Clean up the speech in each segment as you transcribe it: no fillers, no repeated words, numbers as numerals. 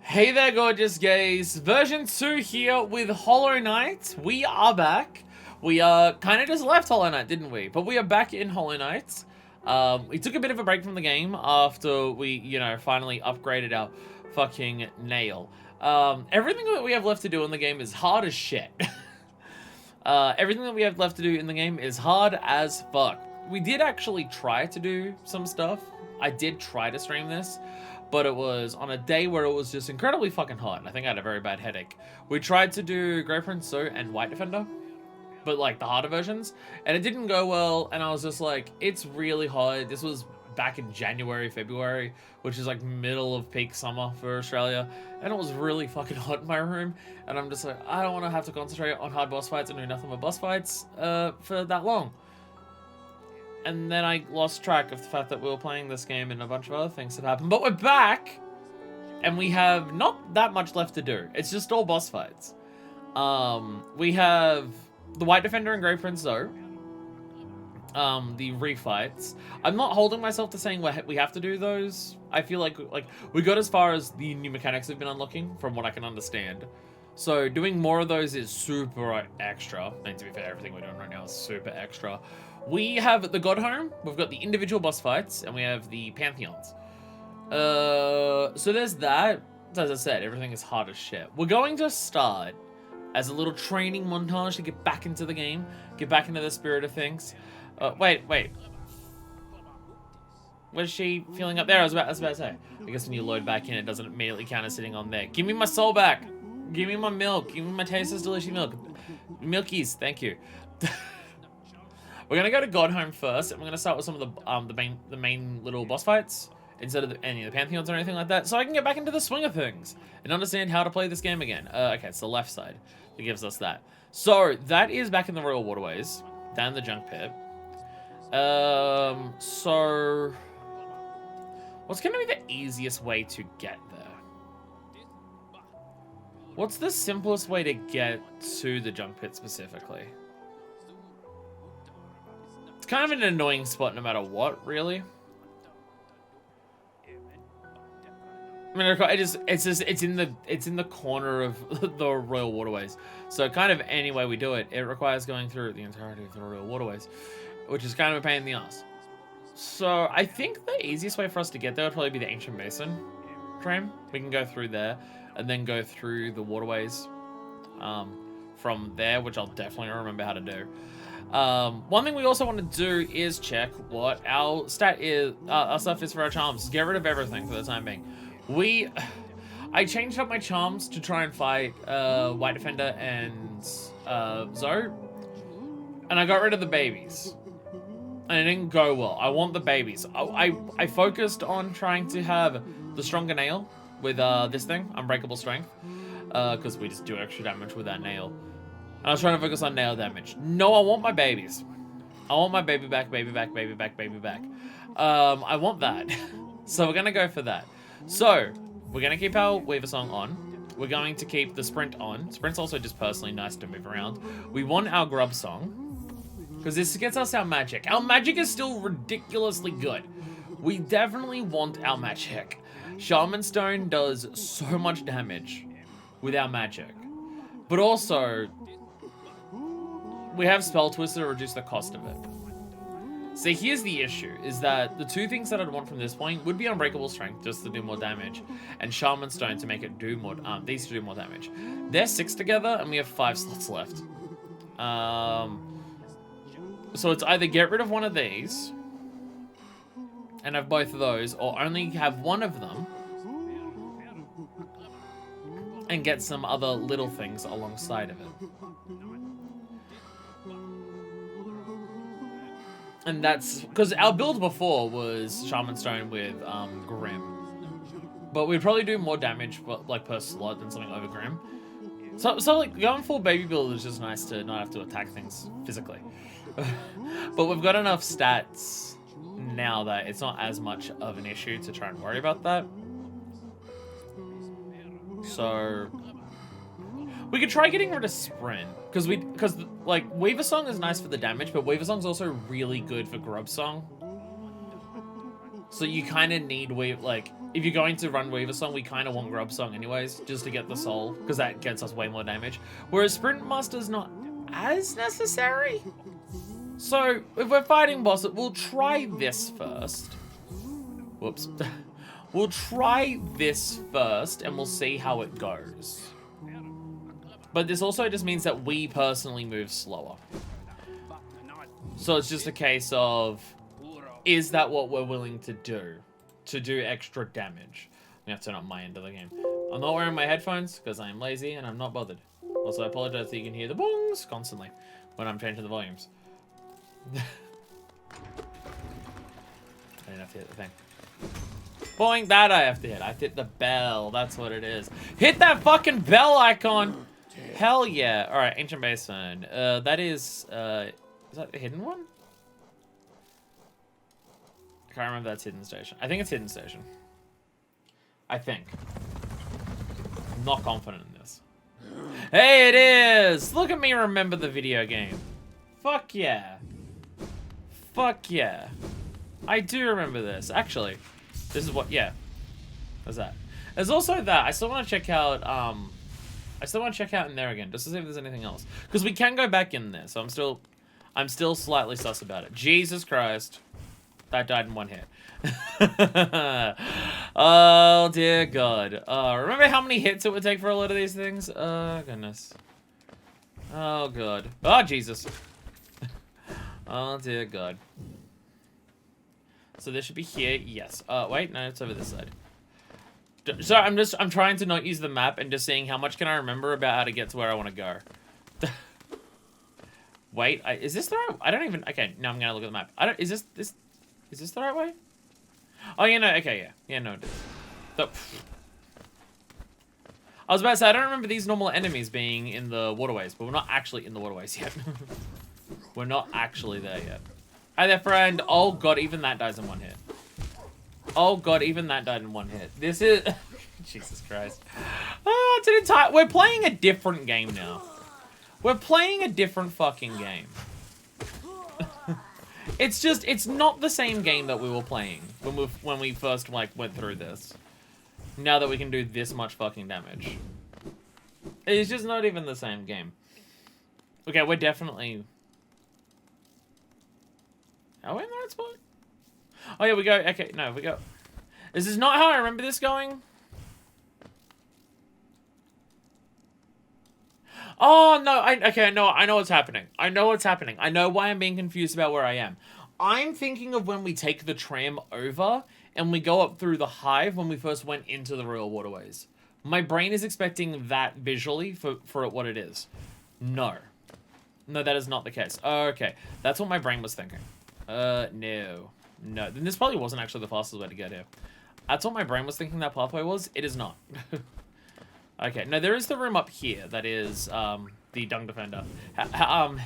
Hey there, gorgeous gays. Version 2 here with Hollow Knight. We are back. We kind of just left Hollow Knight, didn't we? But we are back in Hollow Knight. We took a bit of a break from the game after we, finally upgraded our fucking nail. Everything that we have left to do in the game is hard as shit. Everything that we have left to do in the game is hard as fuck. We did actually try to do some stuff. I did try to stream this, but it was on a day where it was just incredibly fucking hot, and I think I had a very bad headache. We tried to do Grey Prince So and White Defender, but like the harder versions, and it didn't go well, and I was just like, it's really hot. This was back in January, February, which is like middle of peak summer for Australia, and it was really fucking hot in my room, and I'm just like, I don't want to have to concentrate on hard boss fights and do nothing but boss fights for that long. And then I lost track of the fact that we were playing this game and a bunch of other things have happened. But we're back! And we have not that much left to do. It's just all boss fights. We have the White Defender and Grey Prince though. The refights. I'm not holding myself to saying we have to do those. I feel like we got as far as the new mechanics have been unlocking, from what I can understand. So doing more of those is super extra. And to be fair, everything we're doing right now is super extra. We have the Godhome, we've got the individual boss fights, and we have the Pantheons. So there's that. As I said, everything is hard as shit. We're going to start as a little training montage to get back into the game, get back into the spirit of things. Wait. What is she feeling up there? I was about to say. I guess when you load back in, it doesn't immediately count as sitting on there. Give me my soul back. Give me my milk. Give me my tasteless, delicious milk. Milkies, thank you. We're gonna go to Godhome first, and we're gonna start with some of the main little boss fights instead of any of the Pantheons or anything like that, so I can get back into the swing of things and understand how to play this game again. Okay, it's the left side that gives us that. So that is back in the Royal Waterways, down the Junk Pit. So what's gonna be the easiest way to get there? What's the simplest way to get to the Junk Pit specifically? It's kind of an annoying spot no matter what, really. I mean, it's in the corner of the Royal Waterways. So kind of any way we do it, it requires going through the entirety of the Royal Waterways, which is kind of a pain in the ass. So I think the easiest way for us to get there would probably be the Ancient Basin tram. We can go through there and then go through the waterways from there, which I'll definitely remember how to do. One thing we also want to do is check what our stuff is for our charms. Get rid of everything for the time being. I changed up my charms to try and fight White Defender and Zoe, and I got rid of the babies, and it didn't go well. I want the babies. I focused on trying to have the stronger nail with this thing, Unbreakable Strength, because we just do extra damage with that nail. And I was trying to focus on nail damage. No, I want my babies. I want my baby back. I want that. So we're going to go for that. So, we're going to keep our Weaver Song on. We're going to keep the Sprint on. Sprint's also just personally nice to move around. We want our Grub Song, because this gets us our magic. Our magic is still ridiculously good. We definitely want our magic. Shaman Stone does so much damage with our magic. But also, we have Spell Twister to reduce the cost of it. See, here's the issue, is that the two things that I'd want from this point would be Unbreakable Strength, just to do more damage, and Shaman Stone to make it do more, these to do more damage. They're 6 together, and we have 5 slots left. So it's either get rid of one of these, and have both of those, or only have one of them, and get some other little things alongside of it. And that's because our build before was Shaman Stone with Grim, but we'd probably do more damage like per slot than something over Grim. So like going full baby build is just nice to not have to attack things physically. But we've got enough stats now that it's not as much of an issue to try and worry about that. So we could try getting rid of Sprint, because like Weaver Song is nice for the damage, but Weaver Song's also really good for Grub Song. So you kind of need Weaver, like, if you're going to run Weaver Song, we kind of want Grub Song anyways, just to get the soul, because that gets us way more damage. Whereas Sprint Master's not as necessary. So, if we're fighting bosses, we'll try this first. Whoops. We'll try this first, and we'll see how it goes. But this also just means that we personally move slower. So it's just a case of, is that what we're willing to do? To do extra damage. I'm gonna turn on my end of the game. I'm not wearing my headphones because I'm lazy and I'm not bothered. Also, I apologize that you can hear the bongs constantly when I'm changing the volumes. I didn't have to hit the thing. Boing, that I have to hit. I hit the bell. That's what it is. Hit that fucking bell icon! Hell yeah. Alright, Ancient Basin. That is that the hidden one? I can't remember if that's Hidden Station. I think it's Hidden Station. I think. I'm not confident in this. Hey, it is! Look at me remember the video game. Fuck yeah. Fuck yeah. I do remember this. Actually, this is what, yeah. What's that? There's also that. I still want to check out, in there again, just to see if there's anything else. Because we can go back in there, so I'm still slightly sus about it. Jesus Christ. That died in one hit. Oh, dear God. Remember how many hits it would take for a lot of these things? Oh, goodness. Oh, God. Oh, Jesus. Oh, dear God. So this should be here. Yes. Wait, no, it's over this side. So I'm trying to not use the map and just seeing how much can I remember about how to get to where I want to go. Wait, is this the right? I don't even. Okay, now I'm gonna look at the map. Is this the right way? Oh yeah, no. Okay, yeah, yeah, no, it is. I was about to say I don't remember these normal enemies being in the waterways, but we're not actually in the waterways yet. We're not actually there yet. Hi there, friend. Oh God, even that dies in one hit. Oh God, even that died in one hit. This is Jesus Christ. Oh, it's an entire. We're playing a different game now. We're playing a different fucking game. It's not the same game that we were playing when we first like went through this. Now that we can do this much fucking damage. It's just not even the same game. Okay, we're definitely. Are we in the right spot? Oh yeah, we go. Okay, no, we go. This is not how I remember this going. Oh, no, okay, no, I know what's happening. I know what's happening. I know why I'm being confused about where I am. I'm thinking of when we take the tram over and we go up through the hive when we first went into the Royal Waterways. My brain is expecting that visually for what it is. No. No, that is not the case. Okay, that's what my brain was thinking. No. No, then this probably wasn't actually the fastest way to get here. That's what my brain was thinking that pathway was. It is not. Okay, no, there is the room up here that is the Dung Defender. How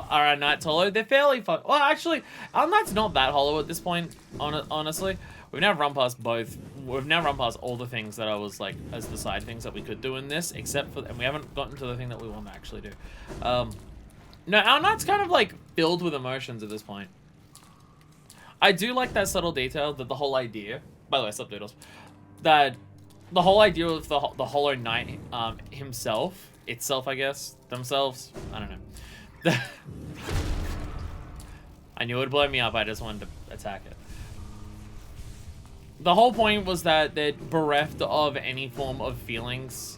are our knights hollow? They're fairly fun. Well, actually, our knight's not that hollow at this point, honestly. We've now run past both. We've now run past all the things that I was like, as the side things that we could do in this, except for, and we haven't gotten to the thing that we want to actually do. No, our knight's kind of like filled with emotions at this point. I do like that subtle detail that the whole idea, by the way, subtitles, that the whole idea of the Hollow Knight itself, I guess, themselves, I don't know. I knew it would blow me up, I just wanted to attack it. The whole point was that they're bereft of any form of feelings,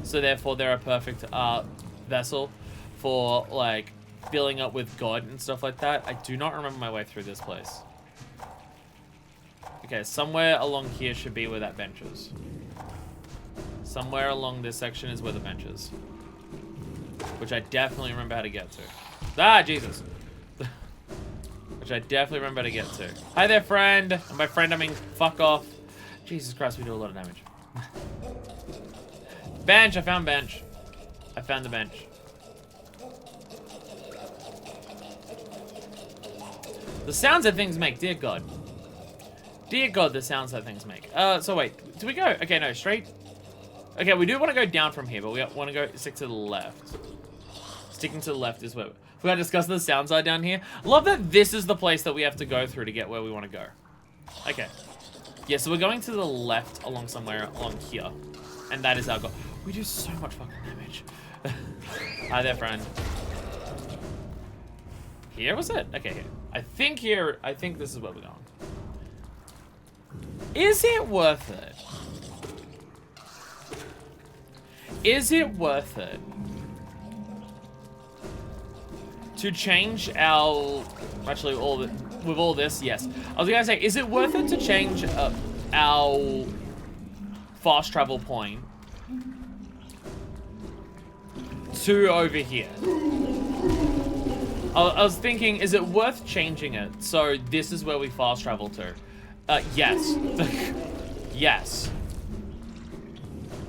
so therefore they're a perfect vessel for, like, filling up with God and stuff like that. I do not remember my way through this place. Okay, somewhere along here should be where that bench is. Somewhere along this section is where the bench is. Which I definitely remember how to get to. Ah, Jesus. Which I definitely remember how to get to. Hi there, friend. And by friend, I mean fuck off. Jesus Christ, we do a lot of damage. Bench, I found bench. I found the bench. The sounds that things make, dear God. Dear God, the sounds that things make. So wait, do we go? Okay, no, straight. Okay, we do want to go down from here, but we want to go stick to the left. Sticking to the left is where we gotta discuss the sounds are down here. Love that this is the place that we have to go through to get where we want to go. Okay. Yeah, so we're going to the left along somewhere along here. And that is our goal. We do so much fucking damage. Hi there, friend. Here was it? Okay, here. I think this is where we're going. Is it worth it? Is it worth it to change our... Actually, with all this, yes. I was gonna say, is it worth it to change our fast travel point to over here? I was thinking, is it worth changing it so this is where we fast travel to? Yes. Yes.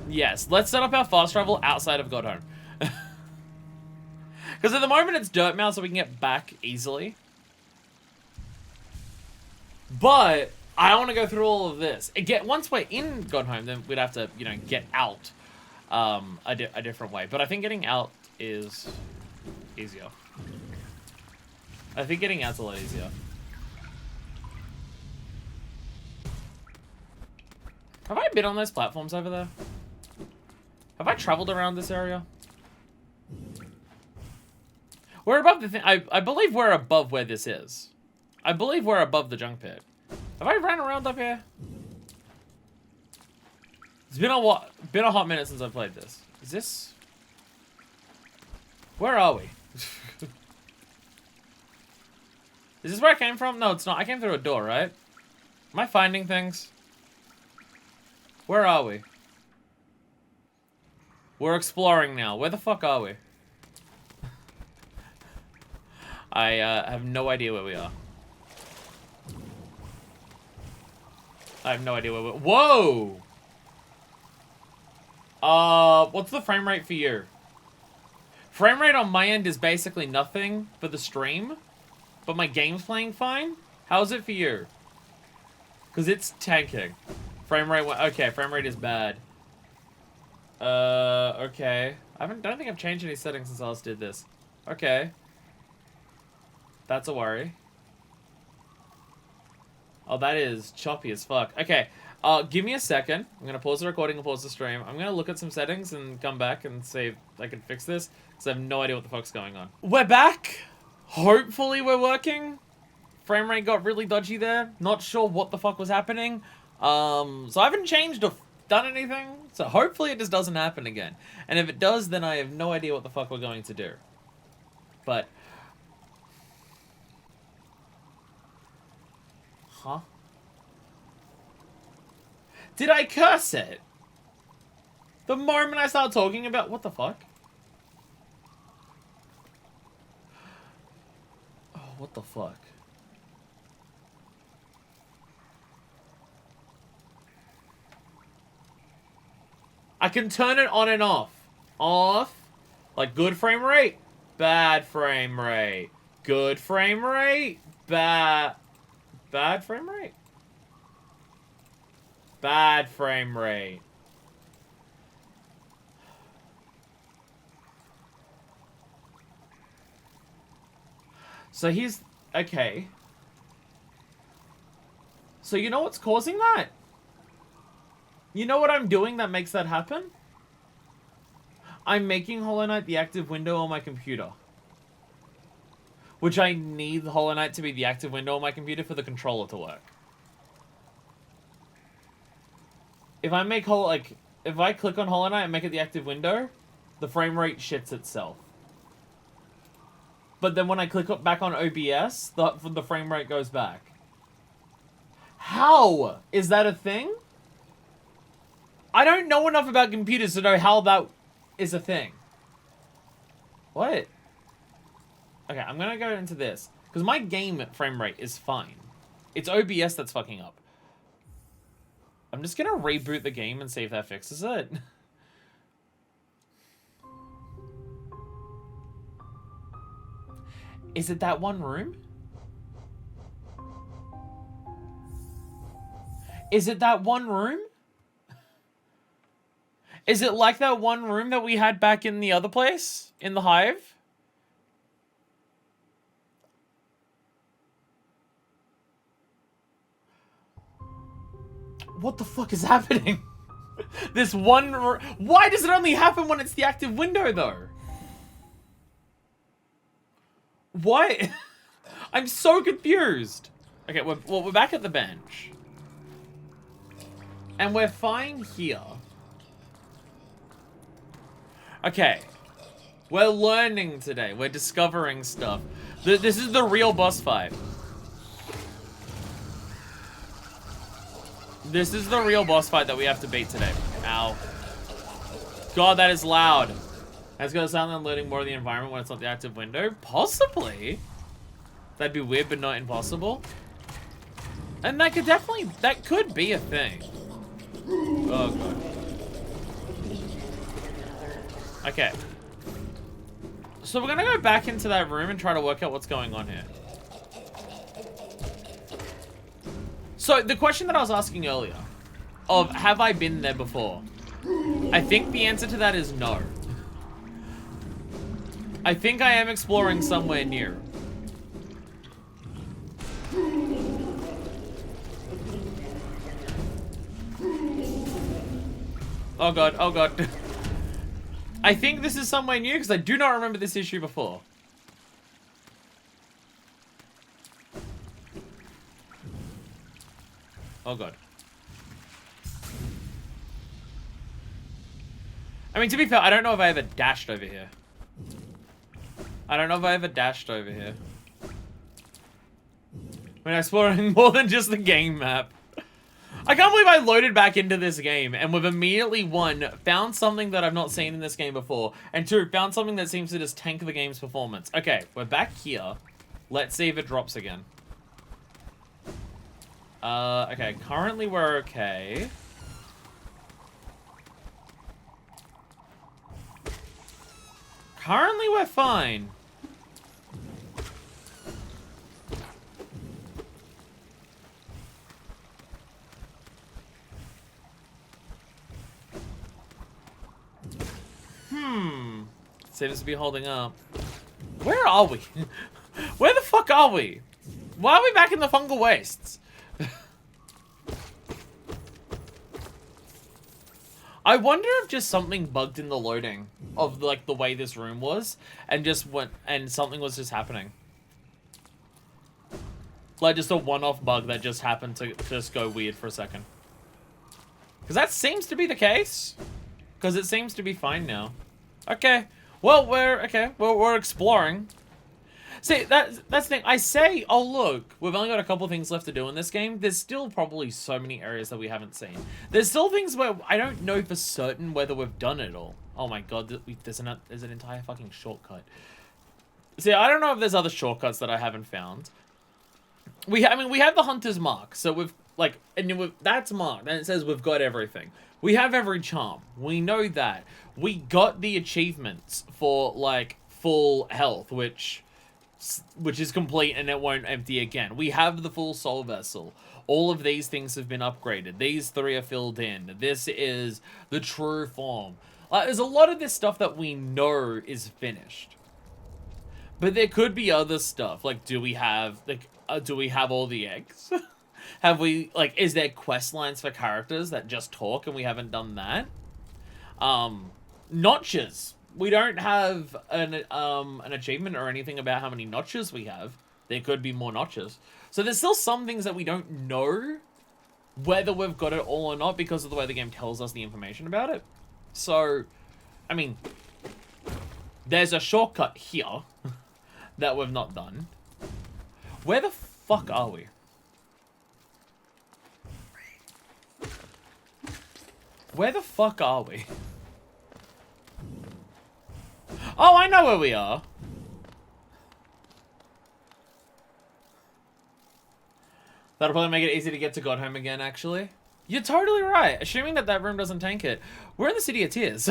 Yes. Let's set up our fast travel outside of Godhome. Because at the moment it's dirt mouth, so we can get back easily. But I don't want to go through all of this. Again, once we're in Godhome, then we'd have to, you know, get out a different way. But I think getting out is easier. I think getting out's a lot easier. Have I been on those platforms over there? Have I traveled around this area? We're above the thing. I believe we're above where this is. I believe we're above the junk pit. Have I ran around up here? It's been a hot minute since I've played this. Is this... Where are we? Is this where I came from? No, it's not. I came through a door, right? Am I finding things? Where are we? We're exploring now. Where the fuck are we? I have no idea where we are. I have no idea where we're... Whoa! What's the frame rate for you? Frame rate on my end is basically nothing for the stream, but my game's playing fine. How's it for you? Because it's tanking. Frame rate... Okay, frame rate is bad. Okay. Don't think I've changed any settings since I last did this. Okay. That's a worry. Oh, that is choppy as fuck. Okay, give me a second. I'm gonna pause the recording and pause the stream. I'm gonna look at some settings and come back and see if I can fix this, because I have no idea what the fuck's going on. We're back. Hopefully we're working. Frame rate got really dodgy there. Not sure what the fuck was happening. So I haven't changed or done anything. So hopefully it just doesn't happen again. And if it does, then I have no idea what the fuck we're going to do. But... Huh? Did I curse it? The moment I start talking about... What the fuck? Oh, what the fuck? I can turn it on and off. Off. Like good frame rate. Bad frame rate. Good frame rate. Bad frame rate. Bad frame rate. So he's... Okay. So you know what's causing that? You know what I'm doing that makes that happen? I'm making Hollow Knight the active window on my computer. Which I need Hollow Knight to be the active window on my computer for the controller to work. If I make if I click on Hollow Knight and make it the active window, the frame rate shits itself. But then when I click back on OBS, the frame rate goes back. How? Is that a thing? I don't know enough about computers to know how that is a thing. What? Okay, I'm gonna go into this. Because my game frame rate is fine. It's OBS that's fucking up. I'm just gonna reboot the game and see if that fixes it. Is it that one room? Is it that one room? Is it like that one room that we had back in the other place? In the Hive? What the fuck is happening? This one... Why does it only happen when it's the active window, though? Why? I'm so confused. Okay, we're back at the bench. And we're fine here. Okay. We're learning today. We're discovering stuff. This is the real boss fight. This is the real boss fight that we have to beat today. Ow. God, that is loud. That's gonna sound like unloading more of the environment when it's not the active window? Possibly. That'd be weird, but not impossible. And that could be a thing. Oh, God. Okay. So we're gonna go back into that room and try to work out what's going on here. So, the question that I was asking earlier, of have I been there before? I think the answer to that is no. I think I am exploring somewhere near. Oh God, oh God. I think this is somewhere new because I do not remember this issue before. Oh God. I mean, to be fair, I don't know if I ever dashed over here. I don't know if I ever dashed over here. When exploring more than just the game map. I can't believe I loaded back into this game and we've immediately, one, found something that I've not seen in this game before, and two, found something that seems to just tank the game's performance. Okay, we're back here. Let's see if it drops again. Okay, currently we're okay. Currently we're fine. Seems to be holding up. Where are we? Where the fuck are we? Why are we back in the fungal wastes? I wonder if just something bugged in the loading of like the way this room was and just went and something was just happening. Like just a one-off bug that just happened to just go weird for a second. Because that seems to be the case. Because it seems to be fine now. Okay. Well, we're exploring. See, that's the thing. I say, oh look, we've only got a couple things left to do in this game. There's still probably so many areas that we haven't seen. There's still things where I don't know for certain whether we've done it all. Oh my God, there's an entire fucking shortcut. See, I don't know if there's other shortcuts that I haven't found. I mean, we have the Hunter's Mark, so we've like, that's marked, and it says we've got everything. We have every charm. We know that. We got the achievements for like full health, which is complete and it won't empty again. We have the full soul vessel. All of these things have been upgraded. These three are filled in. This is the true form. There's a lot of this stuff that we know is finished. But there could be other stuff. Like, do we have all the eggs? Have we, like, is there quest lines for characters that just talk and we haven't done that? Notches. We don't have an achievement or anything about how many notches we have. There could be more notches. So there's still some things that we don't know whether we've got it all or not because of the way the game tells us the information about it. So, I mean, there's a shortcut here that we've not done. Where the fuck are we? Where the fuck are we? Oh, I know where we are. That'll probably make it easy to get to Godhome again, actually. You're totally right. Assuming that that room doesn't tank it. We're in the City of Tears.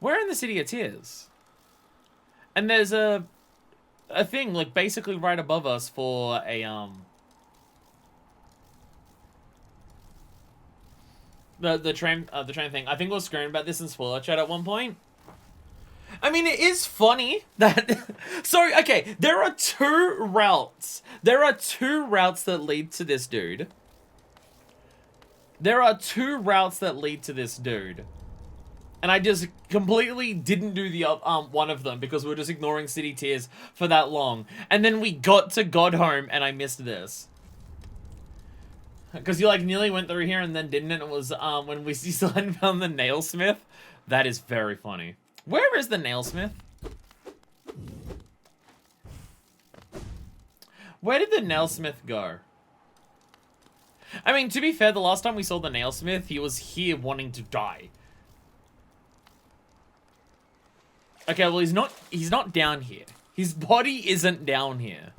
We're in the City of Tears. And there's a thing, like, basically right above us for a, The train thing. I think we were screaming about this in spoiler chat at one point. I mean, it is funny that... So, okay, there are two routes. There are two routes that lead to this dude. There are two routes that lead to this dude. And I just completely didn't do the one of them because we were just ignoring City Tiers for that long. And then we got to Godhome and I missed this. Because you like nearly went through here and then didn't, and it was when we still hadn't found the nailsmith. That is very funny. Where is the nailsmith? Where did the nailsmith go? I mean, to be fair, the last time we saw the nailsmith, he was here wanting to die. Okay, well, he's not down here. His body isn't down here.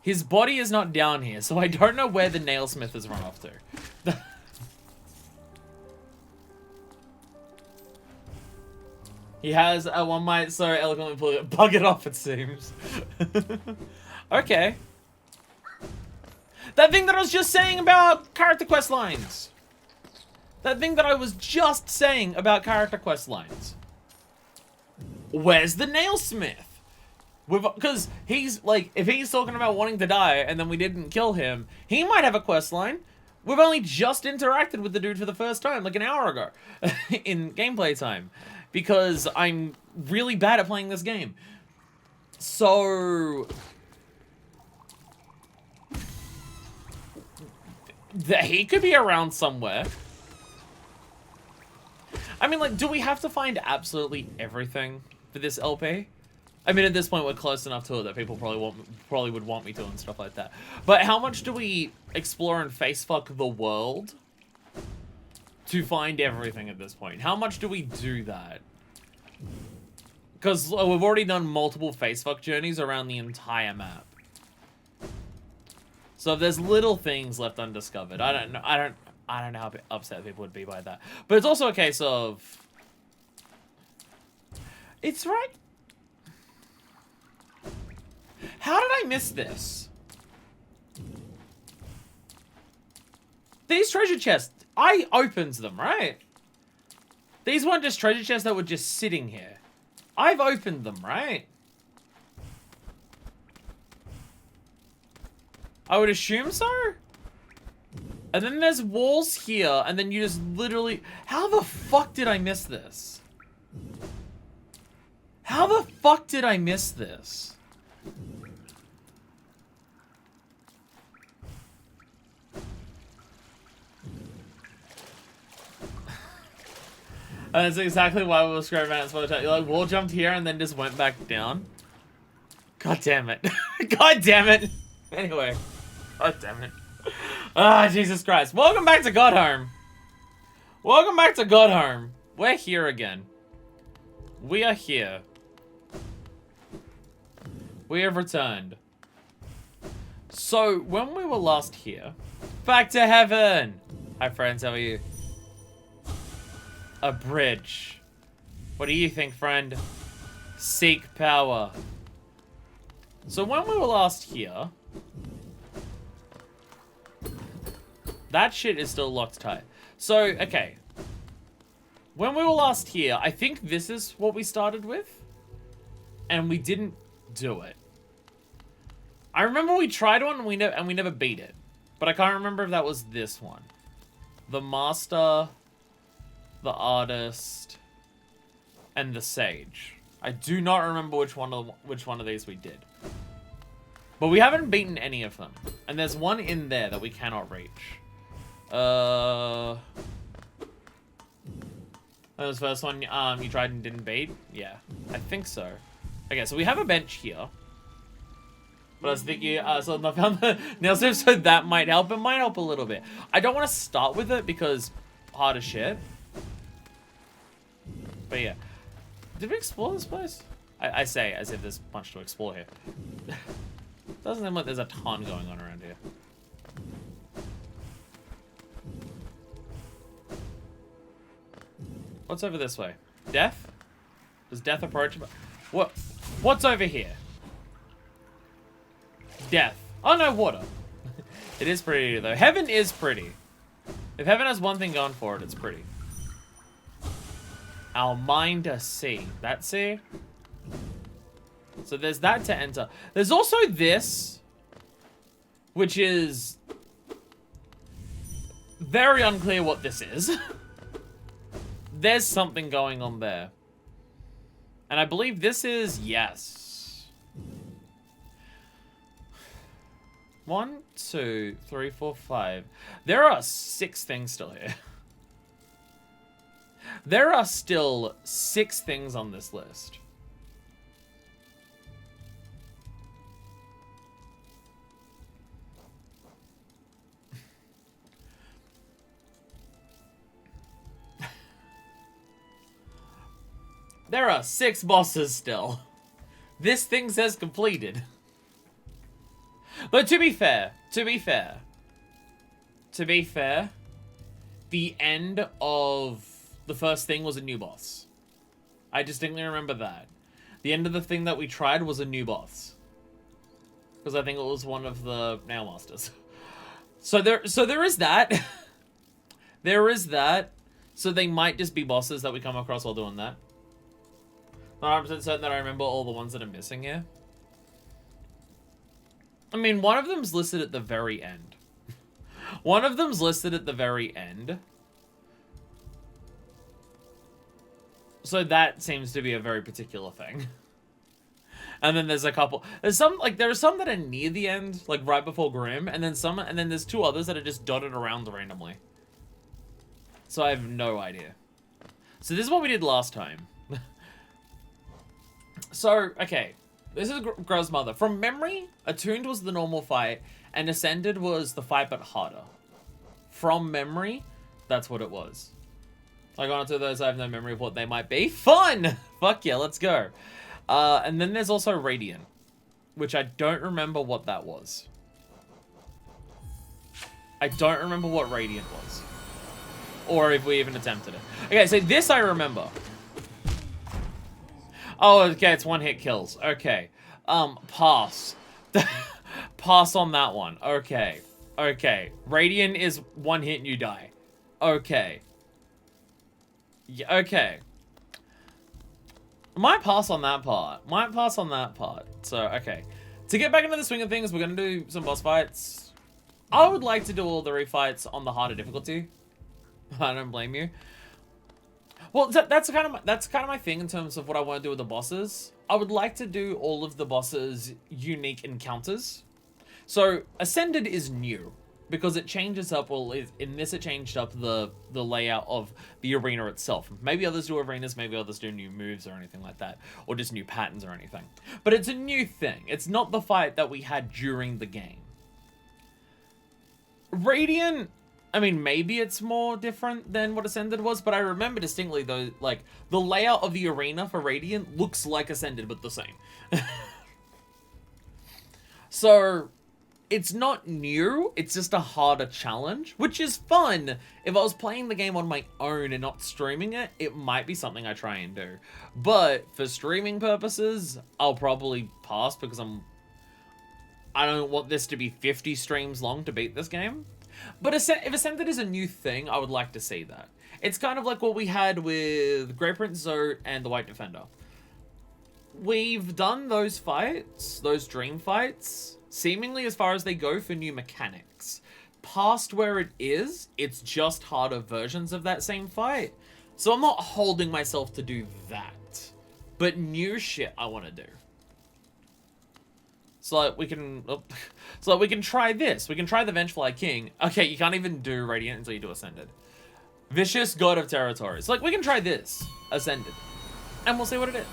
His body is not down here, so I don't know where the nailsmith has run off to. He has, one might so eloquently pull it, bug it off, it seems. Okay. That thing that I was just saying about character quest lines. That thing that I was just saying about character quest lines. Where's the nailsmith? Because he's, like, if he's talking about wanting to die and then we didn't kill him, he might have a quest line. We've only just interacted with the dude for the first time, like an hour ago, in gameplay time. Because I'm really bad at playing this game. So... he could be around somewhere. I mean, like, do we have to find absolutely everything for this LP? I mean, at this point, we're close enough to it that people probably would want me to and stuff like that. But how much do we explore and facefuck the world to find everything at this point? How much do we do that? Because we've already done multiple facefuck journeys around the entire map. So if there's little things left undiscovered, I don't know how upset people would be by that. But it's also a case of... It's right... How did I miss this? These treasure chests, I opened them, right? These weren't just treasure chests that were just sitting here. I've opened them, right? I would assume so? And then there's walls here, and then you just literally... How the fuck did I miss this? How the fuck did I miss this? And that's exactly why we were screaming at it. You like wall jumped here and then just went back down. God damn it. God damn it. Anyway. God damn it. Ah, Jesus Christ. Welcome back to Godhome. Welcome back to Godhome. We're here again. We are here. We have returned. So, when we were last here... Back to heaven! Hi friends, how are you? A bridge. What do you think, friend? Seek power. So when we were last here... That shit is still locked tight. So, okay. When we were last here, I think this is what we started with. And we didn't do it. I remember we tried one and we never beat it. But I can't remember if that was this one. The Master... The Artist, and the Sage. I do not remember which one of these we did. But we haven't beaten any of them. And there's one in there that we cannot reach. That was the first one you tried and didn't beat? Yeah, I think so. Okay, so we have a bench here. But I was thinking, so I found the nailsmith, so that might help. It might help a little bit. I don't want to start with it because hard as shit. But yeah. Did we explore this place? I say as if there's much to explore here. Doesn't seem like there's a ton going on around here. What's over this way? Death? Does death approach? What? What's over here? Death. Oh no, water. It is pretty though. Heaven is pretty. If heaven has one thing going for it, it's pretty. Our Minder C. That C? So there's that to enter. There's also this, which is very unclear what this is. There's something going on there. And I believe this is yes. 1, 2, 3, 4, 5. There are 6 things still here. There are still 6 things on this list. There are 6 bosses still. This thing says completed. But to be fair, the end of the first thing was a new boss. I distinctly remember that. The end of the thing that we tried was a new boss. Because I think it was one of the Nail Masters. So there is that. There is that. So they might just be bosses that we come across while doing that. Not 100% certain that I remember all the ones that are missing here. I mean, one of them's listed at the very end. One of them's listed at the very end. So that seems to be a very particular thing. And then there's a couple. There's some, like, there are some that are near the end, like right before Grim, and then there's 2 others that are just dotted around randomly. So I have no idea. So this is what we did last time. So, okay. This is Groz's mother. From memory, Attuned was the normal fight, and Ascended was the fight but harder. From memory, that's what it was. Like, on to those, I have no memory of what they might be. Fun! Fuck yeah, let's go. And then there's also Radiant, which I don't remember what that was. I don't remember what Radiant was. Or if we even attempted it. Okay, so this I remember. Oh, okay, it's 1-hit kills. Okay. Pass. Pass on that one. Okay. Okay. Radiant is 1 hit and you die. Okay. Yeah, okay. Might pass on that part. Might pass on that part. So, okay. To get back into the swing of things, we're going to do some boss fights. I would like to do all the refights on the harder difficulty. I don't blame you. Well, that's kind of my thing in terms of what I want to do with the bosses. I would like to do all of the bosses' unique encounters. So, Ascended is new because it changes up, well, in this it changed up the layout of the arena itself. Maybe others do arenas, maybe others do new moves or anything like that, or just new patterns or anything. But it's a new thing. It's not the fight that we had during the game. Radiant, I mean, maybe it's more different than what Ascended was, but I remember distinctly, though, like, the layout of the arena for Radiant looks like Ascended, but the same. So, it's not new, it's just a harder challenge, which is fun. If I was playing the game on my own and not streaming it, it might be something I try and do. But, for streaming purposes, I'll probably pass because I don't want this to be 50 streams long to beat this game. But if Ascended is a new thing, I would like to see that. It's kind of like what we had with Grey Prince Zote and the White Defender. We've done those fights, those dream fights, seemingly as far as they go for new mechanics. Past where it is, it's just harder versions of that same fight. So I'm not holding myself to do that. But new shit I want to do. So like we can, so like we can try this. We can try the Vengefly King. Okay, you can't even do Radiant until you do Ascended. Vicious God of Territories. Like we can try this, Ascended, and we'll see what it is.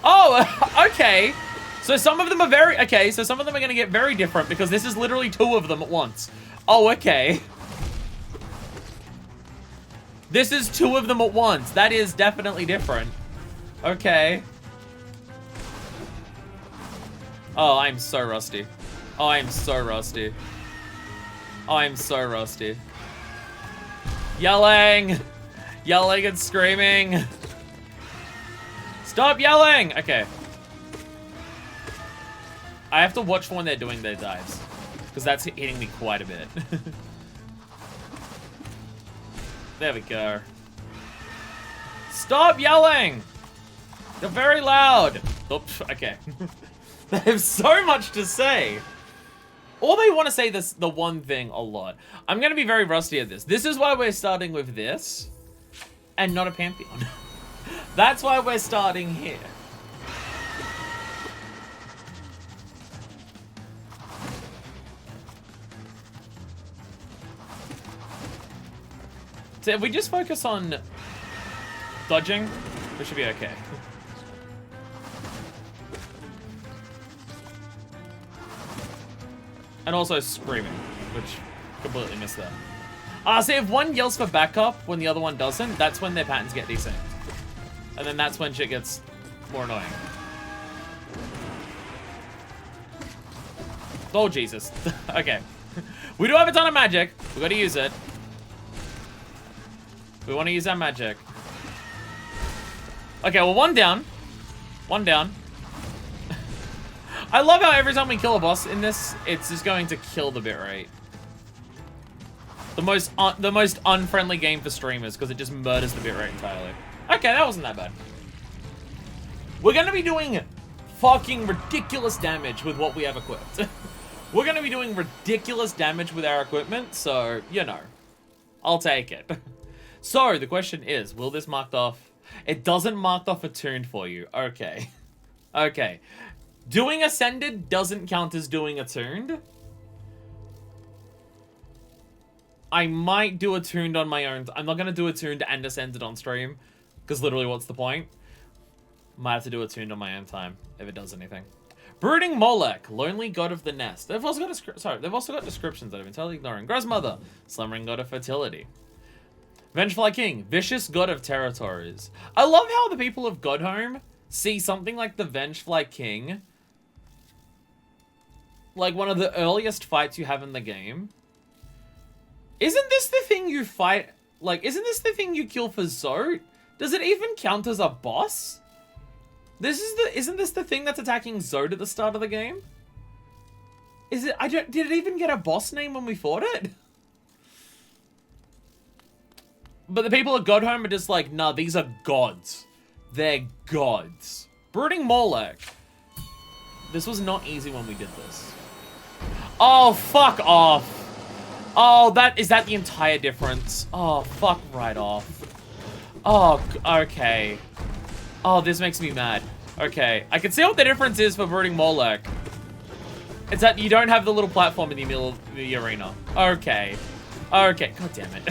Oh, okay. So some of them are very okay. So some of them are gonna get very different because this is literally 2 of them at once. Oh, okay. This is 2 of them at once. That is definitely different. Okay. Oh, I'm so rusty. Oh, I'm so rusty. Oh, I'm so rusty. Yelling! Yelling and screaming! Stop yelling! Okay. I have to watch for when they're doing their dives. Because that's hitting me quite a bit. There we go. Stop yelling! They're very loud. Oops, okay. They have so much to say. Or they want to say this, the one thing a lot. I'm going to be very rusty at this. This is why we're starting with this and not a Pantheon. That's why we're starting here. So if we just focus on dodging, we should be okay. And also screaming, which completely missed that. See, if one yells for backup when the other one doesn't, that's when their patterns get desynced. And then that's when shit gets more annoying. Oh, Jesus. Okay. We do have a ton of magic. We gotta use it. We want to use our magic. Okay, well, one down. One down. I love how every time we kill a boss in this, it's just going to kill the bitrate. The most unfriendly game for streamers because it just murders the bitrate entirely. Okay, that wasn't that bad. We're going to be doing fucking ridiculous damage with what we have equipped. We're going to be doing ridiculous damage with our equipment, so, you know, I'll take it. So, the question is, will this marked off? It doesn't marked off attuned for you. Okay. Okay. Doing Ascended doesn't count as doing Attuned. I might do Attuned on my own. I'm not going to do Attuned and Ascended on stream. Because literally, what's the point? Might have to do Attuned on my own time, if it does anything. Brooding Molech, Lonely God of the Nest. They've also got descriptions that I've been totally ignoring. Grozmother, Slumbering God of Fertility. Vengeful King, Vicious God of Territories. I love how the people of Godhome see something like the Vengeful King, like one of the earliest fights you have in the game. Isn't this the thing you fight? Like, isn't this the thing you kill for Zote? Does it even count as a boss? Isn't this the thing that's attacking Zote at the start of the game? Is it? Did it even get a boss name when we fought it? But the people of Godhome are just like, nah, these are gods. They're gods. Brooding Molech. This was not easy when we did this. Oh, fuck off. Oh, is that the entire difference? Oh, fuck right off. Oh, okay. Oh, this makes me mad. Okay, I can see what the difference is for Brooding Molech. It's that you don't have the little platform in the middle of the arena. Okay. Okay, god damn it.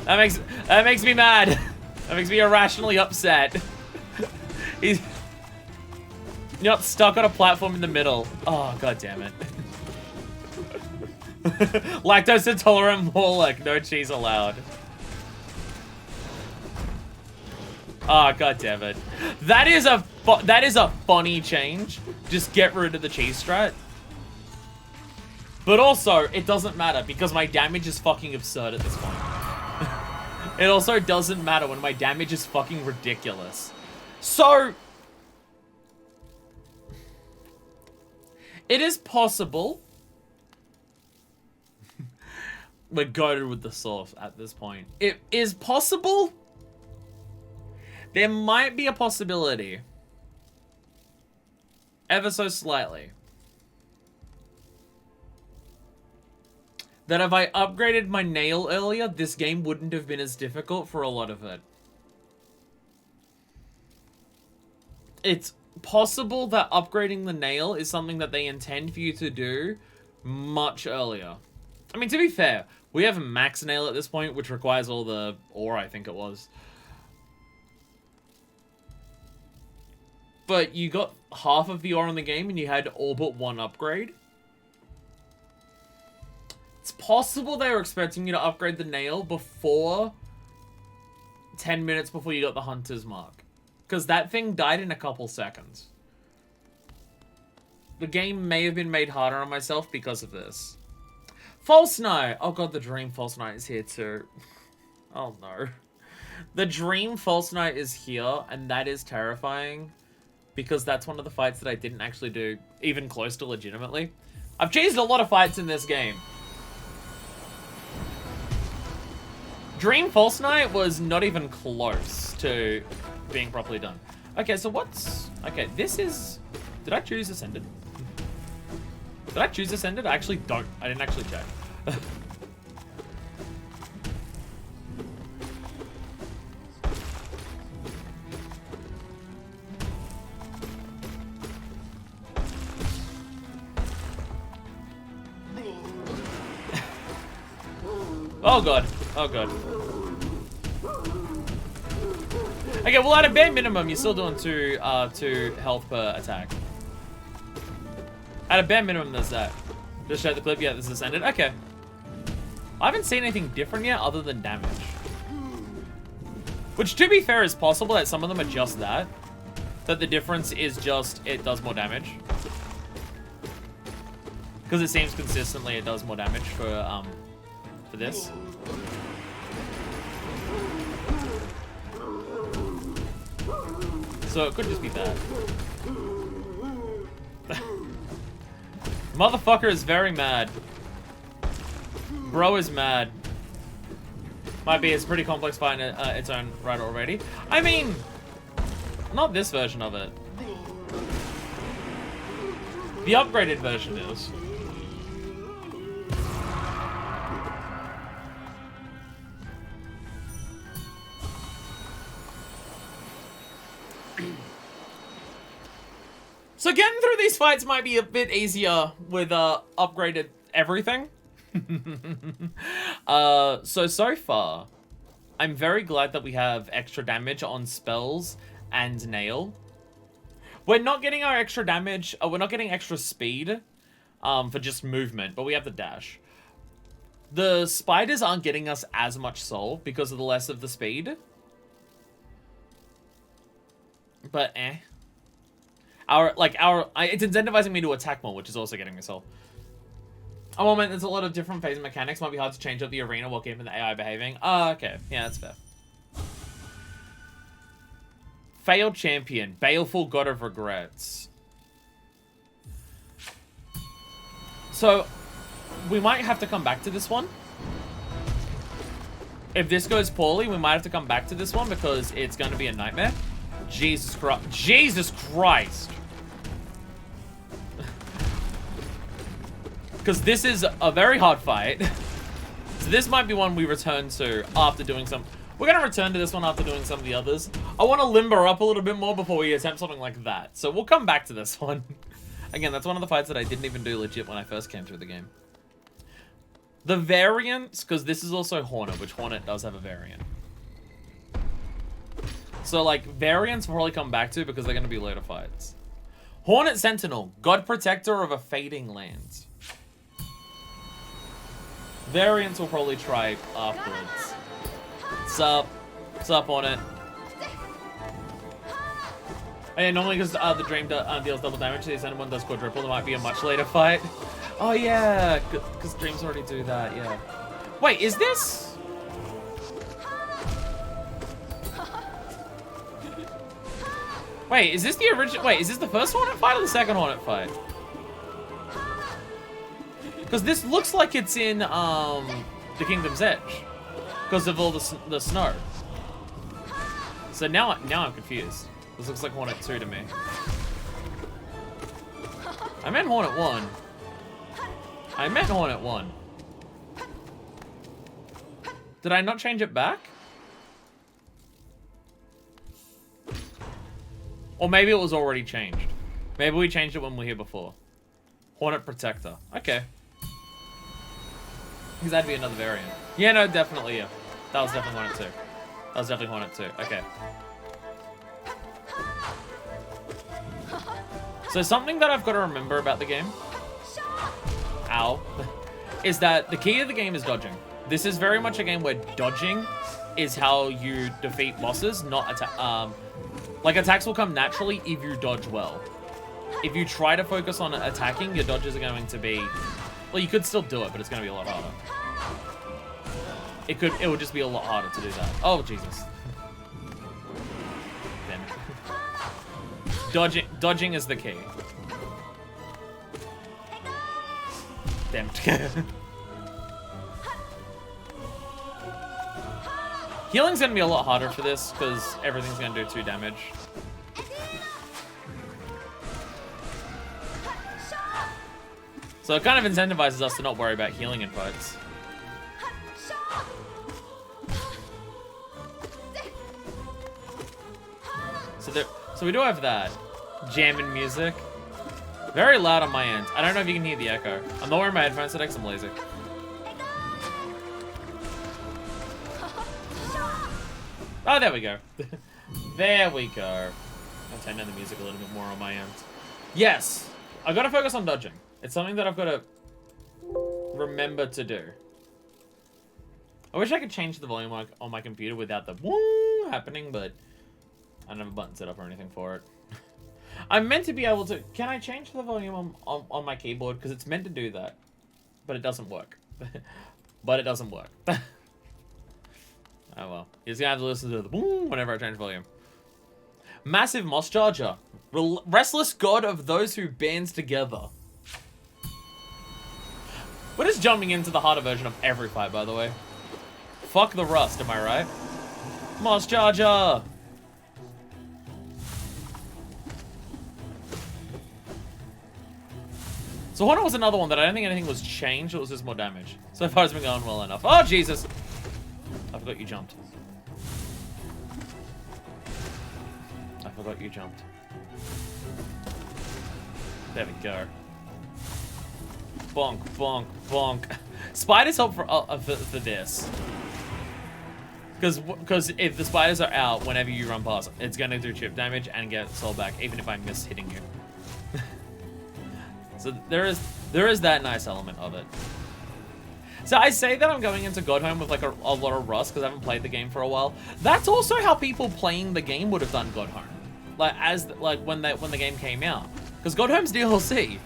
That makes me mad. That makes me irrationally upset. You're not stuck on a platform in the middle. Oh, god damn it. Lactose intolerant Molech, no cheese allowed. Oh, god damn it. That is a funny change. Just get rid of the cheese strat. But also, it doesn't matter because my damage is fucking absurd at this point. It also doesn't matter when my damage is fucking ridiculous. So, it is possible. We're goated with the source at this point. It is possible. There might be a possibility. Ever so slightly. That if I upgraded my nail earlier, this game wouldn't have been as difficult for a lot of it. It's possible that upgrading the nail is something that they intend for you to do much earlier. I mean, to be fair, we have a max nail at this point, which requires all the ore, I think it was. But you got half of the ore in the game and you had all but one upgrade. It's possible they were expecting you to upgrade the nail before 10 minutes before you got the Hunter's Mark. Because that thing died in a couple seconds. The game may have been made harder on myself because of this. False Night! Oh god, the Dream False Night is here too. Oh no. The Dream False Night is here, and that is terrifying. Because that's one of the fights that I didn't actually do even close to legitimately. I've cheesed a lot of fights in this game. Dream False Knight was not even close to being properly done. Okay, so what's... Okay, this is... Did I choose Ascended? Did I choose Ascended? I actually don't. I didn't actually check. Oh god. Oh god. Okay, well at a bare minimum, you're still doing two health per attack. At a bare minimum, there's that. Just show the clip. Yeah, this is Ascended. Okay. I haven't seen anything different yet other than damage. Which, to be fair, is possible that some of them are just that. That the difference is just it does more damage. Because it seems consistently it does more damage for this. So it could just be bad. Motherfucker is very mad. Bro is mad. Might be, it's a pretty complex fight in its own right already. I mean, not this version of it. The upgraded version is. So getting through these fights might be a bit easier with upgraded everything. So far, I'm very glad that we have extra damage on spells and nail. We're not getting our extra damage, we're not getting extra speed for just movement, but we have the dash. The spiders aren't getting us as much soul because of the less of the speed. But it's incentivizing me to attack more, which is also getting me soul. A moment, there's a lot of different phase mechanics. Might be hard to change up the arena while keeping the AI behaving. Oh, okay. Yeah, that's fair. Failed champion. Baleful god of regrets. So, we might have to come back to this one. If this goes poorly, we might have to come back to this one because it's going to be a nightmare. Jesus Christ. Jesus Christ. Because this is a very hard fight. So this might be one we return to after doing some... We're going to return to this one after doing some of the others. I want to limber up a little bit more before we attempt something like that. So we'll come back to this one. Again, that's one of the fights that I didn't even do legit when I first came through the game. The variants, because this is also Hornet, which Hornet does have a variant. So, like, variants we'll probably come back to because they're going to be later fights. Hornet Sentinel, God Protector of a Fading Land. Variants we'll probably try afterwards. What's up? What's up, Hornet? Oh, yeah, normally because the Dream deals double damage, the Ascended one does quadruple. There might be a much later fight. Oh, yeah, because Dreams already do that, yeah. Wait, is this... Wait, is this the original... Wait, is this the first Hornet fight or the second Hornet fight? Because this looks like it's in, the Kingdom's Edge. Because of all the snow. So now I'm confused. This looks like Hornet 2 to me. I meant Hornet 1. I meant Hornet 1. Did I not change it back? Or maybe it was already changed. Maybe we changed it when we were here before. Hornet Protector. Okay. Because that'd be another variant. Yeah, no, definitely, yeah. That was definitely Hornet 2. That was definitely Hornet 2. Okay. So something that I've got to remember about the game... Ow. Is that the key of the game is dodging. This is very much a game where dodging is how you defeat bosses, not attack. Like, attacks will come naturally if you dodge well. If you try to focus on attacking, your dodges are going to be... Well, you could still do it, but it's going to be a lot harder. It would just be a lot harder to do that. Oh, Jesus. Damn it. Dodging is the key. Damn it. Healing's gonna be a lot harder for this because everything's gonna do 2 damage. So it kind of incentivizes us to not worry about healing in fights. So we do have that. Jamming music. Very loud on my end. I don't know if you can hear the echo. I'm not wearing my headphones today because I'm lazy. Oh, there we go. There we go. I'll turn down the music a little bit more on my end. Yes! I gotta focus on dodging. It's something that I've gotta remember to do. I wish I could change the volume on my computer without the woo happening, but I don't have a button set up or anything for it. I'm meant to be able to... Can I change the volume on my keyboard? Because it's meant to do that. But it doesn't work. But it doesn't work. Oh well. You're just gonna have to listen to the boom whenever I change volume. Massive Moss Charger. Restless god of those who bands together. We're just jumping into the harder version of every fight, by the way. Fuck the rust, am I right? Moss Charger! So Hornet was another one that I don't think anything was changed, it was just more damage. So far it's been going well enough. Oh, Jesus! I forgot you jumped. I forgot you jumped. There we go. Bonk, bonk, bonk. Spiders help for this. Because if the spiders are out whenever you run past, it's going to do chip damage and get soul back, even if I miss hitting you. So there is that nice element of it. So I say that I'm going into Godhome with like a lot of rust because I haven't played the game for a while. That's also how people playing the game would have done Godhome, like when the game came out, because Godhome's DLC.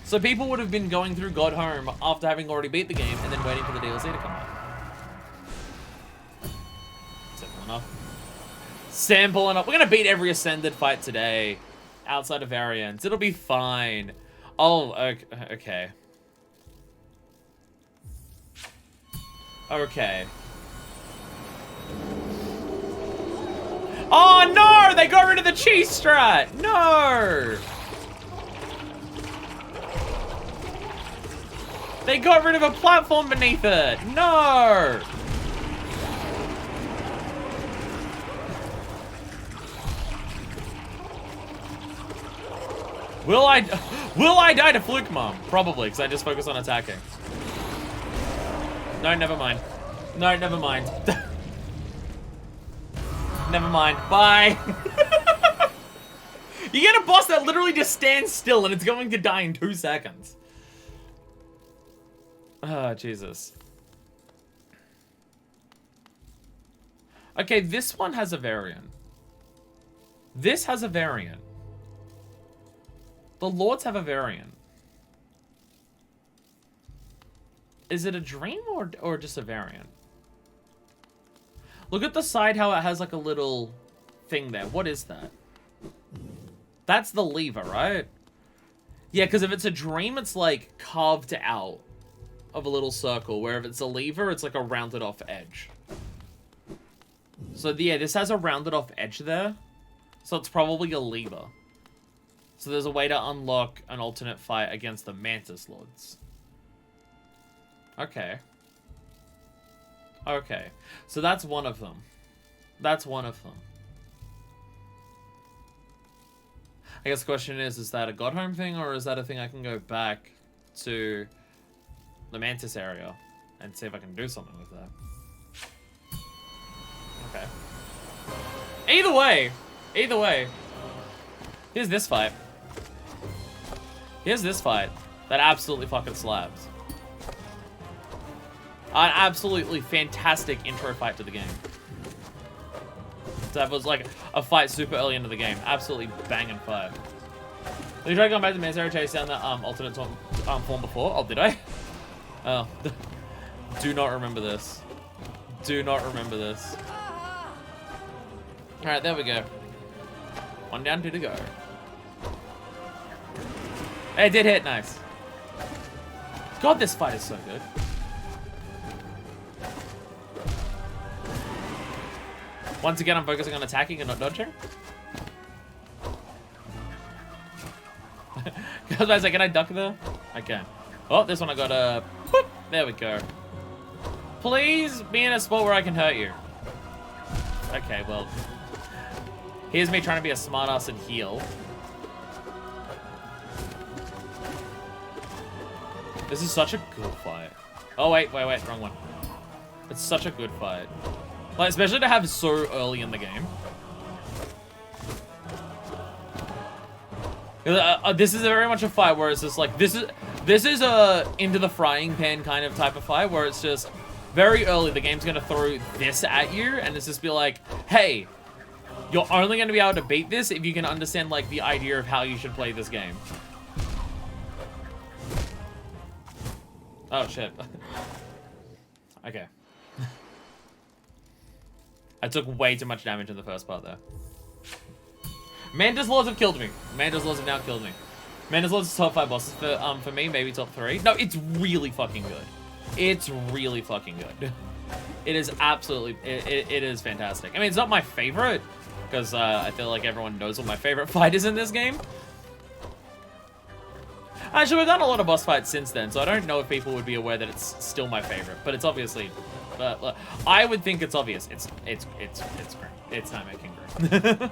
So people would have been going through Godhome after having already beat the game and then waiting for the DLC to come out. Simple enough. Simple enough. We're gonna beat every Ascended fight today. Outside of variants. It'll be fine. Oh, okay. Okay. Oh, no! They got rid of the cheese strat! No! They got rid of a platform beneath it! No! Will I die to Fluke Mom? Probably, because I just focus on attacking. No, never mind. No, never mind. Never mind. Bye. You get a boss that literally just stands still and it's going to die in 2 seconds. Ah, Jesus. Okay, this one has a variant. This has a variant. The Lords have a variant. Is it a dream or just a variant? Look at the side, how it has like a little thing there. What is that? That's the lever, right? Yeah, because if it's a dream, it's like carved out of a little circle, where if it's a lever, it's like a rounded off edge. So yeah, this has a rounded off edge there. So it's probably a lever. So there's a way to unlock an alternate fight against the Mantis Lords. Okay. Okay. So that's one of them. That's one of them. I guess the question is that a Godhome thing, or is that a thing I can go back to the Mantis area and see if I can do something with that? Okay. Either way. Here's this fight. Here's this fight that absolutely fucking slaps. An absolutely fantastic intro fight to the game. That was like a fight super early into the game. Absolutely banging fight. Did you try going back to Mantis area chase down that alternate form before? Oh, did I? Oh. Do not remember this. Do not remember this. Alright, there we go. 1 down, 2 to go. It did hit, nice. God, this fight is so good. Once again, I'm focusing on attacking and not dodging. I was about to say, can I duck there? Okay. Oh, this one I got a... There we go. Please be in a spot where I can hurt you. Okay, well. Here's me trying to be a smartass and heal. This is such a good fight. Oh, wait, wrong one. It's such a good fight. Like, especially to have so early in the game. This is very much a fight where it's just like, this is a into the frying pan kind of type of fight where it's just very early, the game's gonna throw this at you and it's just be like, hey, you're only gonna be able to beat this if you can understand like the idea of how you should play this game. Oh shit. Okay. I took way too much damage in the first part there. Mantis Lords have killed me. Mantis Lords have now killed me. Mantis Lords is top 5 bosses for me, maybe top 3. No, it's really fucking good. It's really fucking good. It is absolutely, it is fantastic. I mean, it's not my favorite, because I feel like everyone knows what my favorite fight is in this game. Actually, we've done a lot of boss fights since then, so I don't know if people would be aware that it's still my favorite, but it's obviously, I would think it's obvious. It's great. It's not making great.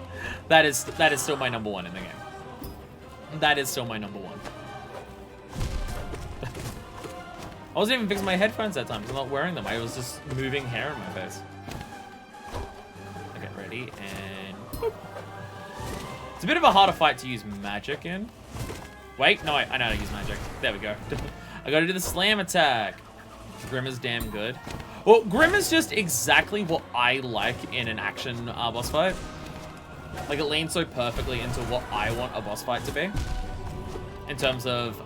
that is still my number 1 in the game. That is still my number 1. I wasn't even fixing my headphones that time. I'm not wearing them. I was just moving hair in my face. Okay, ready, and whoop. It's a bit of a harder fight to use magic in. Wait, no, I know how to use magic. There we go. I gotta do the slam attack. Grim is damn good. Well, Grim is just exactly what I like in an action boss fight. Like, it leans so perfectly into what I want a boss fight to be. In terms of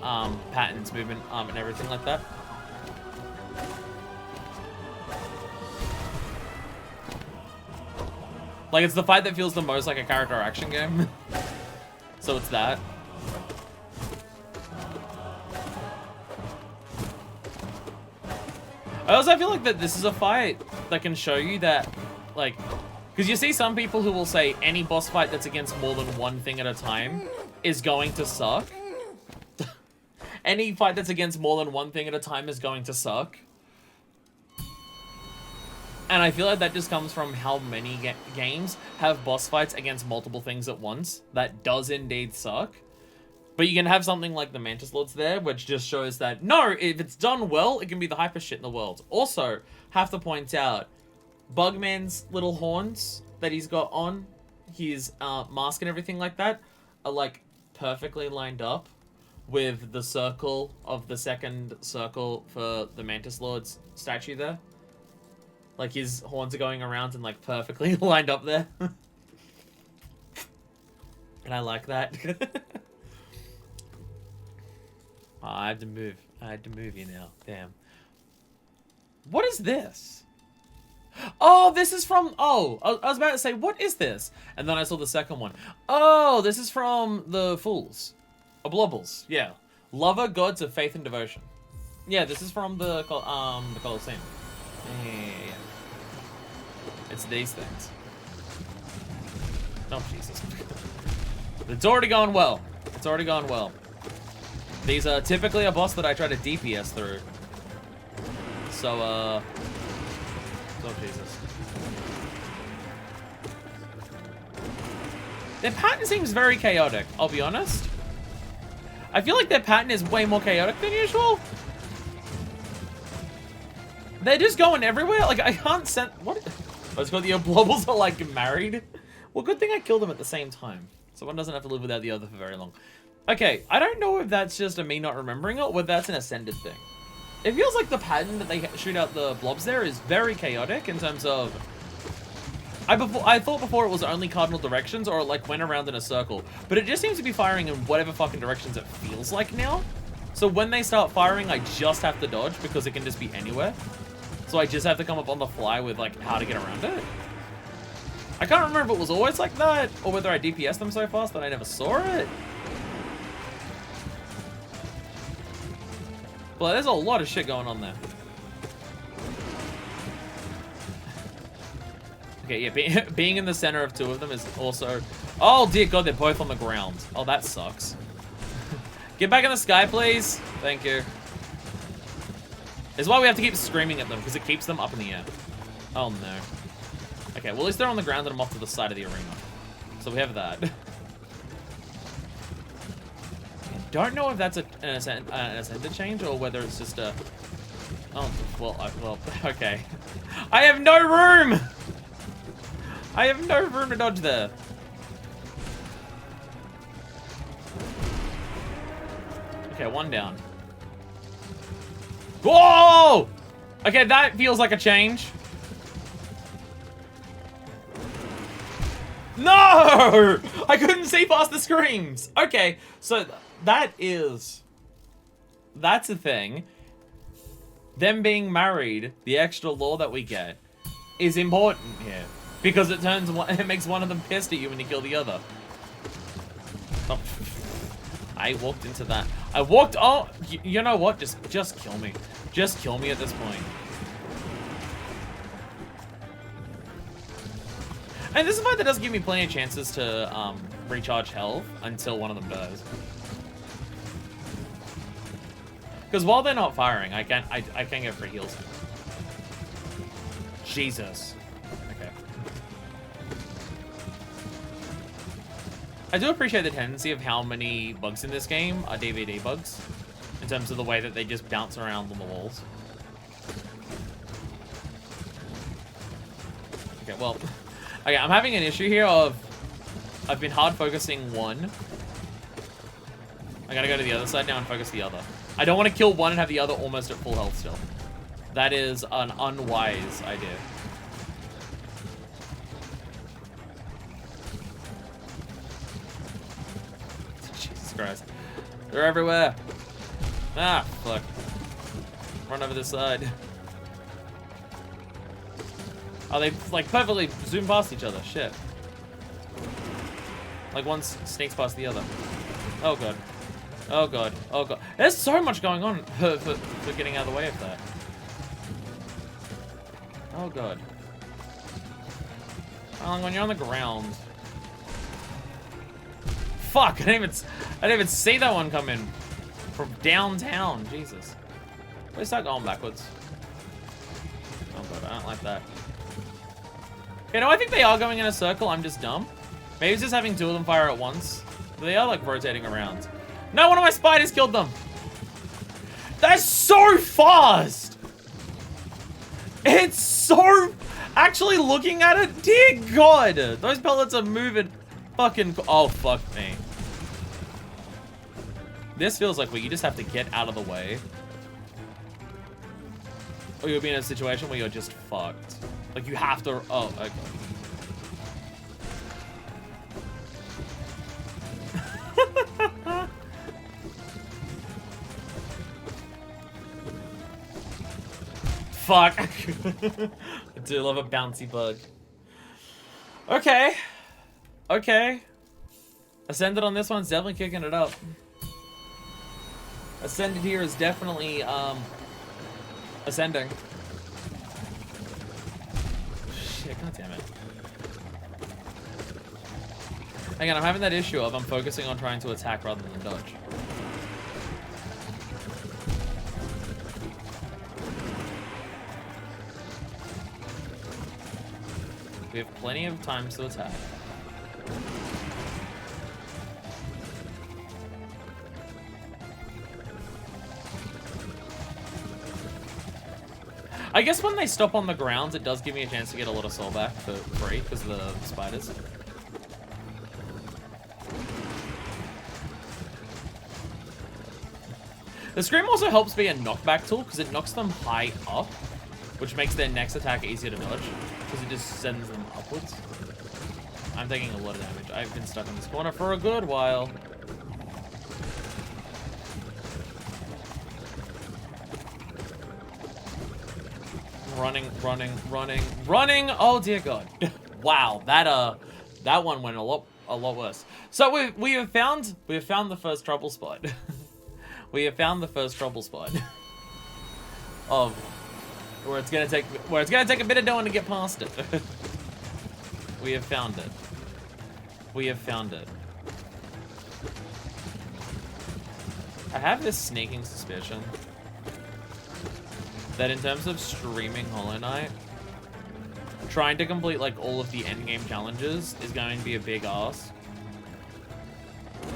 patterns, movement, and everything like that. Like, it's the fight that feels the most like a character action game. So it's that. I also feel like that this is a fight that can show you that, like, because you see some people who will say any boss fight that's against more than one thing at a time is going to suck. Any fight that's against more than one thing at a time is going to suck. And I feel like that just comes from how many games have boss fights against multiple things at once. That does indeed suck. But you can have something like the Mantis Lords there, which just shows that, no, if it's done well, it can be the hyper shit in the world. Also, have to point out, Bugman's little horns that he's got on his mask and everything like that are, like, perfectly lined up with the circle of the second circle for the Mantis Lord's statue there. Like, his horns are going around and, like, perfectly lined up there. And I like that. Oh, I have to move. I had to move you now. Damn. What is this? Oh, this is from... Oh, I was about to say, what is this? And then I saw the second one. Oh, this is from the Fools. Blobbles, yeah. Lover, gods of faith and devotion. Yeah, this is from the Colosseum. Yeah. It's these things. Oh, Jesus. It's already gone well. It's already gone well. These are typically a boss that I try to DPS through. So, oh, Jesus. Their pattern seems very chaotic, I'll be honest. I feel like their pattern is way more chaotic than usual. They're just going everywhere. Like, I can't send... What? It's called the Blobbles are, like, married. Well, good thing I killed them at the same time. So one doesn't have to live without the other for very long. Okay, I don't know if that's just a me not remembering it, or whether that's an Ascended thing. It feels like the pattern that they shoot out the blobs there is very chaotic in terms of... I thought before it was only cardinal directions, or it, like, went around in a circle. But it just seems to be firing in whatever fucking directions it feels like now. So when they start firing, I just have to dodge, because it can just be anywhere. So I just have to come up on the fly with, like, how to get around it. I can't remember if it was always like that, or whether I DPS them so fast that I never saw it. Well, there's a lot of shit going on there. Okay, yeah, being in the center of two of them is also... Oh, dear God, they're both on the ground. Oh, that sucks. Get back in the sky, please. Thank you. This is why we have to keep screaming at them, because it keeps them up in the air. Oh, no. Okay, well, at least they're on the ground and I'm off to the side of the arena. So we have that. I don't know if that's an ascended change or whether it's just a... Oh, well, okay. I have no room! I have no room to dodge there. Okay, one down. Whoa! Okay, that feels like a change. No! I couldn't see past the screams. Okay, so that's a thing. Them being married, the extra lore that we get, is important here. Because it makes one of them pissed at you when you kill the other. Oh. I walked into that. Oh, you know what? Just kill me. Just kill me at this point. And this is why that does give me plenty of chances to recharge health until one of them dies. Because while they're not firing, I can get free heals. Jesus. Okay. I do appreciate the tendency of how many bugs in this game are DVD bugs, in terms of the way that they just bounce around on the walls. Okay, well, okay, I'm having an issue here of I've been hard focusing one. I gotta go to the other side now and focus the other. I don't want to kill one and have the other almost at full health still. That is an unwise idea. Jesus Christ. They're everywhere. Ah, fuck. Run over this side. Oh, they like perfectly zoom past each other. Shit. Like one sneaks past the other. Oh god. Oh god. Oh god. There's so much going on for getting out of the way of that. Oh god. When you're on the ground. Fuck! I didn't even see that one come in from downtown. Jesus. Let's start going backwards. Oh god, I don't like that. Okay, no, I think they are going in a circle. I'm just dumb. Maybe it's just having two of them fire at once. They are like rotating around. No, one of my spiders killed them. That's so fast. It's so... Actually looking at it, dear God. Those pellets are moving fucking... Oh, fuck me. This feels like where you just have to get out of the way. Or you'll be in a situation where you're just fucked. Like you have to... Oh, okay. Fuck. I do love a bouncy bug. Okay. Okay. Ascended on this one's definitely kicking it up. Ascended here is definitely, ascending. Shit, god damn it. Again, I'm having that issue of I'm focusing on trying to attack rather than dodge. We have plenty of time to attack. I guess when they stop on the ground, it does give me a chance to get a lot of soul back for free because of the spiders. The scream also helps be a knockback tool because it knocks them high up, which makes their next attack easier to dodge because it just sends them upwards. I'm taking a lot of damage. I've been stuck in this corner for a good while. Running! Oh dear God! Wow, that one went a lot worse. So we have found the first trouble spot. We have found the first trouble spot of where it's gonna take a bit of doing to get past it. We have found it. We have found it. I have this sneaking suspicion that in terms of streaming Hollow Knight, trying to complete like all of the endgame challenges is going to be a big ask.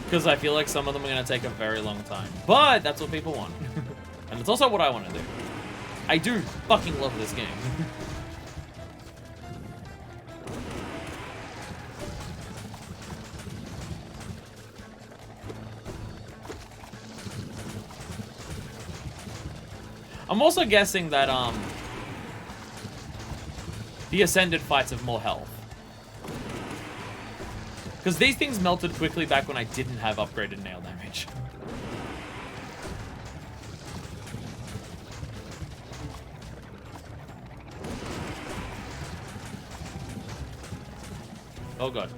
Because I feel like some of them are going to take a very long time. But that's what people want. And it's also what I want to do. I do fucking love this game. I'm also guessing that, the Ascended fights have more health. Because these things melted quickly back when I didn't have upgraded nail damage. Oh god.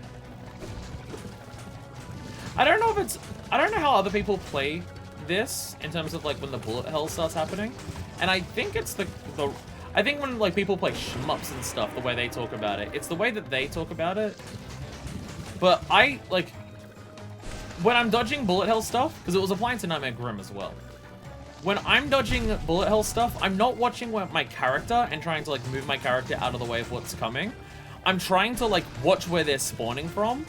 I don't know if it's... I don't know how other people play this in terms of like when the bullet hell starts happening. And I think it's the I think when like people play shmups and stuff, the way they talk about it, it's the way that they talk about it. But I like when I'm dodging bullet hell stuff, because it was applying to Nightmare Grim as well. When I'm dodging bullet hell stuff, I'm not watching my character and trying to like move my character out of the way of what's coming. I'm trying to like watch where they're spawning from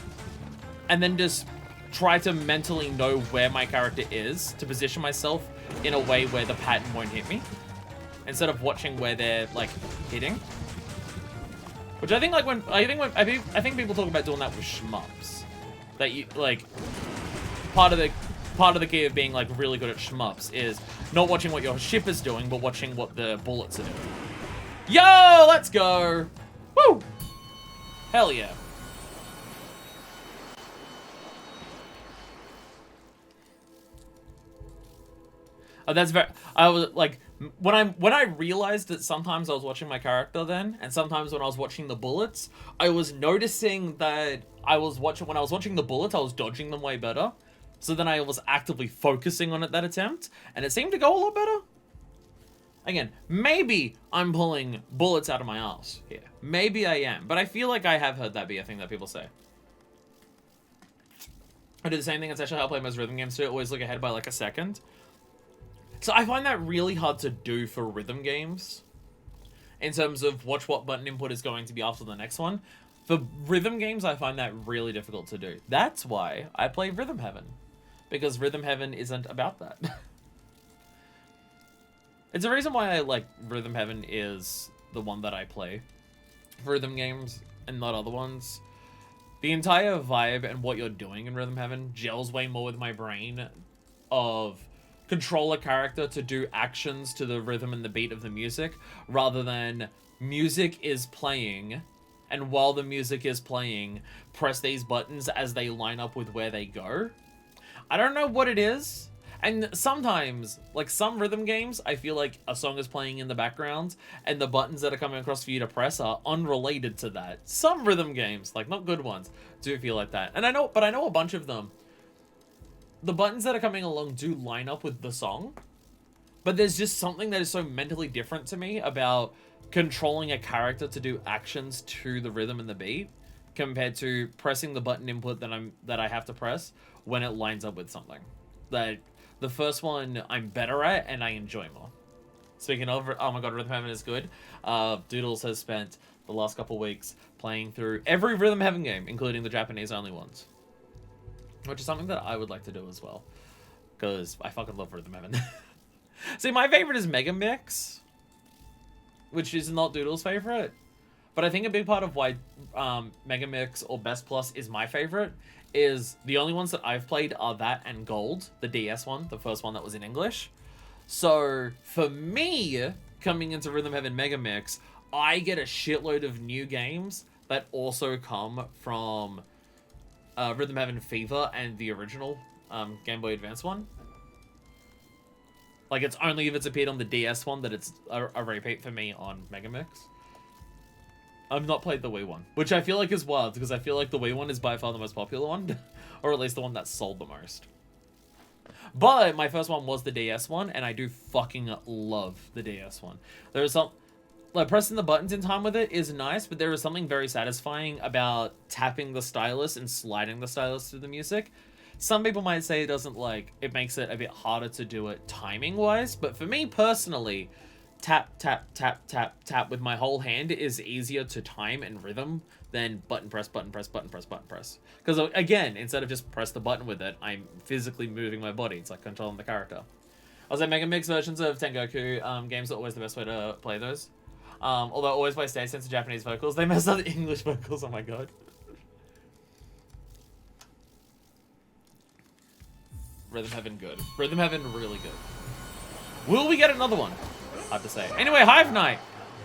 and then just try to mentally know where my character is to position myself in a way where the pattern won't hit me, instead of watching where they're like hitting. Which I think like I think people talk about doing that with shmups. That you like part of the key of being like really good at shmups is not watching what your ship is doing, but watching what the bullets are doing. Yo, let's go! Woo! Hell yeah. Oh, that's very... I was, like... When I realized that sometimes I was watching my character then, and sometimes when I was watching the bullets, I was noticing that when I was watching the bullets, I was dodging them way better. So then I was actively focusing on that attempt, and it seemed to go a lot better. Again, maybe I'm pulling bullets out of my ass here. Maybe I am, but I feel like I have heard that be a thing that people say. I do the same thing. It's actually how I play most rhythm games too. I always look ahead by like a second. So I find that really hard to do for rhythm games. In terms of watch what button input is going to be after the next one. For rhythm games, I find that really difficult to do. That's why I play Rhythm Heaven. Because Rhythm Heaven isn't about that. It's a reason why I like Rhythm Heaven is the one that I play for rhythm games and not other ones. The entire vibe and what you're doing in Rhythm Heaven gels way more with my brain of control a character to do actions to the rhythm and the beat of the music, rather than music is playing, and while the music is playing, press these buttons as they line up with where they go. I don't know what it is. And sometimes, like some rhythm games, I feel like a song is playing in the background and the buttons that are coming across for you to press are unrelated to that. Some rhythm games, like not good ones, do feel like that. And I know a bunch of them. The buttons that are coming along do line up with the song, but there's just something that is so mentally different to me about controlling a character to do actions to the rhythm and the beat compared to pressing the button input that I have to press when it lines up with something. That the first one I'm better at and I enjoy more. Speaking of, oh my god, Rhythm Heaven is good. Doodles has spent the last couple weeks playing through every Rhythm Heaven game, including the Japanese only ones. Which is something that I would like to do as well. Because I fucking love Rhythm Heaven. See, my favorite is Mega Mix, which is not Doodle's favorite. But I think a big part of why Mega Mix or Best Plus is my favorite is the only ones that I've played are that and Gold, the DS one, the first one that was in English. So for me, coming into Rhythm Heaven Mega Mix, I get a shitload of new games that also come from Rhythm Heaven Fever and the original Game Boy Advance one. Like, it's only if it's appeared on the DS one that it's a repeat for me on Mega Mix. I've not played the Wii one, which I feel like is wild, because I feel like the Wii one is by far the most popular one, or at least the one that sold the most. But my first one was the DS one, and I do fucking love the DS one. There's some... like pressing the buttons in time with it is nice, but there is something very satisfying about tapping the stylus and sliding the stylus through the music. Some people might say it doesn't it makes it a bit harder to do it timing wise, but for me personally, tap, tap, tap, tap, tap with my whole hand is easier to time and rhythm than button press, button press, button press, button press. Because again, instead of just press the button with it, I'm physically moving my body. It's like controlling the character. I'll say Mega Mix versions of Tengoku games are always the best way to play those. Although always play stage sense of Japanese vocals. They messed up the English vocals, oh my god. Rhythm Heaven good. Rhythm Heaven really good. Will we get another one? I have to say. Anyway, Hive Knight.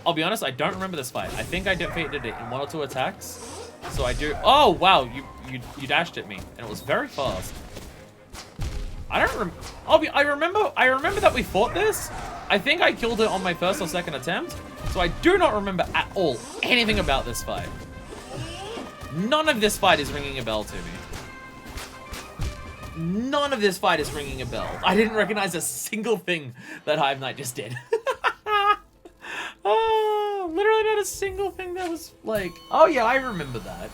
I'll be honest, I don't remember this fight. I think I defeated it in 1 or 2 attacks. So I do. Oh wow, you dashed at me, and it was very fast. I don't remember. I remember that we fought this. I think I killed it on my first or second attempt. So I do not remember at all anything about this fight. None of this fight is ringing a bell to me. None of this fight is ringing a bell. I didn't recognize a single thing that Hive Knight just did. Oh, literally not a single thing that was like, oh yeah, I remember that.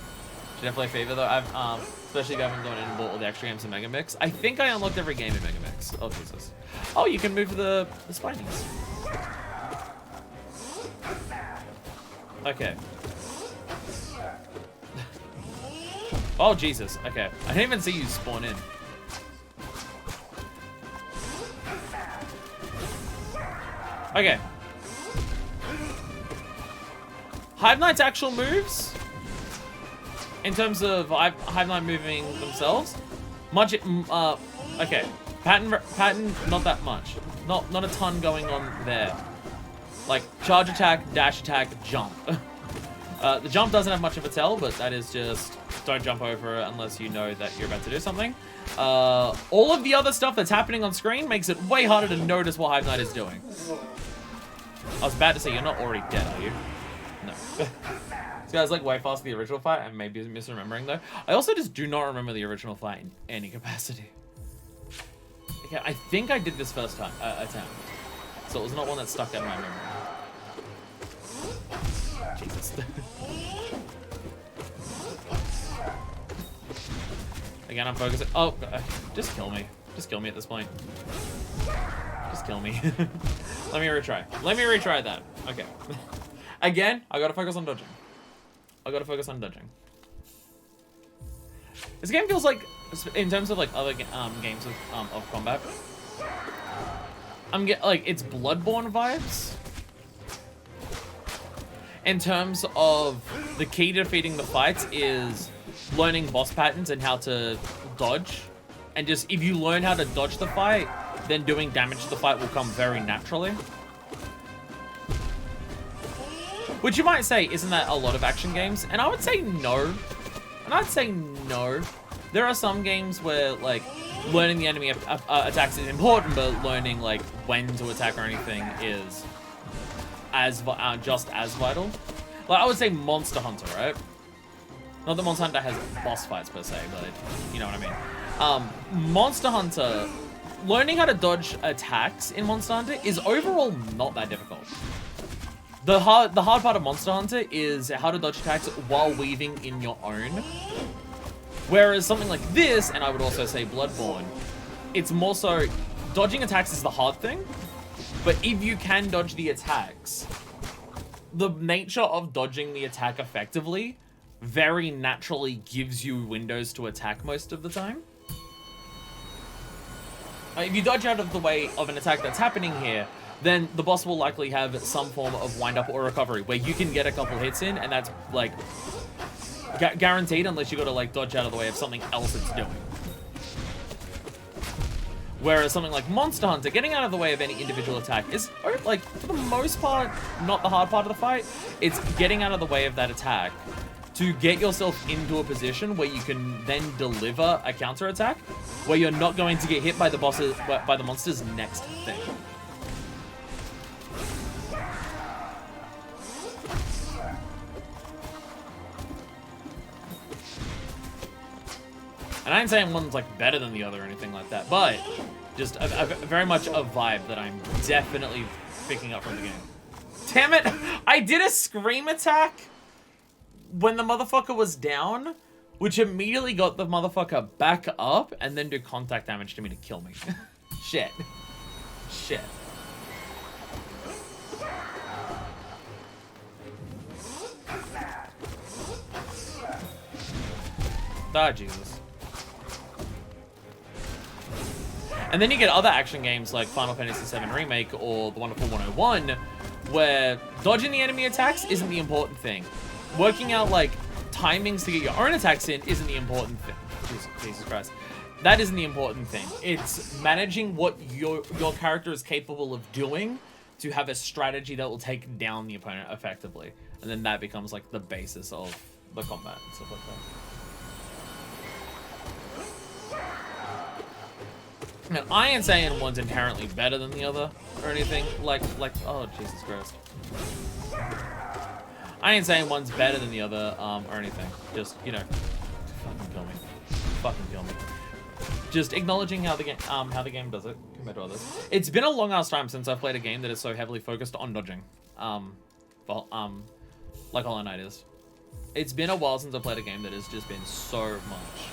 Should definitely favor though. I've especially if I haven't gone in and bought all the extra games in Mega Mix. I think I unlocked every game in Mega Mix. Oh Jesus. Oh, you can move the spinies. Okay. Oh Jesus. Okay. I didn't even see you spawn in. Okay. Hive Knight's actual moves, in terms of Hive Knight moving themselves, okay. Pattern, not that much. Not a ton going on there. Like, charge attack, dash attack, jump. The jump doesn't have much of a tell, but that is just, don't jump over it unless you know that you're about to do something. All of the other stuff that's happening on screen makes it way harder to notice what Hive Knight is doing. I was about to say, you're not already dead, are you? No. This guy's like way faster than the original fight. I may be misremembering though. I also just do not remember the original fight in any capacity. Okay, I think I did this first time attempt, so it was not one that stuck out in my memory. Jesus. Again, I'm focusing. Oh, just kill me. Just kill me at this point. Just kill me. Let me retry. Let me retry that. Okay. Again, I gotta focus on dodging. I gotta focus on dodging. This game feels like, in terms of like other games of combat, I'm getting like it's Bloodborne vibes. In terms of the key to defeating the fights is learning boss patterns and how to dodge, and just if you learn how to dodge the fight, then doing damage to the fight will come very naturally. Which you might say, isn't that a lot of action games? And I would say no. And I'd say no. There are some games where, like, learning the enemy attacks is important, but learning, like, when to attack or anything is just as vital. Like, I would say Monster Hunter, right? Not that Monster Hunter has boss fights per se, but you know what I mean. Monster Hunter, learning how to dodge attacks in Monster Hunter is overall not that difficult. The hard part of Monster Hunter is how to dodge attacks while weaving in your own. Whereas something like this, and I would also say Bloodborne, it's more so dodging attacks is the hard thing, but if you can dodge the attacks, the nature of dodging the attack effectively very naturally gives you windows to attack most of the time. If you dodge out of the way of an attack that's happening here, then the boss will likely have some form of wind-up or recovery where you can get a couple hits in, and that's, like, guaranteed unless you gotta, like, dodge out of the way of something else it's doing. Whereas something like Monster Hunter, getting out of the way of any individual attack is, like, for the most part, not the hard part of the fight. It's getting out of the way of that attack to get yourself into a position where you can then deliver a counter-attack where you're not going to get hit by the monster's next thing. And I ain't saying one's like better than the other or anything like that, but just very much a vibe that I'm definitely picking up from the game. Damn it! I did a scream attack when the motherfucker was down, which immediately got the motherfucker back up and then do contact damage to me to kill me. Shit. Shit. Ah, Jesus. And then you get other action games like Final Fantasy VII Remake or The Wonderful 101, where dodging the enemy attacks isn't the important thing. Working out, like, timings to get your own attacks in isn't the important thing. Jesus Christ. That isn't the important thing. It's managing what your character is capable of doing to have a strategy that will take down the opponent effectively. And then that becomes, like, the basis of the combat and stuff like that. Now, I ain't saying one's inherently better than the other or anything like oh Jesus Christ. I ain't saying one's better than the other or anything. Just, you know, fucking kill me. Fucking kill me. Just acknowledging how the game does it compared to others. It's been a long ass time since I've played a game that is so heavily focused on dodging. Like Hollow Knight is. It's been a while since I played a game that has just been so much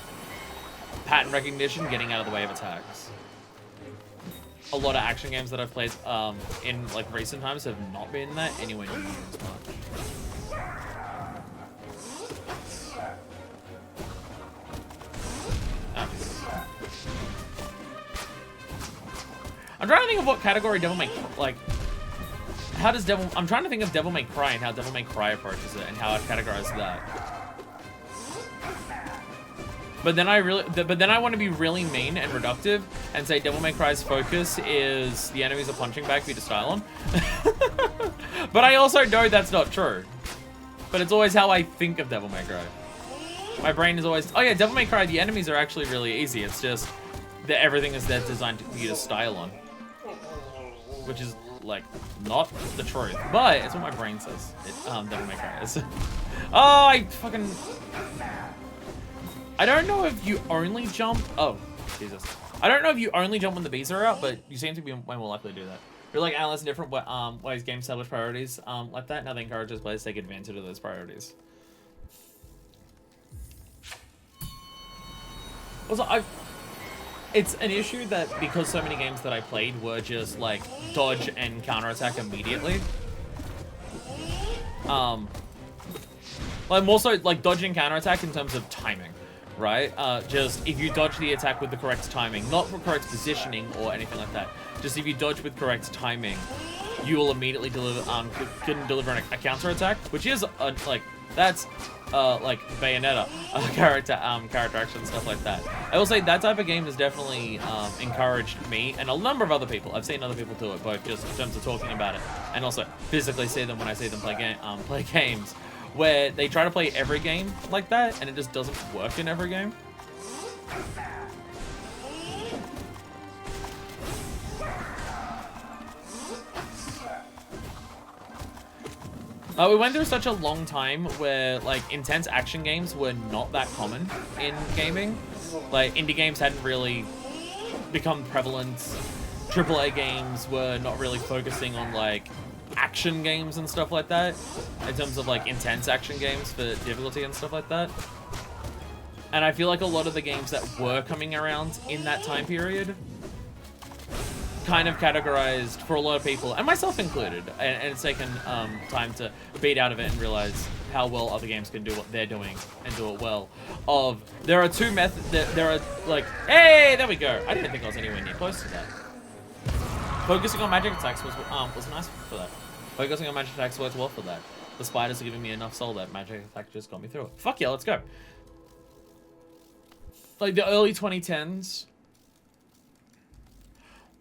pattern recognition, getting out of the way of attacks. A lot of action games that I've played in like recent times have not been that anywhere near as much. I'm trying to think of what category Devil May like. How does Devil? I'm trying to think of Devil May Cry and how Devil May Cry approaches it and how I'd categorize that. But then I want to be really mean and reductive and say Devil May Cry's focus is the enemies are punching back for you to style on. But I also know that's not true. But it's always how I think of Devil May Cry. My brain is always, oh yeah, Devil May Cry, the enemies are actually really easy. It's just that everything is there designed for you to style on. Which is, like, not the truth. But it's what my brain says Devil May Cry is. Oh, I fucking... I don't know if you only jump... Oh, Jesus. I don't know if you only jump when the bees are out, but you seem to be way more likely to do that. You're like analyzing different ways games establish priorities like that. Now they encourage players to take advantage of those priorities. Also, it's an issue that because so many games that I played were just like dodge and counterattack immediately. Like more so like dodge and counterattack in terms of timing. Right? Just if you dodge the attack with the correct timing, not for correct positioning or anything like that. Just if you dodge with correct timing, you will immediately deliver a counter attack, which is like that's like Bayonetta character action stuff like that. I will say that type of game has definitely encouraged me and a number of other people. I've seen other people do it, both just in terms of talking about it and also physically see them when I see them play games. Where they try to play every game like that, and it just doesn't work in every game. We went through such a long time where, like, intense action games were not that common in gaming. Like, indie games hadn't really become prevalent. AAA games were not really focusing on, like, action games and stuff like that in terms of like intense action games for difficulty and stuff like that. And I feel like a lot of the games that were coming around in that time period kind of categorized for a lot of people, and myself included, and it's taken time to beat out of it and realize how well other games can do what they're doing and do it well. There are two methods, there are like, hey, there we go. I didn't think I was anywhere near close to that. Focusing on magic attacks was nice for that. Focusing on magic attacks worked well for that. The spiders are giving me enough soul that magic attack just got me through it. Fuck yeah, let's go. Like the early 2010s,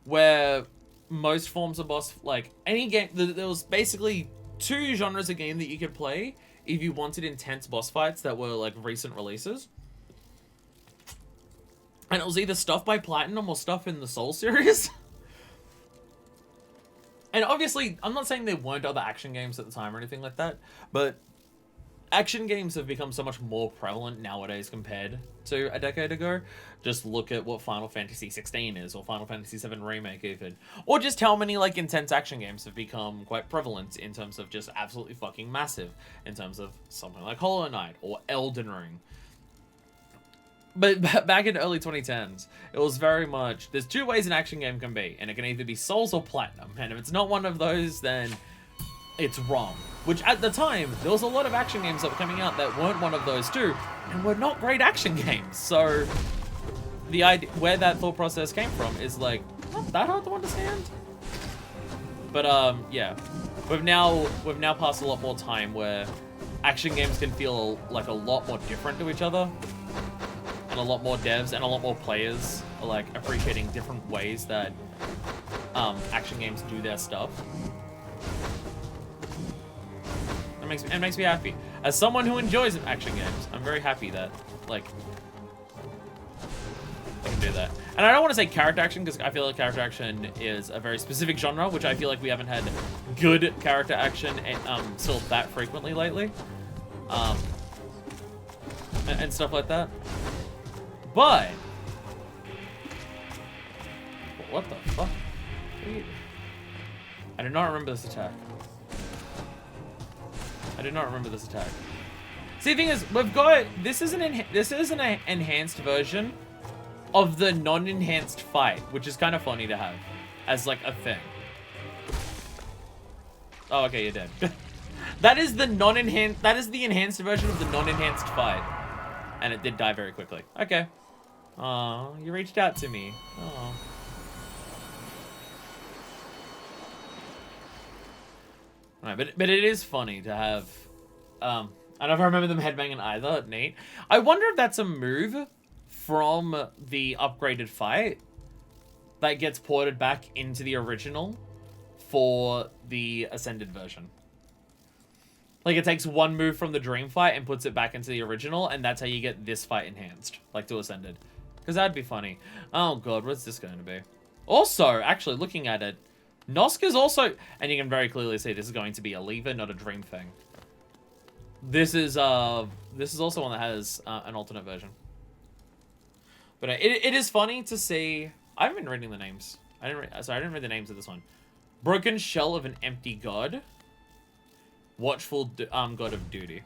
where most forms of boss, like any game, there was basically two genres of game that you could play if you wanted intense boss fights that were like recent releases. And it was either stuff by Platinum or stuff in the Soul series. And obviously, I'm not saying there weren't other action games at the time or anything like that, but action games have become so much more prevalent nowadays compared to a decade ago. Just look at what Final Fantasy 16 is, or Final Fantasy 7 Remake even. Or just how many, like, intense action games have become quite prevalent in terms of just absolutely fucking massive. In terms of something like Hollow Knight or Elden Ring. But back in the early 2010s, it was very much, there's two ways an action game can be, and it can either be Souls or Platinum. And if it's not one of those, then it's wrong. Which at the time, there was a lot of action games that were coming out that weren't one of those two, and were not great action games. So the idea, where that thought process came from is like, not that hard to understand. But yeah, we've now passed a lot more time where action games can feel like a lot more different to each other, and a lot more devs and a lot more players are like appreciating different ways that action games do their stuff. It makes me happy. As someone who enjoys action games, I'm very happy that, like, I can do that. And I don't want to say character action, because I feel like character action is a very specific genre, which I feel like we haven't had good character action still that frequently lately. And stuff like that. But what the fuck? I do not remember this attack. I did not remember this attack. See, the thing is, we've got this is an enhanced version of the non-enhanced fight, which is kind of funny to have as like a thing. Oh, okay, you're dead. That is the non-enhanced. That is the enhanced version of the non-enhanced fight, and it did die very quickly. Okay. Oh, you reached out to me. Oh. Right, but it is funny to have, I don't know if I remember them headbanging either, neat. I wonder if that's a move from the upgraded fight that gets ported back into the original for the Ascended version. Like, it takes one move from the Dream fight and puts it back into the original, and that's how you get this fight enhanced, like to Ascended. Because that'd be funny. Oh god, what's this going to be? Also, actually, looking at it, Nosk is also, and you can very clearly see this is going to be a lever, not a dream thing. This is also one that has an alternate version. But it is funny to see. I haven't been reading the names. I didn't read the names of this one. Broken Shell of an Empty God. Watchful God of Duty.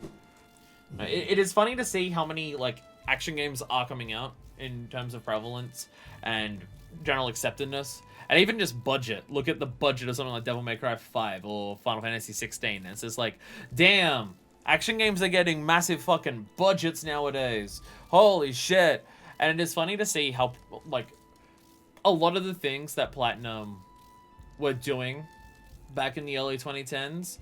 It is funny to see how many like action games are coming out in terms of prevalence and general acceptedness. And even just budget. Look at the budget of something like Devil May Cry 5 or Final Fantasy 16. And it's just like, damn, action games are getting massive fucking budgets nowadays. Holy shit. And it is funny to see how, like, a lot of the things that Platinum were doing back in the early 2010s,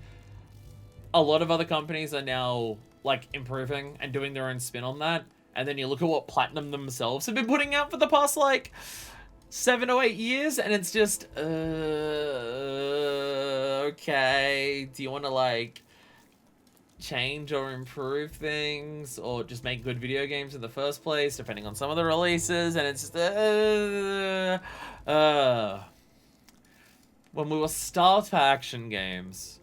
a lot of other companies are now, like, improving and doing their own spin on that. And then you look at what Platinum themselves have been putting out for the past, like, 7 or 8 years, and it's just, okay, do you want to, like, change or improve things, or just make good video games in the first place, depending on some of the releases, and it's just, when we were starved for action games,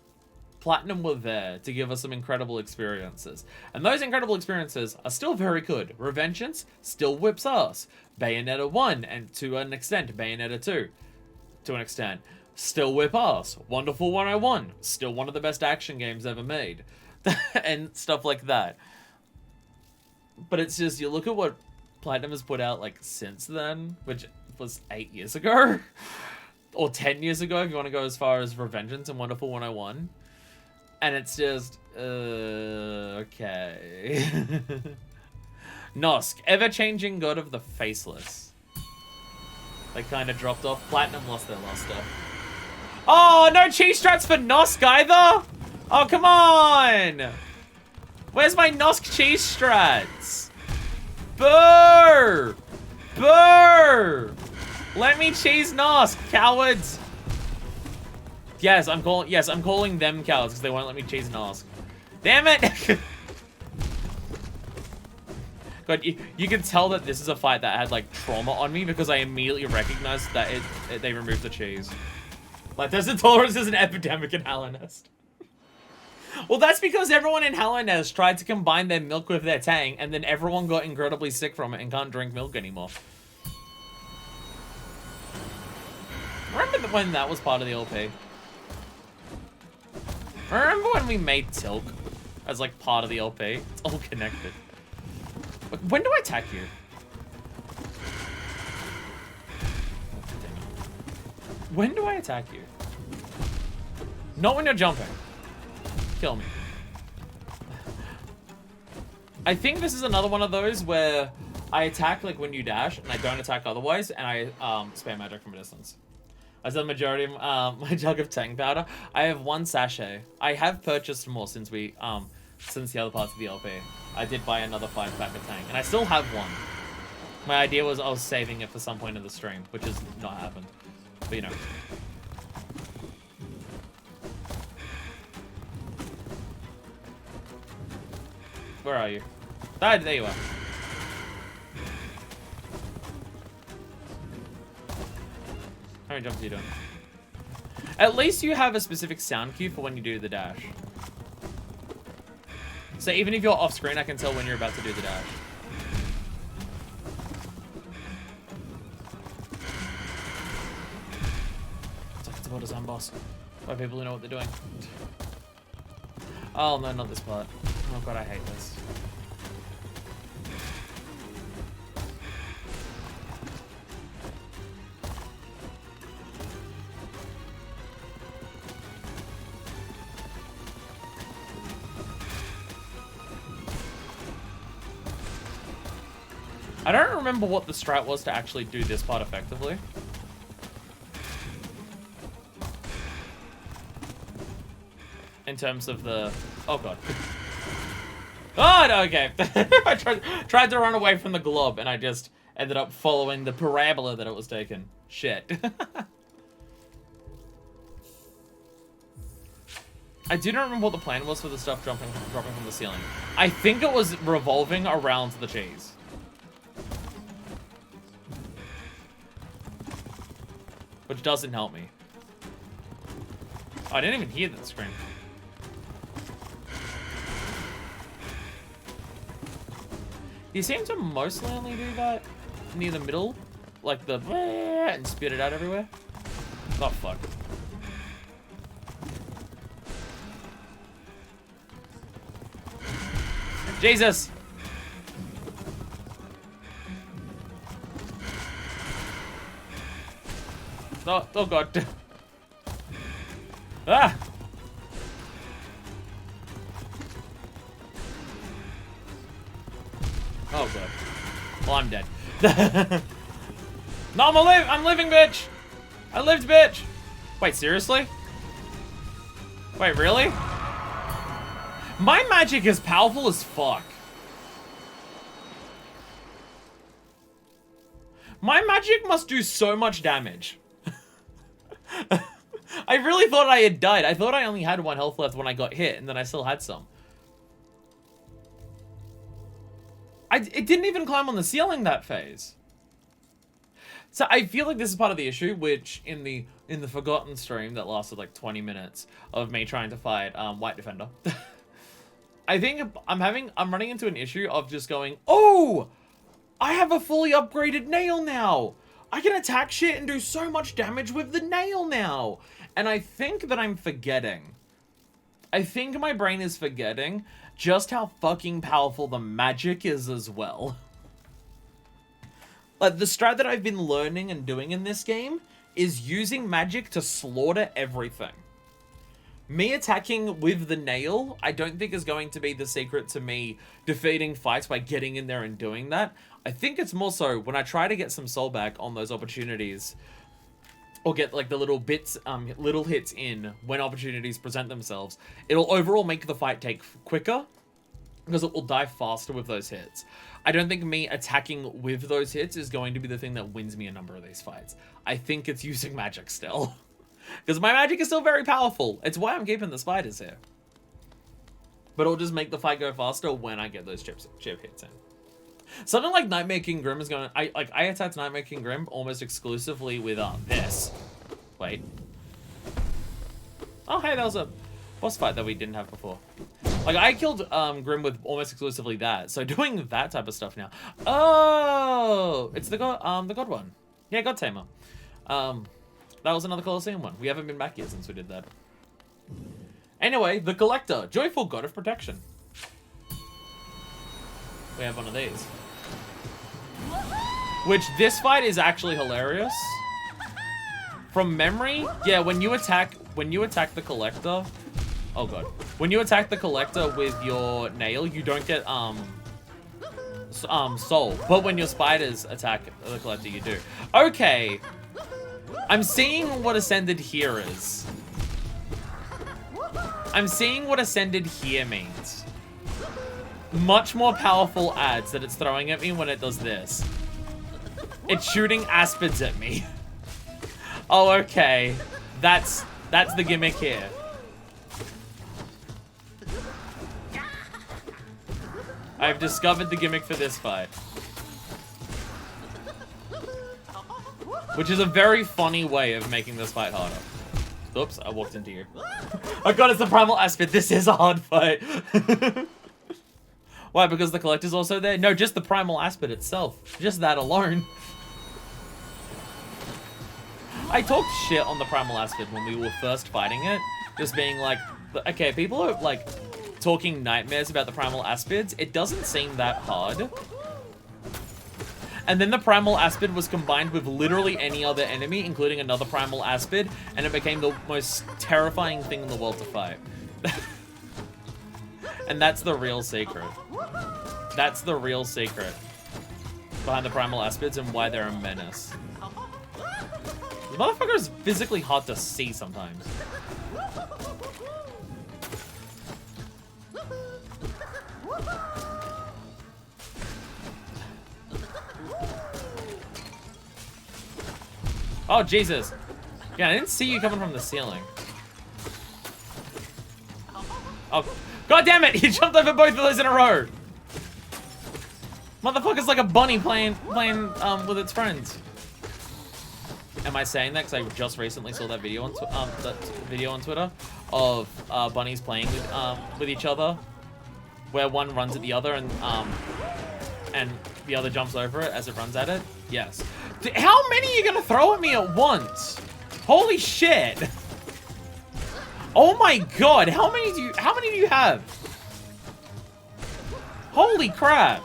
Platinum were there to give us some incredible experiences. And those incredible experiences are still very good. Revengeance still whips ass. Bayonetta 1, and to an extent, Bayonetta 2, to an extent, still whip ass. Wonderful 101, still one of the best action games ever made. And stuff like that. But it's just, you look at what Platinum has put out, like, since then, which was 8 years ago, or 10 years ago, if you want to go as far as Revengeance and Wonderful 101. And it's just, okay. Nosk, ever-changing god of the faceless. They kind of dropped off. Platinum lost their luster. Oh, no cheese strats for Nosk either? Oh, come on! Where's my Nosk cheese strats? Boo! Boo! Let me cheese Nosk, cowards! Yes, I'm calling them cowards because they won't let me cheese Nosk. Damn it! God, you can tell that this is a fight that had, like, trauma on me because I immediately recognized that they removed the cheese. Like, there's a tolerance, there's an epidemic in Hallownest. Well, that's because everyone in Helleness tried to combine their milk with their tang, and then everyone got incredibly sick from it and can't drink milk anymore. Remember when that was part of the LP? Remember when we made Tilk as like part of the LP? It's all connected. When do I attack you? When do I attack you? Not when you're jumping. Kill me. I think this is another one of those where I attack like when you dash and I don't attack otherwise, and I spam magic from a distance. I said the majority of my jug of tang powder. I have 1 sachet. I have purchased more since we since the other parts of the LP. I did buy another 5-pack of tang, and I still have 1. My idea was I was saving it for some point in the stream, which has not happened. But you know. Where are you? Ah, there you are. How many jumps are you doing? At least you have a specific sound cue for when you do the dash. So even if you're off screen, I can tell when you're about to do the dash. It's like it's about a Zan boss. By people who know what they're doing. Oh no, not this part. Oh god, I hate this. I don't remember what the strat was to actually do this part effectively. In terms of the... Oh god. Oh, no, okay. I tried to run away from the glob and I just ended up following the parabola that it was taking. Shit. I do not remember what the plan was for the stuff dropping from the ceiling. I think it was revolving around the cheese. Which doesn't help me. Oh, I didn't even hear that scream. You seem to mostly only do that near the middle. Like the and spit it out everywhere. Oh, fuck. Jesus! Oh, oh god. Ah! Oh god. Well, I'm dead. No, I'm living, bitch! I lived, bitch! Wait, seriously? Wait, really? My magic is powerful as fuck. My magic must do so much damage. I really thought I had died. I thought I only had 1 health left when I got hit, and then I still had some. It didn't even climb on the ceiling that phase. So I feel like this is part of the issue, which in the Forgotten stream that lasted like 20 minutes of me trying to fight White Defender. I think I'm running into an issue of just going, oh, I have a fully upgraded nail now. I can attack shit and do so much damage with the nail now. And I think that I'm forgetting. I think my brain is forgetting just how fucking powerful the magic is as well. Like, the strat that I've been learning and doing in this game is using magic to slaughter everything. Me attacking with the nail, I don't think is going to be the secret to me defeating fights by getting in there and doing that. I think it's more so when I try to get some soul back on those opportunities, or get like the little bits, little hits in when opportunities present themselves, it'll overall make the fight take quicker because it will die faster with those hits. I don't think me attacking with those hits is going to be the thing that wins me a number of these fights. I think it's using magic still. Because my magic is still very powerful. It's why I'm keeping the spiders here. But it'll just make the fight go faster when I get those chip hits in. Something like Nightmare King Grim is going to... I attacked Nightmare King Grim almost exclusively with this. Wait. Oh, hey, that was a boss fight that we didn't have before. Like, I killed Grim with almost exclusively that, so doing that type of stuff now. Oh, it's the god one. Yeah, God Tamer. That was another Colosseum one. We haven't been back yet since we did that. Anyway, the Collector, joyful god of protection. We have one of these. Which, this fight is actually hilarious. From memory, yeah, when you attack the Collector, oh god. When you attack the Collector with your nail, you don't get, soul. But when your spiders attack the Collector, you do. Okay. I'm seeing what Ascended here is. I'm seeing what Ascended here means. Much more powerful ads that it's throwing at me when it does this. It's shooting aspids at me. Oh, okay. That's the gimmick here. I've discovered the gimmick for this fight. Which is a very funny way of making this fight harder. Oops, I walked into you. Oh god, it's the Primal Aspid. This is a hard fight. Why, because the Collector's also there? No, just the Primal Aspid itself. Just that alone. I talked shit on the Primal Aspid when we were first fighting it. Just being like, okay, people are like talking nightmares about the Primal Aspids. It doesn't seem that hard. And then the Primal Aspid was combined with literally any other enemy, including another Primal Aspid, and it became the most terrifying thing in the world to fight. And that's the real secret. That's the real secret behind the Primal Aspids and why they're a menace. The motherfucker is physically hard to see sometimes. Oh, Jesus. Yeah, I didn't see you coming from the ceiling. Oh, god damn it! He jumped over both of those in a row! Motherfucker's like a bunny playing with its friends. Am I saying that because I just recently saw that video on Twitter of bunnies playing with each other, where one runs at the other and the other jumps over it as it runs at it? Yes. How many are you gonna throw at me at once? Holy shit! Oh my god! How many do you have? Holy crap!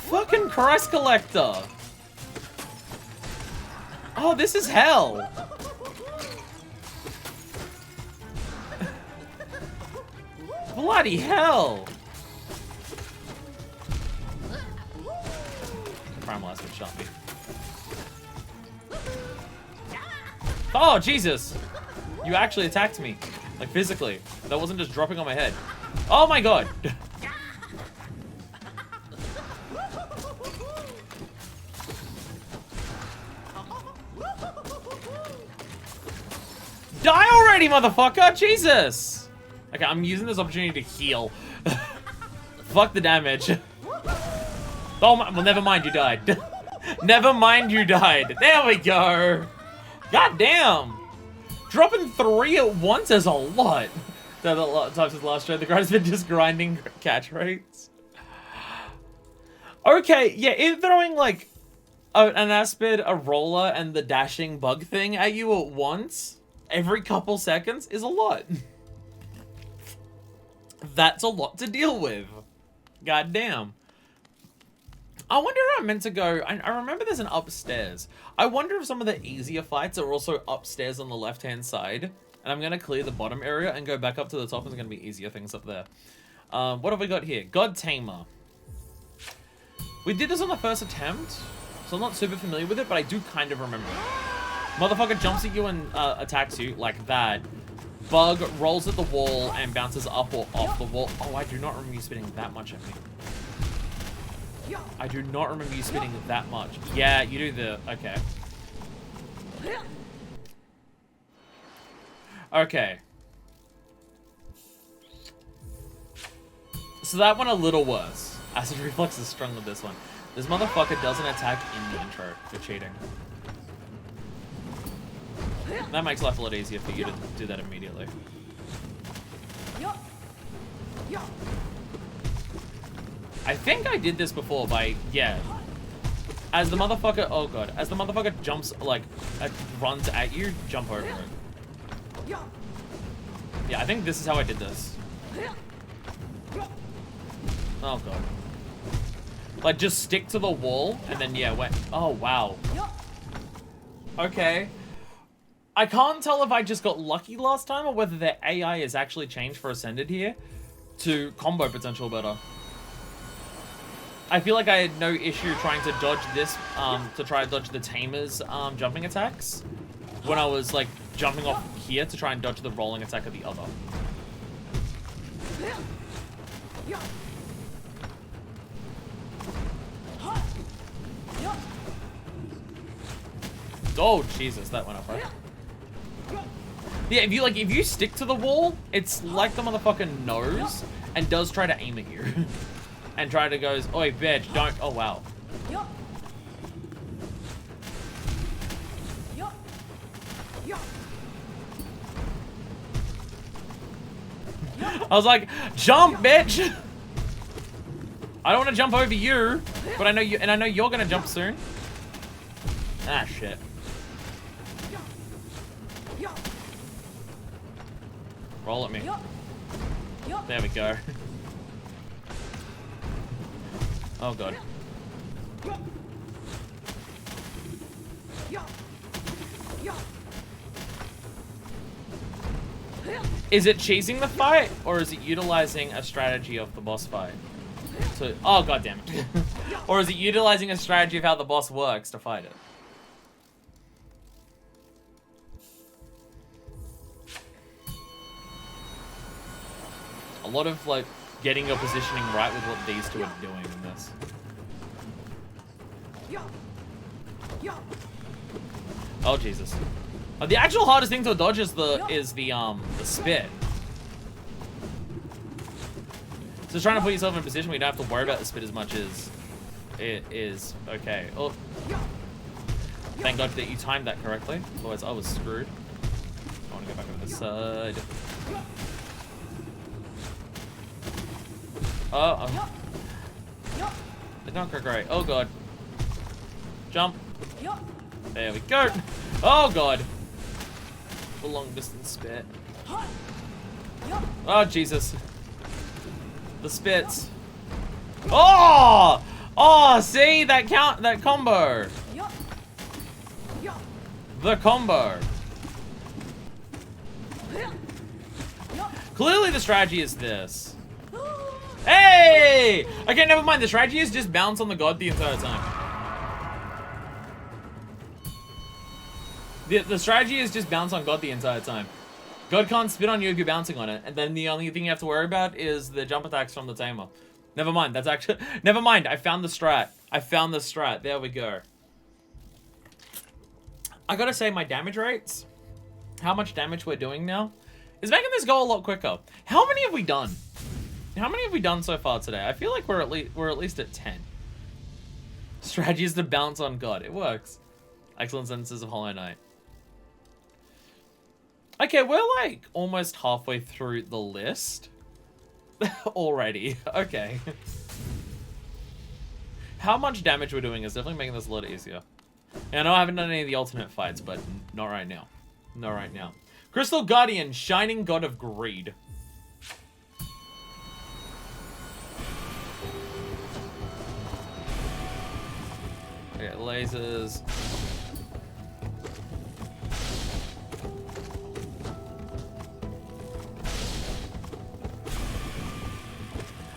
Fucking Christ Collector! Oh, this is hell! Bloody hell! Primal Aspid shot me. Oh, Jesus! You actually attacked me. Like, physically. That wasn't just dropping on my head. Oh my god! Die already, motherfucker! Jesus! Okay, I'm using this opportunity to heal. Fuck the damage. Oh my, well, never mind, you died. Never mind, you died. There we go. God damn. Dropping 3 at once is a lot. That a lot of times with last show, the guy's been just grinding catch rates. Okay, yeah, it throwing like an Aspid, a roller, and the dashing bug thing at you at once every couple seconds is a lot. That's a lot to deal with. God damn. I wonder if I'm meant to go... I remember there's an upstairs. I wonder if some of the easier fights are also upstairs on the left-hand side. And I'm going to clear the bottom area and go back up to the top, and there's going to be easier things up there. What have we got here? God Tamer. We did this on the first attempt, so I'm not super familiar with it, but I do kind of remember it. Motherfucker jumps at you and attacks you like that. Bug rolls at the wall and bounces up or off the wall. Oh, I do not remember you spitting that much at me. I do not remember you spitting that much. Yeah, you do the... Okay. Okay. So that one a little worse. Acid Reflex is strong with this one. This motherfucker doesn't attack in the intro for cheating. That makes life a lot easier for you to do that immediately. I think I did this before by, yeah. As the motherfucker, oh god, as the motherfucker jumps, like, runs at you, jump over it. Yeah, I think this is how I did this. Oh god. Like, just stick to the wall, and then, yeah, wait. Oh, wow. Okay. I can't tell if I just got lucky last time, or whether their AI is actually changed for Ascended here to combo potential better. I feel like I had no issue trying to dodge this, to try to dodge the Tamer's jumping attacks when I was, like, jumping off here to try and dodge the rolling attack of the other. Oh, Jesus, that went up, right? Yeah, if you stick to the wall, it's like the motherfucker knows and does try to aim at you. And try to goes, oi, bitch, don't, oh, wow. I was like, jump, bitch! I don't want to jump over you, but I know you, and I know you're gonna jump soon. Ah, shit. Roll at me. There we go. Oh god. Is it cheesing the fight, or is it utilizing a strategy of the boss fight? So, oh god damn it. Or is it utilizing a strategy of how the boss works to fight it? A lot of, like, getting your positioning right with what these two are doing in this. Oh Jesus! The actual hardest thing to dodge is the spit. So trying to put yourself in a position where you don't have to worry about the spit as much as it is. Okay. Oh, thank God that you timed that correctly. Otherwise, I was screwed. I want to go back over this side. Oh, they don't go great. Oh god. Jump. There we go. Oh god. The long distance spit. Oh Jesus. The spits. Oh! Oh, see that combo. The combo. Clearly the strategy is this. Hey! Okay, never mind. The strategy is just bounce on the god the entire time. The strategy is just bounce on god the entire time. God can't spit on you if you're bouncing on it, and then the only thing you have to worry about is the jump attacks from the tamer. Never mind. That's actually... Never mind. I found the strat. I found the strat. There we go. I gotta say, my damage rates, how much damage we're doing now, is making this go a lot quicker. How many have we done? How many have we done so far today? I feel like we're at least at 10. Strategy is to bounce on God. It works. Excellent sentences of Hollow Knight. Okay, we're like almost halfway through the list already. Okay. How much damage we're doing is definitely making this a lot easier. And I know I haven't done any of the alternate fights, but not right now. Not right now. Crystal Guardian, Shining God of Greed. Okay, lasers.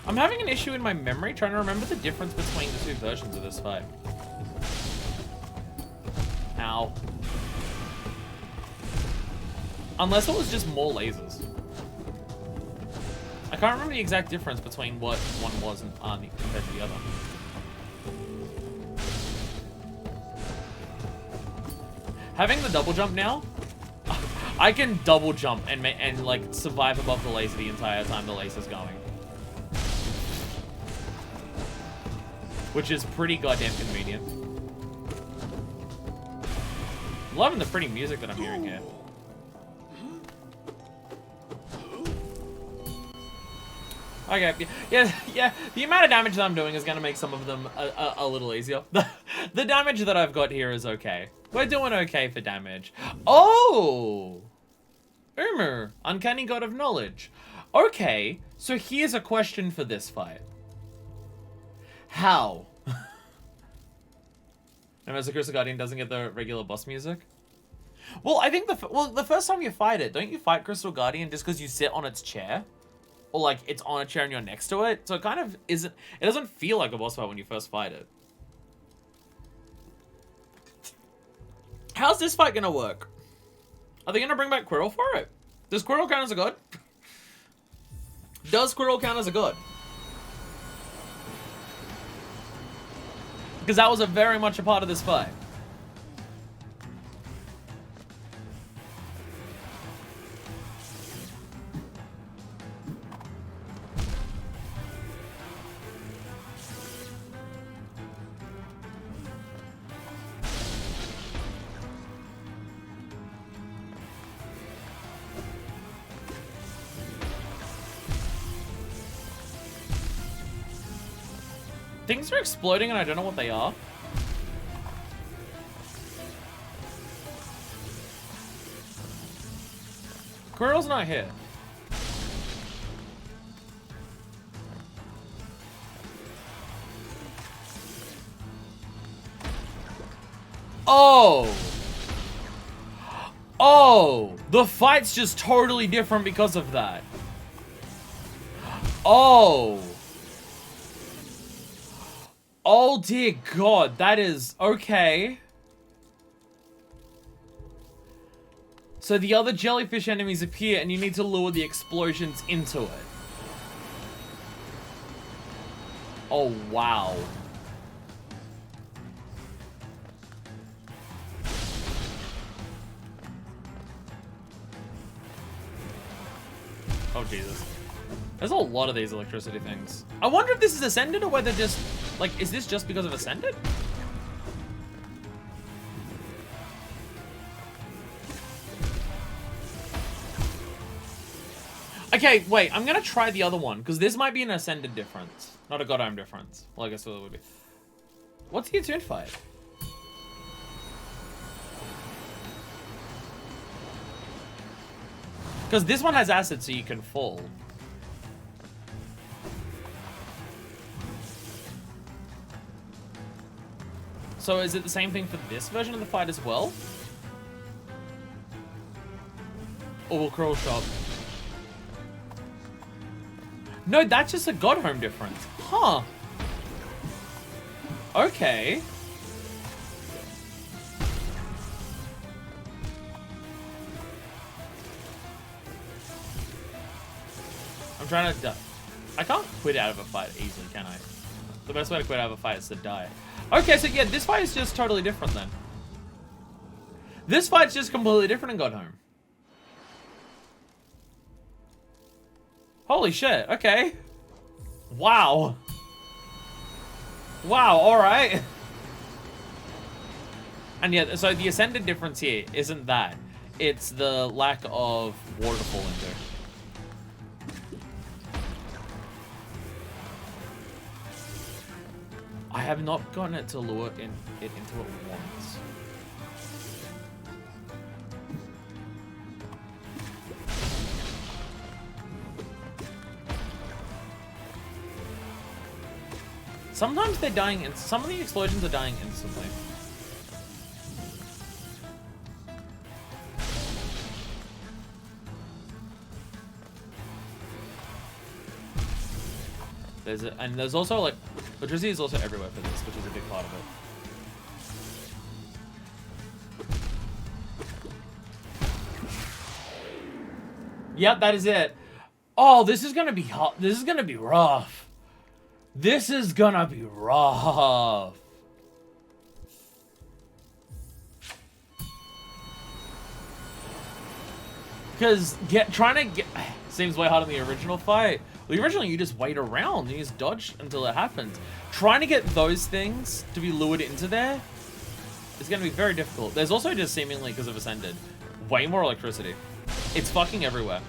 I'm having an issue in my memory trying to remember the difference between the two versions of this fight. Ow. Unless it was just more lasers. I can't remember the exact difference between what one was and compared to the other. Having the double jump now, I can double jump and like survive above the laser the entire time the laser's going. Which is pretty goddamn convenient. Loving the pretty music that I'm hearing here. Okay, yeah. The amount of damage that I'm doing is going to make some of them a little easier. The damage that I've got here is okay. We're doing okay for damage. Oh! Uncanny God of Knowledge. Okay, so here's a question for this fight. How? And as the Crystal Guardian doesn't get the regular boss music? Well, I think the first time you fight it, don't you fight Crystal Guardian just because you sit on its chair? Or like it's on a chair and you're next to it? So it kind of isn't, it doesn't feel like a boss fight when you first fight it. How's this fight gonna work? Are they gonna bring back Quirrell for it? Does Quirrell count as a god? Does Quirrell count as a god? Because that was very much a part of this fight. Things are exploding and I don't know what they are. Quirrell's not here. Oh! Oh! The fight's just totally different because of that. Oh! Oh dear God, that is okay. So the other jellyfish enemies appear and you need to lure the explosions into it. Oh wow. Oh Jesus. There's a lot of these electricity things. I wonder if this is Ascended or whether just, like, is this just because of Ascended? Okay, wait, I'm gonna try the other one, because this might be an Ascended difference, not a Godhome difference. Well, I guess it would be. What's the Attune fight? Because this one has acid, so you can fall. So is it the same thing for this version of the fight as well? Or will Quirrell shop? No, that's just a Godhome difference. Huh. Okay. I'm trying to... I can't quit out of a fight easily, can I? The best way to quit out of a fight is to die. Okay, so yeah, this fight is just totally different then. This fight's just completely different in Godhome. Holy shit, okay. Wow. Wow, alright. And yeah, so the Ascended difference here isn't that. It's the lack of water to fall into. I have not gotten it to lure it into it once. Sometimes they're dying, and some of the explosions are dying instantly. And there's also like, electricity is also everywhere for this, which is a big part of it. Yep, that is it. Oh, this is gonna be hot. This is gonna be rough. This is gonna be rough. Because trying to get seems way harder than the original fight. Well, originally you just wait around and you just dodge until it happens. Trying to get those things to be lured into there It's going to be very difficult. There's also just seemingly, because of Ascended, way more electricity. It's fucking everywhere.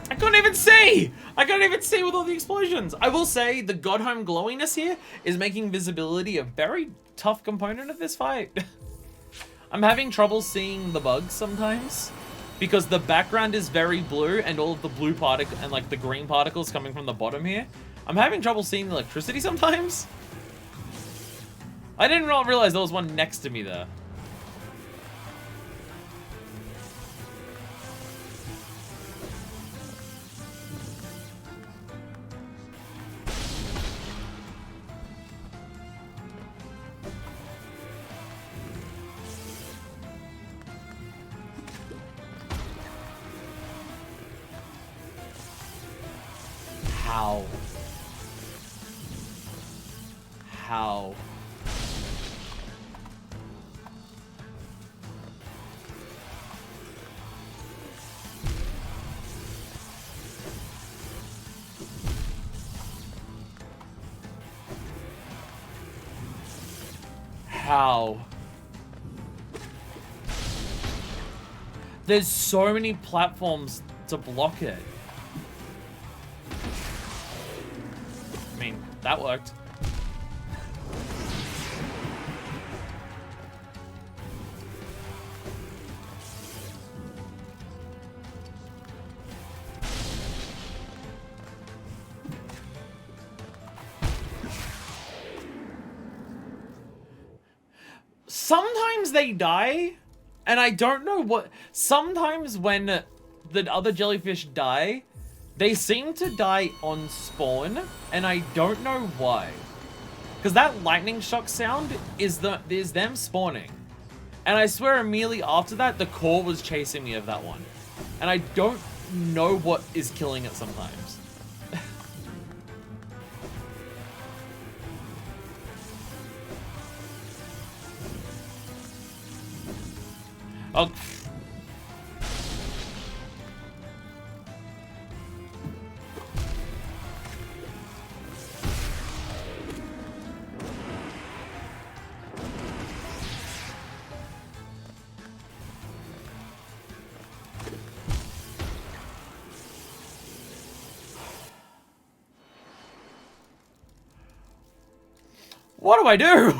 I couldn't even see! I couldn't even see with all the explosions! I will say, the Godhome glowiness here is making visibility a very tough component of this fight. I'm having trouble seeing the bugs sometimes, because the background is very blue, and all of the blue particle and like the green particles coming from the bottom here. I'm having trouble seeing the electricity sometimes. I didn't realize there was one next to me there. How? How? How? There's so many platforms to block it. I mean, that worked. Sometimes they die, and I don't know what... Sometimes when the other jellyfish die, they seem to die on spawn, and I don't know why. Because that lightning shock sound is them spawning. And I swear immediately after that, the core was chasing me of that one. And I don't know what is killing it sometimes. Oh. What do I do?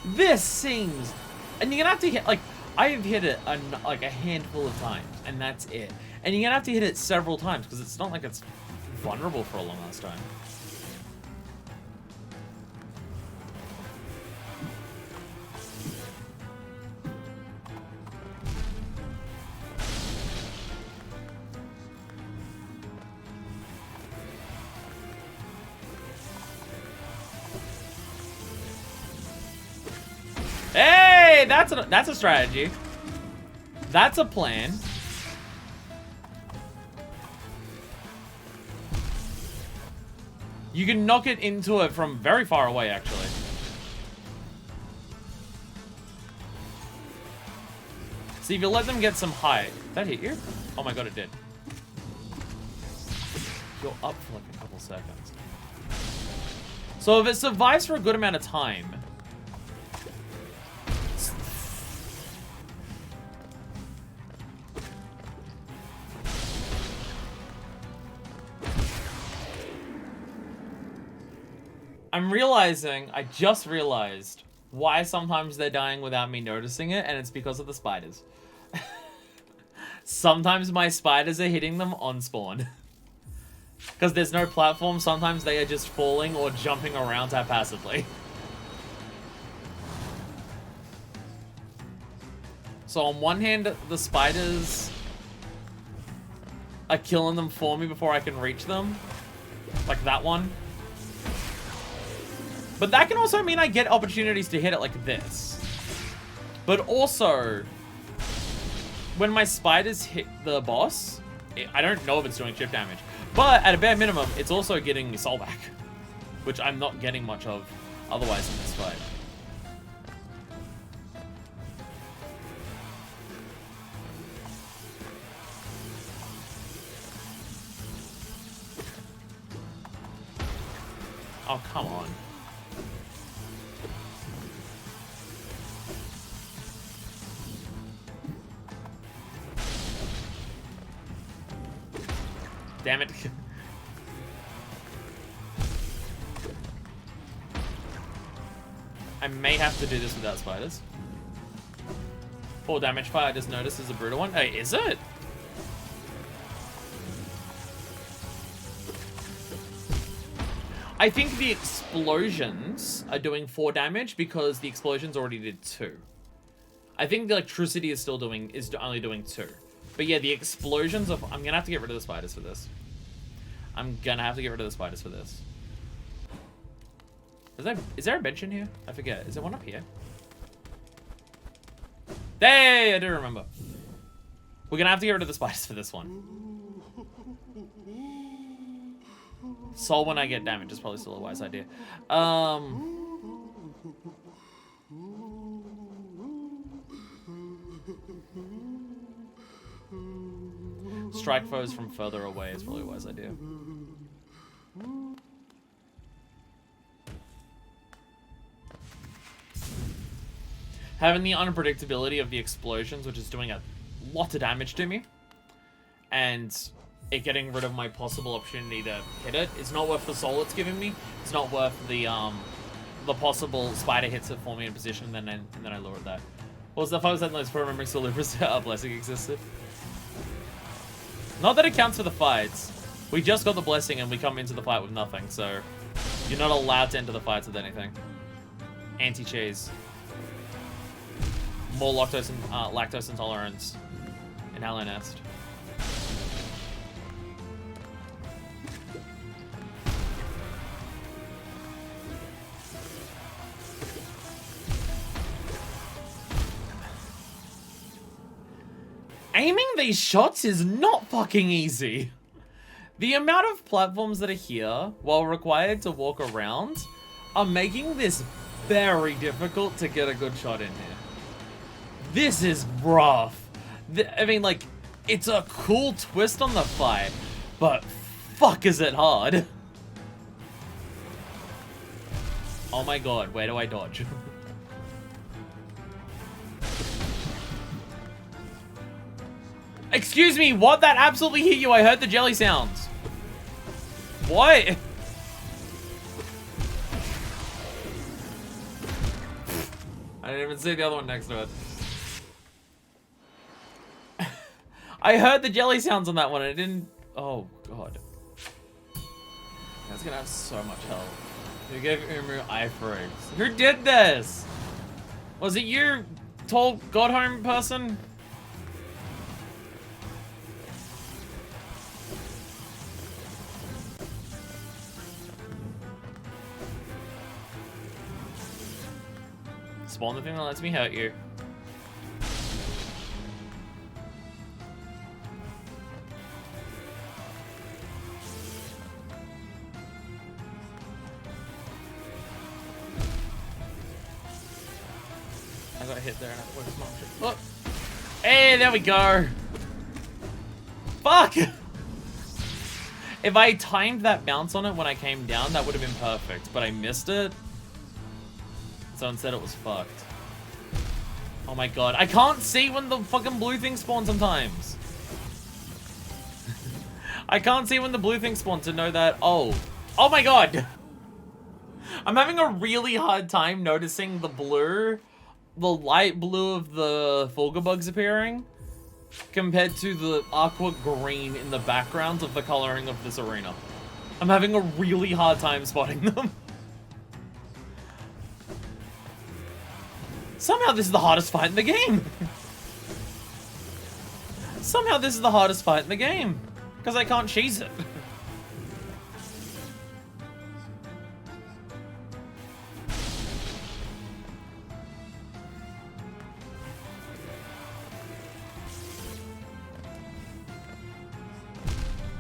This seems... And you're gonna have to hit, like, I have hit it like a handful of times, and that's it. And you're gonna have to hit it several times, because it's not like it's vulnerable for a long ass time. Hey, that's a strategy. That's a plan. You can knock it into it from very far away, actually. See, if you let them get some height. Did that hit you? Oh my god, it did. You're up for like a couple seconds. So if it survives for a good amount of time... I'm realizing, I just realized why sometimes they're dying without me noticing it, and it's because of the spiders. Sometimes my spiders are hitting them on spawn. Because there's no platform, sometimes they are just falling or jumping around haphazardly. So on one hand, the spiders are killing them for me before I can reach them. Like that one. But that can also mean I get opportunities to hit it like this. But also, when my spiders hit the boss, I don't know if it's doing chip damage. But at a bare minimum, it's also getting me soul back. Which I'm not getting much of otherwise in this fight. Oh, come on. Damn it. I may have to do this without spiders. 4 damage fire, I just noticed is a brutal one. Hey, is it? I think the explosions are doing 4 damage because the explosions already did 2. I think the electricity is still doing, only doing 2. But yeah, the explosions of, I'm gonna have to get rid of the spiders for this. I'm gonna have to get rid of the spiders for this. Is there a bench in here? I forget. Is there one up here? Hey, I do remember. We're gonna have to get rid of the spiders for this one. Soul when I get damage is probably still a wise idea. Strike foes from further away is probably a wise idea. Having the unpredictability of the explosions, which is doing a lot of damage to me, and it getting rid of my possible opportunity to hit it, is not worth the soul it's giving me. It's not worth the possible spider hits it for me in position, and then I lowered that. What was the 5 seconds for remembering Soliver's blessing existed? Not that it counts for the fights. We just got the blessing and we come into the fight with nothing, so you're not allowed to enter the fights with anything. Anti-cheese. More lactose intolerance in Hello Nest. Aiming these shots is not fucking easy. The amount of platforms that are here, while required to walk around, are making this very difficult to get a good shot in here. This is rough. I mean, like, it's a cool twist on the fight, but fuck is it hard. Oh my god, where do I dodge? Excuse me, what? That absolutely hit you. I heard the jelly sounds. What? I didn't even see the other one next to it. I heard the jelly sounds on that one and it didn't... Oh, God. That's gonna have so much health. Who gave Umu eye freaks? Who did this? Was it you, tall Godhome person? Spawn the thing that lets me hurt you. I got hit there and I where's my shit? Look! Hey, there we go! Fuck! If I timed that bounce on it when I came down, that would have been perfect, but I missed it. So instead it was fucked. Oh my god. I can't see when the fucking blue thing spawns sometimes. I can't see when the blue thing spawns to know that. Oh. Oh my god. I'm having a really hard time noticing the blue, the light blue of the Fulgubugs appearing, compared to the aqua green in the background of the coloring of this arena. I'm having a really hard time spotting them. Somehow this is the hardest fight in the game. Somehow this is the hardest fight in the game. Because I can't cheese it.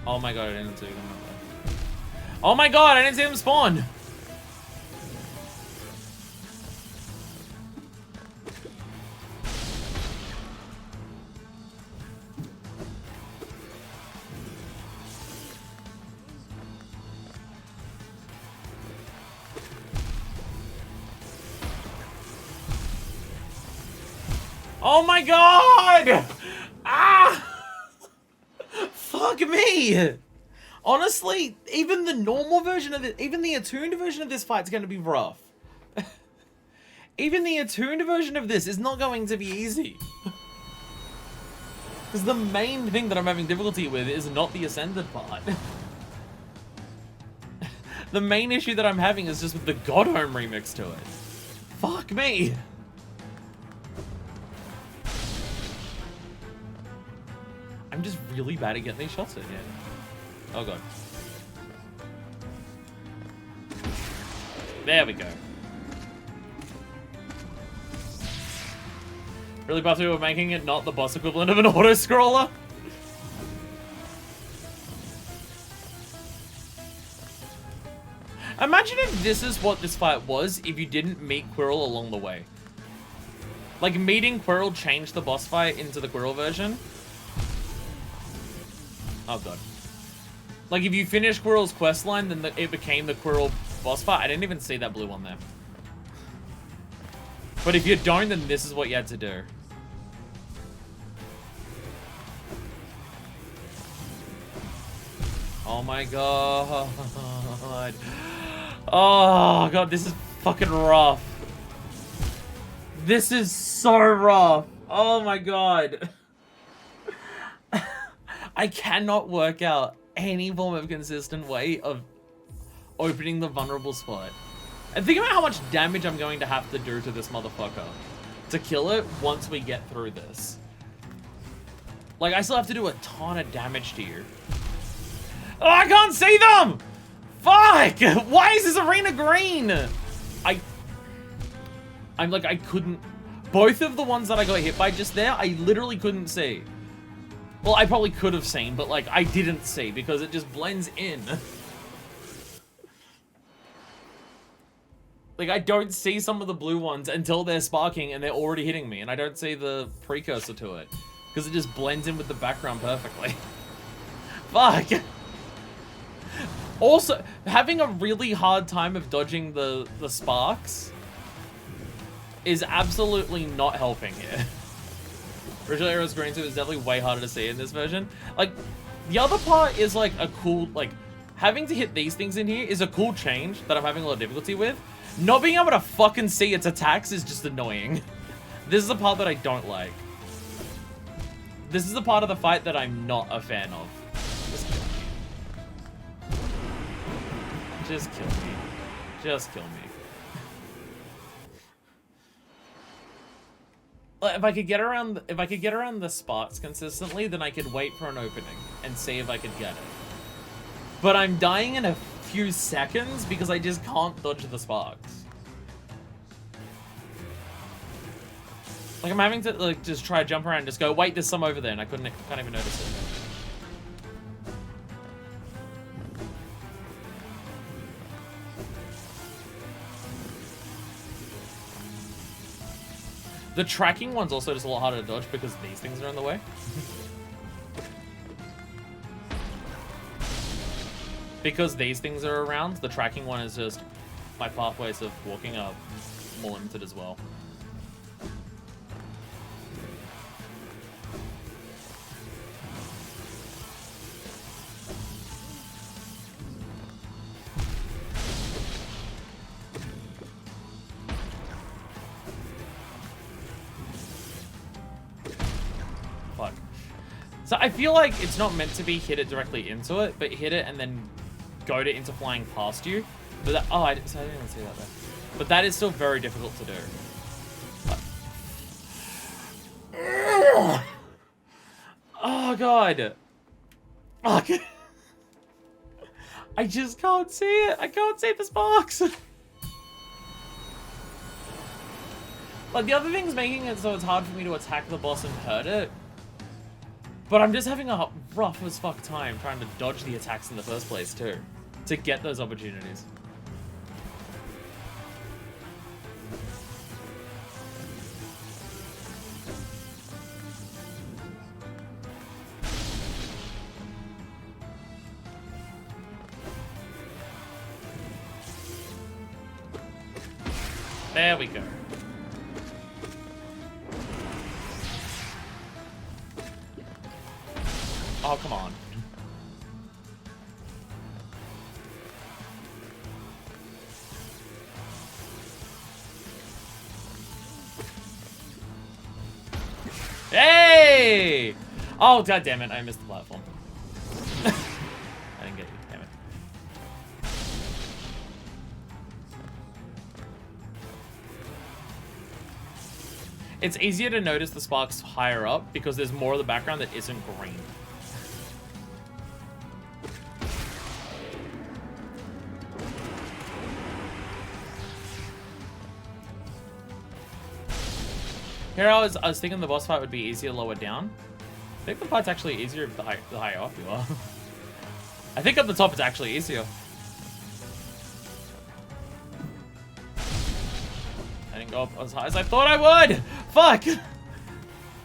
Oh my god, I didn't see them. Oh my god, I didn't see them spawn. Oh my god! Ah! Fuck me! Honestly, even the normal version of it, even the attuned version of this fight's gonna be rough. Even the attuned version of this is not going to be easy. Because the main thing that I'm having difficulty with is not the ascended part. The main issue that I'm having is just with the Godhome remix to it. Fuck me! I'm just really bad at getting these shots in, yeah. Oh god. There we go. Really buffed we're making it not the boss equivalent of an auto-scroller? Imagine if this is what this fight was if you didn't meet Quirrell along the way. Like, meeting Quirrell changed the boss fight into the Quirrell version. Oh god. Like, if you finish Quirrell's questline, then it became the Quirrell boss fight. I didn't even see that blue one there. But if you don't, then this is what you had to do. Oh my god. Oh god, this is fucking rough. This is so rough. Oh my god. I cannot work out any form of consistent way of opening the vulnerable spot. And think about how much damage I'm going to have to do to this motherfucker to kill it once we get through this. Like, I still have to do a ton of damage to you. Oh, I can't see them! Fuck! Why is this arena green? I'm like, I couldn't... Both of the ones that I got hit by just there, I literally couldn't see. Well, I probably could have seen, but, like, I didn't see because it just blends in. Like, I don't see some of the blue ones until they're sparking and they're already hitting me, and I don't see the precursor to it because it just blends in with the background perfectly. Fuck! Also, having a really hard time of dodging the sparks is absolutely not helping here. Original Arrow's green suit is definitely way harder to see in this version. Like, the other part is like a cool, like, having to hit these things in here is a cool change that I'm having a lot of difficulty with. Not being able to fucking see its attacks is just annoying. This is the part that I don't like. This is the part of the fight that I'm not a fan of. Just kill me. Just kill me. If I could get around the sparks consistently, then I could wait for an opening and see if I could get it. But I'm dying in a few seconds because I just can't dodge the sparks. Like, I'm having to like just try to jump around and just go, wait, there's some over there, and I can't even notice it. The tracking one's also just a lot harder to dodge because these things are in the way. Because these things are around, the tracking one is just... my pathways of walking are more limited as well. So I feel like it's not meant to be hit it directly into it, but hit it and then go to into flying past you. But that, oh, I didn't even see that there. But that is still very difficult to do. Oh god. Fuck. I just can't see it. I can't see the sparks. Like, the other thing's making it so it's hard for me to attack the boss and hurt it. But I'm just having a rough as fuck time trying to dodge the attacks in the first place, too. To get those opportunities. There we go. Oh, come on. Hey! Oh, god damn it, I missed the platform. I didn't get you, damn it. It's easier to notice the sparks higher up because there's more of the background that isn't green. Here I was thinking the boss fight would be easier lower down. I think the fight's actually easier the higher up you are. I think at the top it's actually easier. I didn't go up as high as I thought I would! Fuck!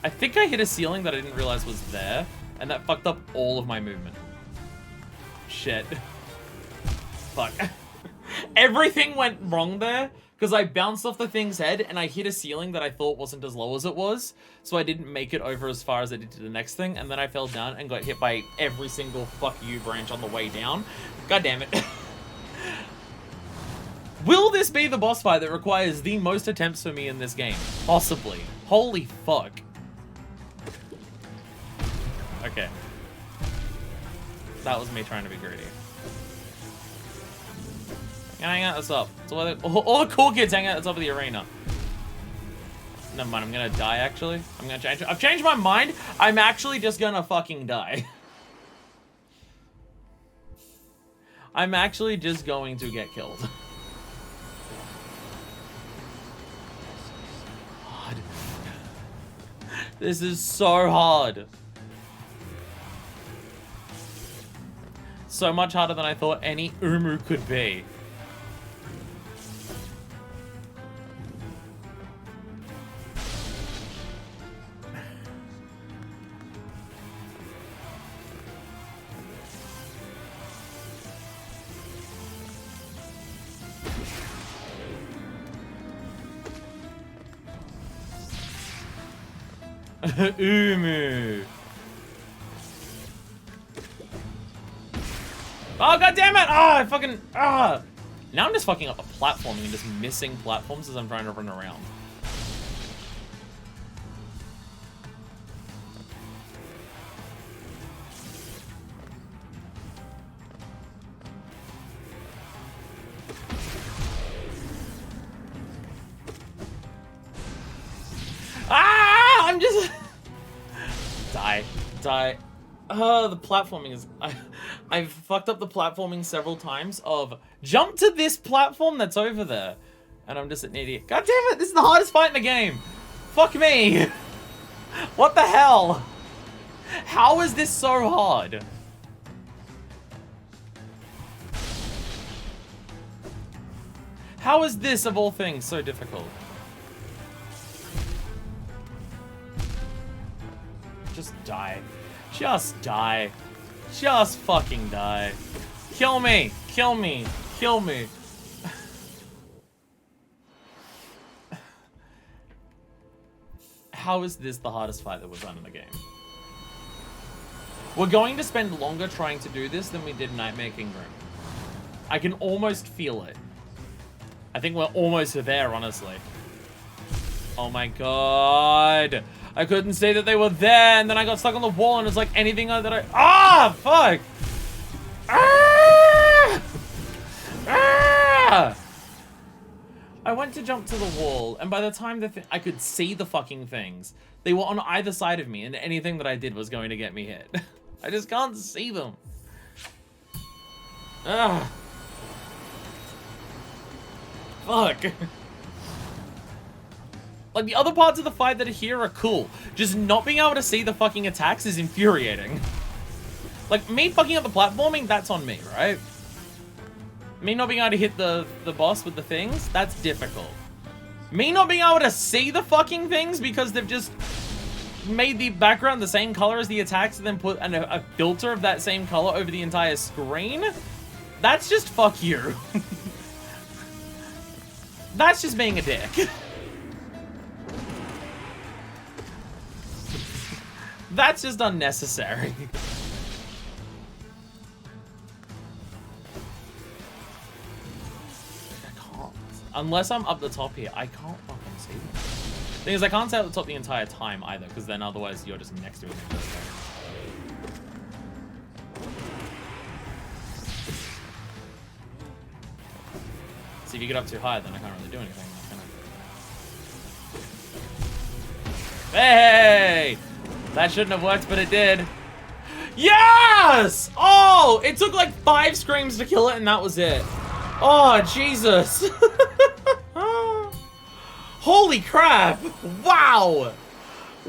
I think I hit a ceiling that I didn't realize was there, and that fucked up all of my movement. Shit. Fuck. Everything went wrong there, because I bounced off the thing's head, and I hit a ceiling that I thought wasn't as low as it was, so I didn't make it over as far as I did to the next thing, and then I fell down and got hit by every single fuck you branch on the way down. God damn it. Will this be the boss fight that requires the most attempts for me in this game? Possibly. Holy fuck. Okay. That was me trying to be greedy. Hang out, what's up? So all the cool kids hang out at the top of the arena. Never mind, I'm gonna die actually. I'm gonna change it. I've changed my mind. I'm actually just gonna fucking die. I'm actually just going to get killed. God. This is so hard. So much harder than I thought any Umu could be. Umu. Oh, god damn it! Ah, I fucking... Ah! Now I'm just fucking up the platforming and just missing platforms as I'm trying to run around. Ah! I'm just... Die. Die. The platforming is... I've fucked up the platforming several times of jump to this platform that's over there. And I'm just an idiot. God damn it, this is the hardest fight in the game. Fuck me. What the hell? How is this so hard? How is this, of all things, so difficult? Just die. Just die. Just fucking die. Kill me. Kill me. Kill me. How is this the hardest fight that we've done in the game? We're going to spend longer trying to do this than we did Nightmare Kingdom. I can almost feel it. I think we're almost there, honestly. Oh my god. I couldn't see that they were there, and then I got stuck on the wall, and it's like anything that I... Ah! Fuck! Ah! Ah! I went to jump to the wall, and by the time I could see the fucking things, they were on either side of me, and anything that I did was going to get me hit. I just can't see them. Ah! Fuck! Like, the other parts of the fight that are here are cool. Just not being able to see the fucking attacks is infuriating. Like, me fucking up the platforming, that's on me, right? Me not being able to hit the boss with the things, that's difficult. Me not being able to see the fucking things because they've just made the background the same color as the attacks and then put a filter of that same color over the entire screen, that's just fuck you. That's just being a dick. That's just unnecessary. Unless I'm up the top here, I can't fucking see them. Thing is, I can't stay at the top the entire time either, because then otherwise you're just next to me. See, if you get up too high, then I can't really do anything. Hey! That shouldn't have worked, but it did. Yes! Oh! It took like 5 screams to kill it, and that was it. Oh, Jesus. Holy crap! Wow!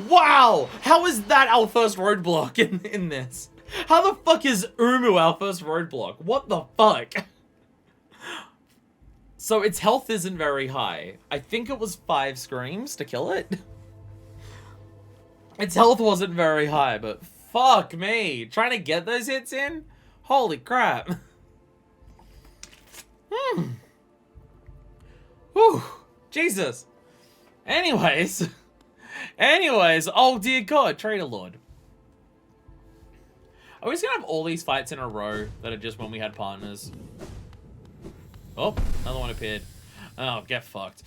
Wow! How is that our first roadblock in this? How the fuck is Umu our first roadblock? What the fuck? So its health isn't very high. I think it was 5 screams to kill it. Its health wasn't very high, but fuck me. Trying to get those hits in? Holy crap. Whew. Jesus. Anyways, oh dear God, Trader Lord. Are we just gonna have all these fights in a row that are just when we had partners? Oh, another one appeared. Oh, get fucked.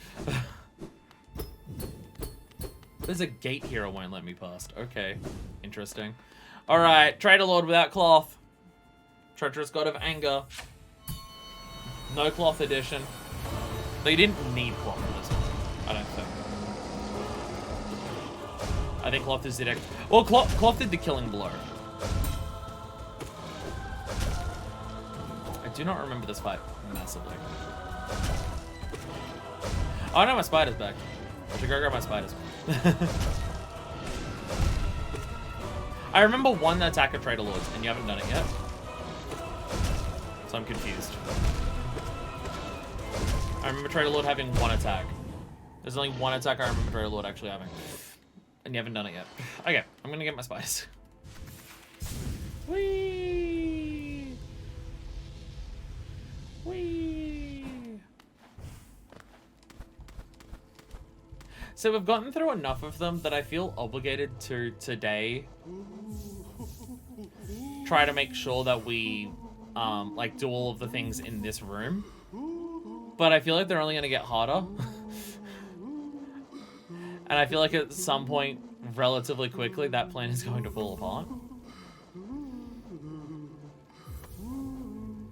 There's a gate here it won't let me past. Okay, interesting. Alright, Trader Lord without cloth. Treacherous God of Anger. No cloth edition. They didn't need cloth for this one, I don't think. I think cloth is the well, cloth did the killing blow. I do not remember this fight massively. Oh no, my spider's back. I should go grab my spiders. I remember one attack of Trader Lords, and you haven't done it yet. So I'm confused. I remember Trader Lord having one attack. There's only one attack I remember Trader Lord actually having. And you haven't done it yet. Okay, I'm gonna get my spiders. Whee! Whee! So we've gotten through enough of them that I feel obligated to today try to make sure that we like do all of the things in this room. But I feel like they're only gonna get harder. And I feel like at some point, relatively quickly, that plan is going to fall apart.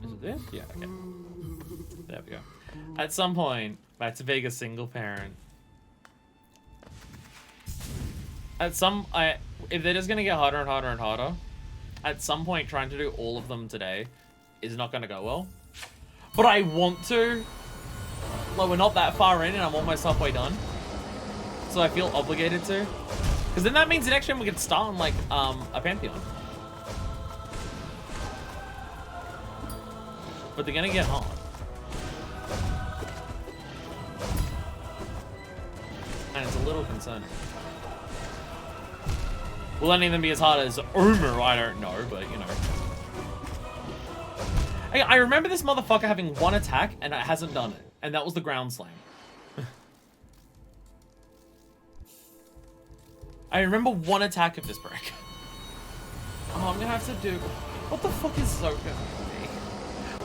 Is it this? Yeah, okay. There we go. At some point, back to Vegas single parent. If they're just gonna get harder and harder and harder, at some point trying to do all of them today is not gonna go well. But I want to. Like, we're not that far in and I'm almost halfway done. So I feel obligated to. Because then that means the next time we can start on, like, a Pantheon. But they're gonna get hard. And it's a little concerning. Will any of them be as hard as Umu? I don't know, but, you know. I remember this motherfucker having one attack and it hasn't done it. And that was the ground slam. I remember one attack of this break. Oh, I'm gonna have to do... What the fuck is Zoke going to be?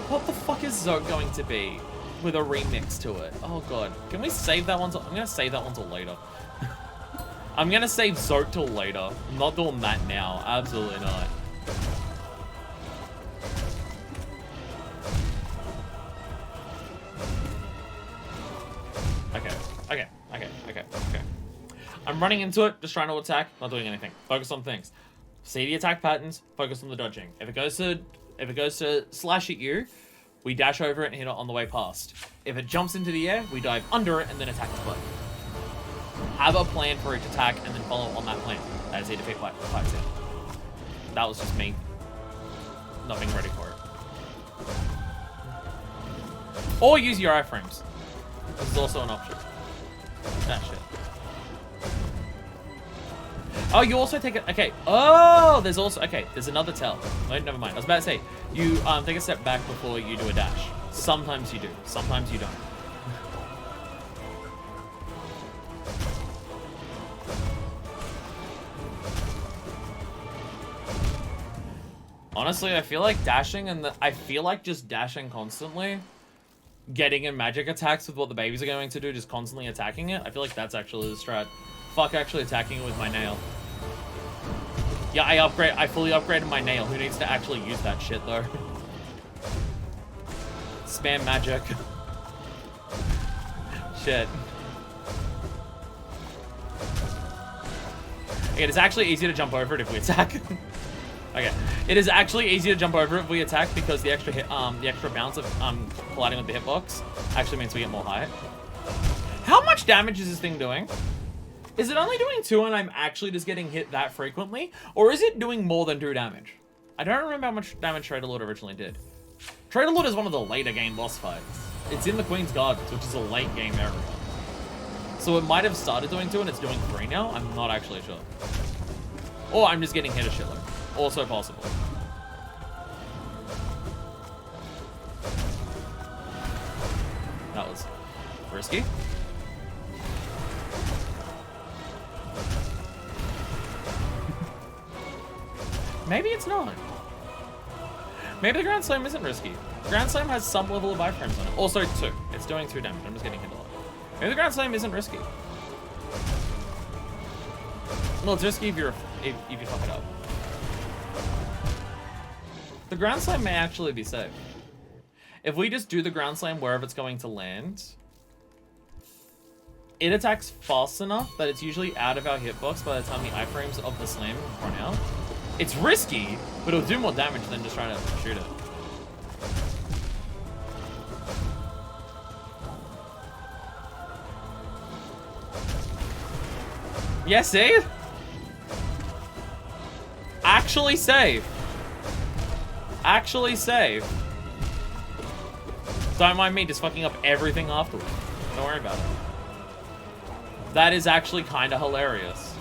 What the fuck is Zoke going to be with a remix to it? Oh god. Can we save that one till... I'm gonna save that one till later. I'm gonna save Zoke till later. I'm not doing that now. Absolutely not. Okay. I'm running into it, just trying to attack, not doing anything. Focus on things. See the attack patterns, focus on the dodging. If it goes to slash at you, we dash over it and hit it on the way past. If it jumps into the air, we dive under it and then attack its butt. Have a plan for each attack and then follow on that plan. That is how to pick fights in. That was just me not being ready for it. Or use your iframes. This is also an option. That shit. Oh, you also take it. Okay. Oh, there's also. Okay, there's another tell. Wait, never mind. I was about to say, you take a step back before you do a dash. Sometimes you do. Sometimes you don't. Honestly, I feel like dashing I feel like just dashing constantly getting in magic attacks with what the babies are going to do, just constantly attacking it. I feel like that's actually the strat. Fuck actually attacking it with my nail. Yeah, I fully upgraded my nail. Who needs to actually use that shit though? Spam magic. Shit. It is actually easy to jump over it if we attack. Okay. It is actually easy to jump over it if we attack because the extra hit, the extra bounce of colliding with the hitbox actually means we get more height. How much damage is this thing doing? Is it only doing 2 and I'm actually just getting hit that frequently? Or is it doing more than 2 damage? I don't remember how much damage Trader Lord originally did. Trader Lord is one of the later game boss fights. It's in the Queen's Gardens, which is a late game area. So it might have started doing 2 and it's doing 3 now. I'm not actually sure. Or I'm just getting hit a shitload. Also possible. That was risky. Maybe it's not. Maybe the Grand Slam isn't risky. The Grand Slam has some level of iframes on it. Also 2. It's doing 2 damage. I'm just getting hit a lot. Maybe the Grand Slam isn't risky. Well, it's risky if you fuck it up. The Ground Slam may actually be safe. If we just do the Ground Slam wherever it's going to land, it attacks fast enough that it's usually out of our hitbox by the time the iframes of the slam run out. It's risky, but it'll do more damage than just trying to shoot it. Yeah, see? Actually safe. Actually safe. Don't mind me just fucking up everything afterwards. Don't worry about it. That is actually kind of hilarious.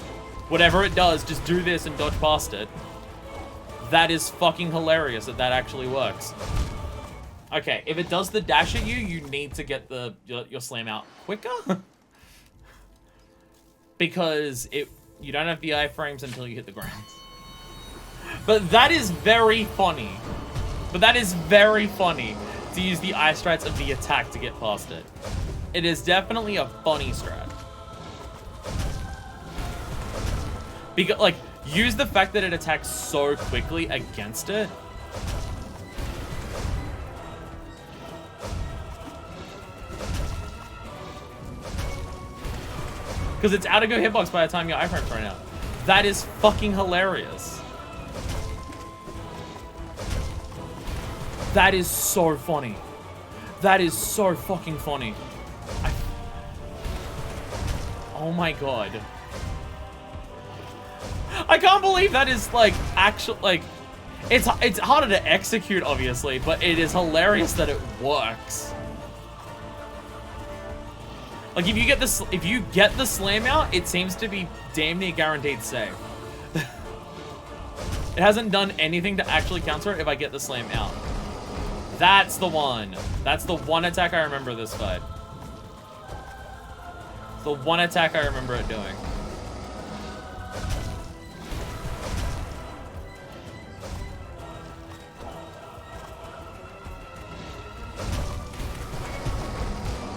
Whatever it does, just do this and dodge past it. That is fucking hilarious that that actually works. Okay, if it does the dash at you, you need to get your slam out quicker. Because you don't have the iframes until you hit the ground. But that is very funny. But that is very funny to use the ice strats of the attack to get past it. It is definitely a funny strat. Because, like, use the fact that it attacks so quickly against it. Because it's out of go hitbox by the time your iframes run out. That is fucking hilarious. That is so funny. That is so fucking funny. Oh my god. I can't believe that is, like, actual, like, it's harder to execute, obviously, but it is hilarious that it works. Like, if you get the slam out, it seems to be damn near guaranteed save. It hasn't done anything to actually counter it if I get the slam out. That's the one. That's the one attack I remember this fight. The one attack I remember it doing.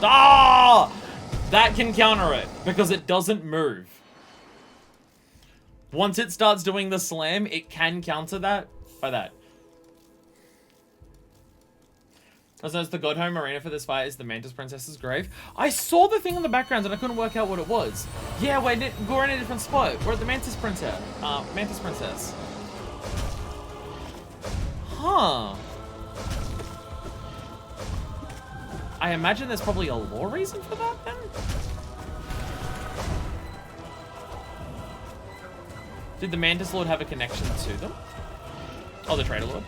Ah! That can counter it, because it doesn't move. Once it starts doing the slam, it can counter that by that. Also, the Godhome arena for this fight is the Mantis Princess's grave. I saw the thing in the background and I couldn't work out what it was. Yeah, we're in a different spot. We're at the Mantis Princess. Mantis Princess. Huh. I imagine there's probably a lore reason for that, then? Did the Mantis Lord have a connection to them? Oh, the Trader Lord.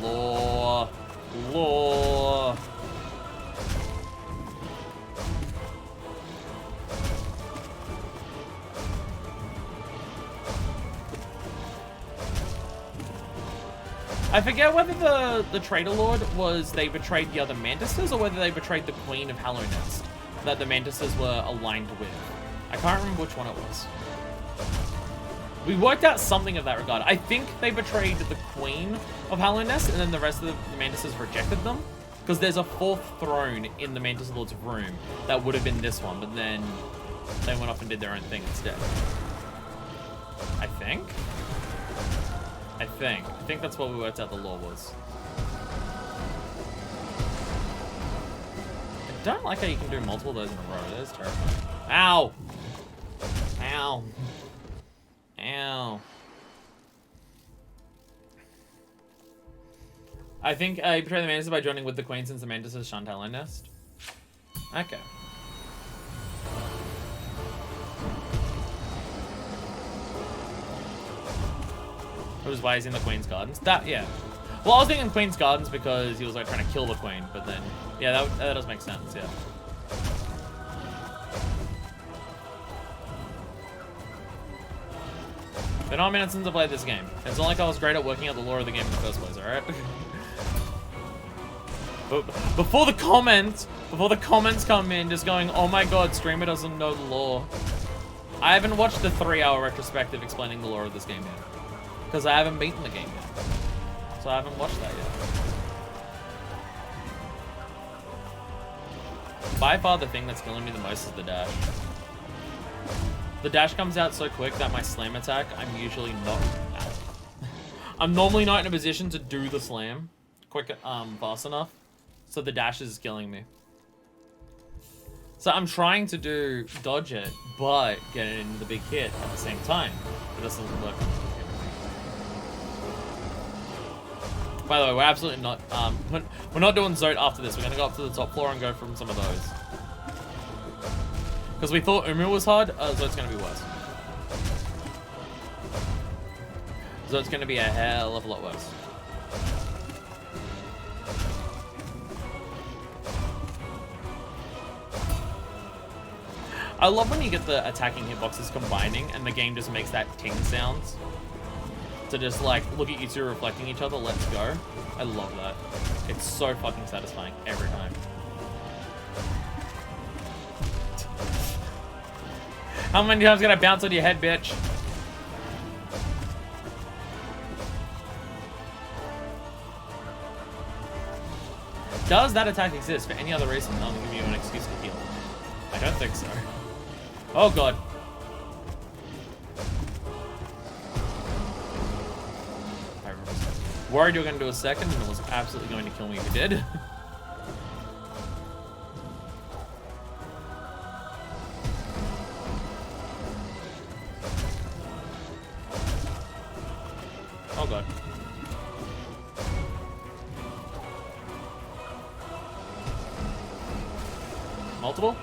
Lore. Lore. I forget whether the Trader Lord was they betrayed the other Mantises or whether they betrayed the Queen of Hallow Nest that the Mantises were aligned with. I can't remember which one it was. We worked out something of that regard. I think they betrayed the Queen of Hallownest, and then the rest of the Mantises rejected them. Because there's a 4th throne in the Mantis Lord's room that would have been this one, but then they went off and did their own thing instead. I think that's what we worked out the law was. I don't like how you can do multiple of those in a row. That is terrifying. Ow! Ow. Ow. I think I betrayed the Mantis by joining with the Queen since the Mantis' shunned Hallownest. Okay. It was why he's in the Queen's Gardens. That, yeah. Well, I was thinking Queen's Gardens because he was like trying to kill the Queen, but then, yeah, that does make sense, yeah. Been on minutes since I played this game. It's not like I was great at working out the lore of the game in the first place, alright? But before the comments come in just going, oh my god, streamer doesn't know the lore. I haven't watched the 3-hour retrospective explaining the lore of this game yet. Because I haven't beaten the game yet. So I haven't watched that yet. By far the thing that's killing me the most is the dash. The dash comes out so quick that my slam attack, I'm usually not out. I'm normally not in a position to do the slam fast enough. So the dash is killing me. So I'm trying to dodge it, but get in the big hit at the same time. But this doesn't work. By the way, we're absolutely not, we're not doing Zote after this. We're gonna go up to the top floor and go from some of those. Because we thought Umu was hard, Zote's gonna be worse. Zote's gonna be a hell of a lot worse. I love when you get the attacking hitboxes combining and the game just makes that ting sounds. To just like, look at you two reflecting each other, let's go. I love that. It's so fucking satisfying every time. How many times can I bounce on your head, bitch? Does that attack exist for any other reason other than give you an excuse to heal? I don't think so. Oh god. I worried you were going to do a second and it was absolutely going to kill me if you did. Oh god. Multiple?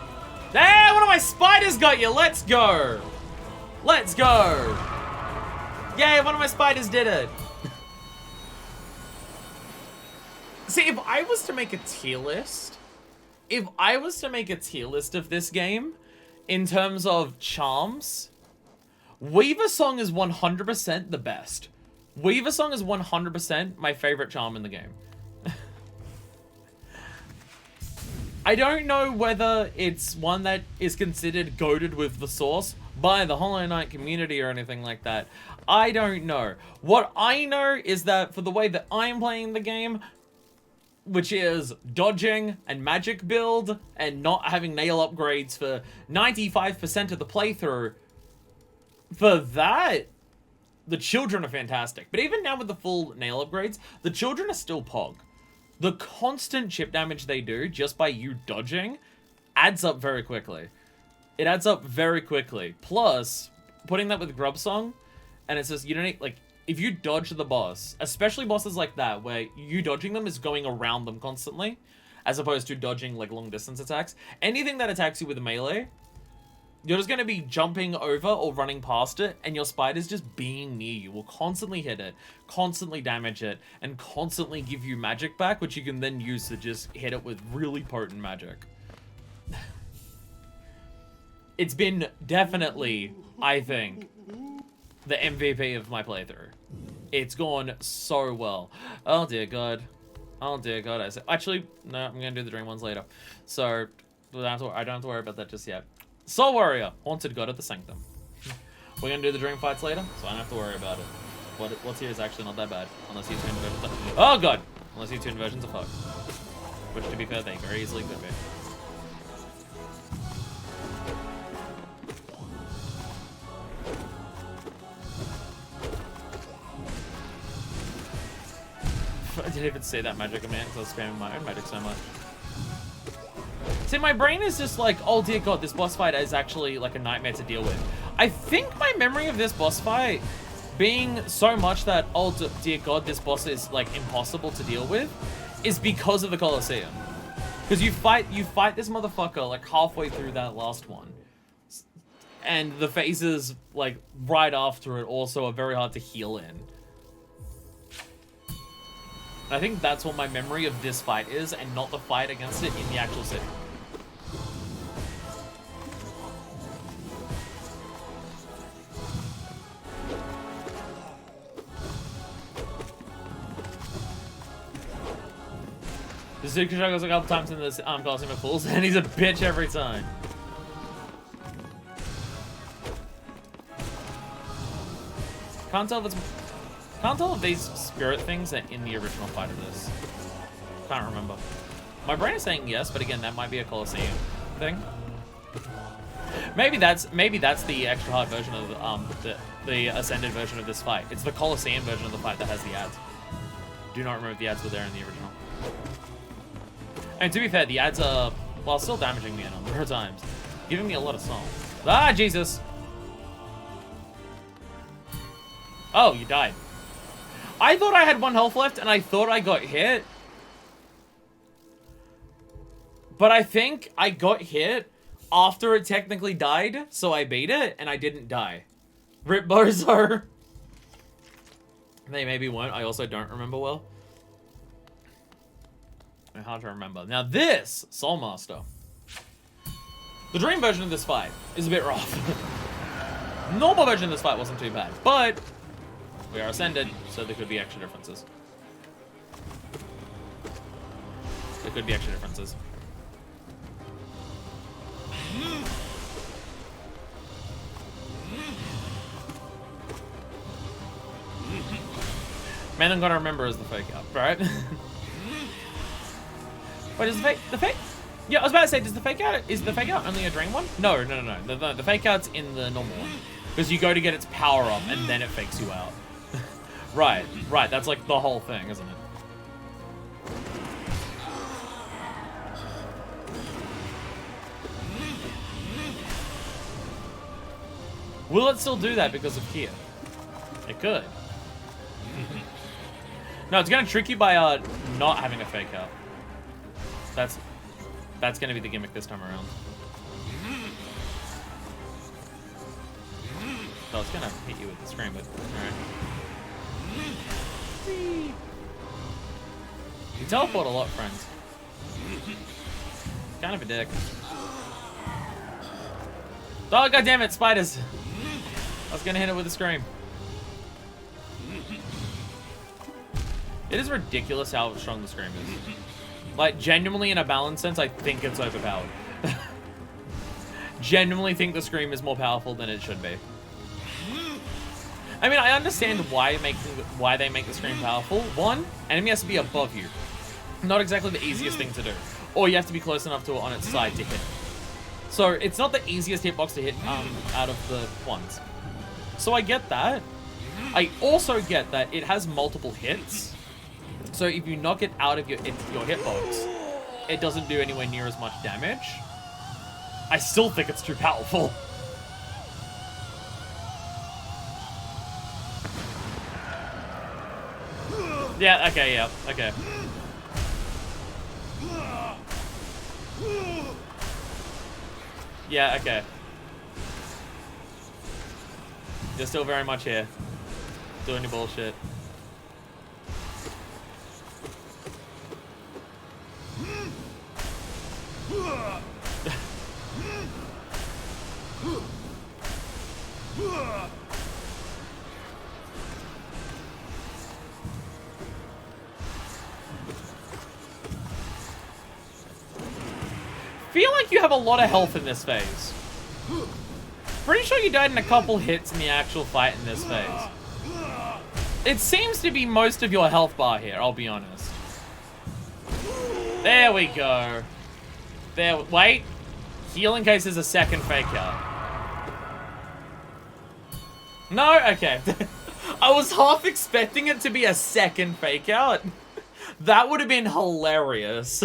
Hey, one of my spiders got you! Let's go! Let's go! Yay, one of my spiders did it! See, if I was to make a tier list, of this game, in terms of charms, Weaver Song is 100% the best. Weaver Song is 100% my favorite charm in the game. I don't know whether it's one that is considered goated with the source by the Hollow Knight community or anything like that. I don't know. What I know is that for the way that I'm playing the game, which is dodging and magic build and not having nail upgrades for 95% of the playthrough, for that, the children are fantastic. But even now with the full nail upgrades, the children are still pog. The constant chip damage they do just by you dodging adds up very quickly. It adds up very quickly. Plus, putting that with Grub Song, and it's just, you don't need, like, if you dodge the boss, especially bosses like that, where you dodging them is going around them constantly, as opposed to dodging, like, long distance attacks, anything that attacks you with a melee, you're just going to be jumping over or running past it, and your spiders just being near you will constantly hit it, constantly damage it, and constantly give you magic back, which you can then use to just hit it with really potent magic. It's been definitely, I think, the MVP of my playthrough. It's gone so well. Oh dear god. Oh dear god. Actually, no, I'm going to do the dream ones later. So, I don't have to worry about that just yet. Soul Warrior, Haunted God of the Sanctum. We're gonna do the dream fights later, so I don't have to worry about it. What's here is actually not that bad, unless you two inversions are... Oh god! Unless you two inversions are fucked. Which, to be fair, they very easily could be. I didn't even say that magic command because I was spamming my own magic so much. See, my brain is just like, oh dear god, this boss fight is actually like a nightmare to deal with. I think my memory of this boss fight being so much that, oh dear god, this boss is like impossible to deal with, is because of the Colosseum. Because you fight this motherfucker like halfway through that last one. And the phases like right after it also are very hard to heal in. I think that's what my memory of this fight is, and not the fight against it in the actual city. The Super Shock goes a couple times in this Coliseum of Fools, and he's a bitch every time. Can't tell if these spirit things are in the original fight of this. Can't remember. My brain is saying yes, but again, that might be a Colosseum thing. Maybe that's the extra hard version of the ascended version of this fight. It's the Colosseum version of the fight that has the ads. Do not remember if the ads were there in the original. And to be fair, the ads are, while still damaging me a number of times, giving me a lot of songs. Ah, Jesus! Oh, you died. I thought I had 1 health left, and I thought I got hit. But I think I got hit after it technically died, so I beat it, and I didn't die. Rip Bozo. They maybe weren't. I also don't remember well. Hard to remember. Now this, Soul Master. The dream version of this fight is a bit rough. Normal version of this fight wasn't too bad, but we are ascended, so there could be extra differences. There could be extra differences. Man, I'm gonna remember is the fake out, right? Wait, is the fake? Yeah, I was about to say, is the fake out only a dream one? No. The fake out's in the normal one. Because you go to get its power up, and then it fakes you out. Right, that's like the whole thing, isn't it? Will it still do that because of here? It could. No, it's gonna trick you by not having a fake out. That's gonna be the gimmick this time around. So it's gonna hit you with the scream, but alright. You teleport a lot, friends. Kind of a dick. Oh god damn it, spiders! I was gonna hit it with a scream. It is ridiculous how strong the scream is. Like, genuinely, in a balance sense, I think it's overpowered. Genuinely think the scream is more powerful than it should be. I mean, I understand why they make the scream powerful. One, enemy has to be above you. Not exactly the easiest thing to do. Or you have to be close enough to it on its side to hit. So, it's not the easiest hitbox to hit out of the ones. So I get that. I also get that it has multiple hits. So if you knock it out of your hitbox, it doesn't do anywhere near as much damage. I still think it's too powerful. Yeah, okay, yeah, okay. Yeah, okay. You're still very much here. Doing your bullshit. Feel like you have a lot of health in this phase. Pretty sure you died in a couple hits in the actual fight in this phase. It seems to be most of your health bar here, I'll be honest. There we go. There, wait. Heal in case there's a second fake out. No? Okay. I was half expecting it to be a second fake out. That would have been hilarious.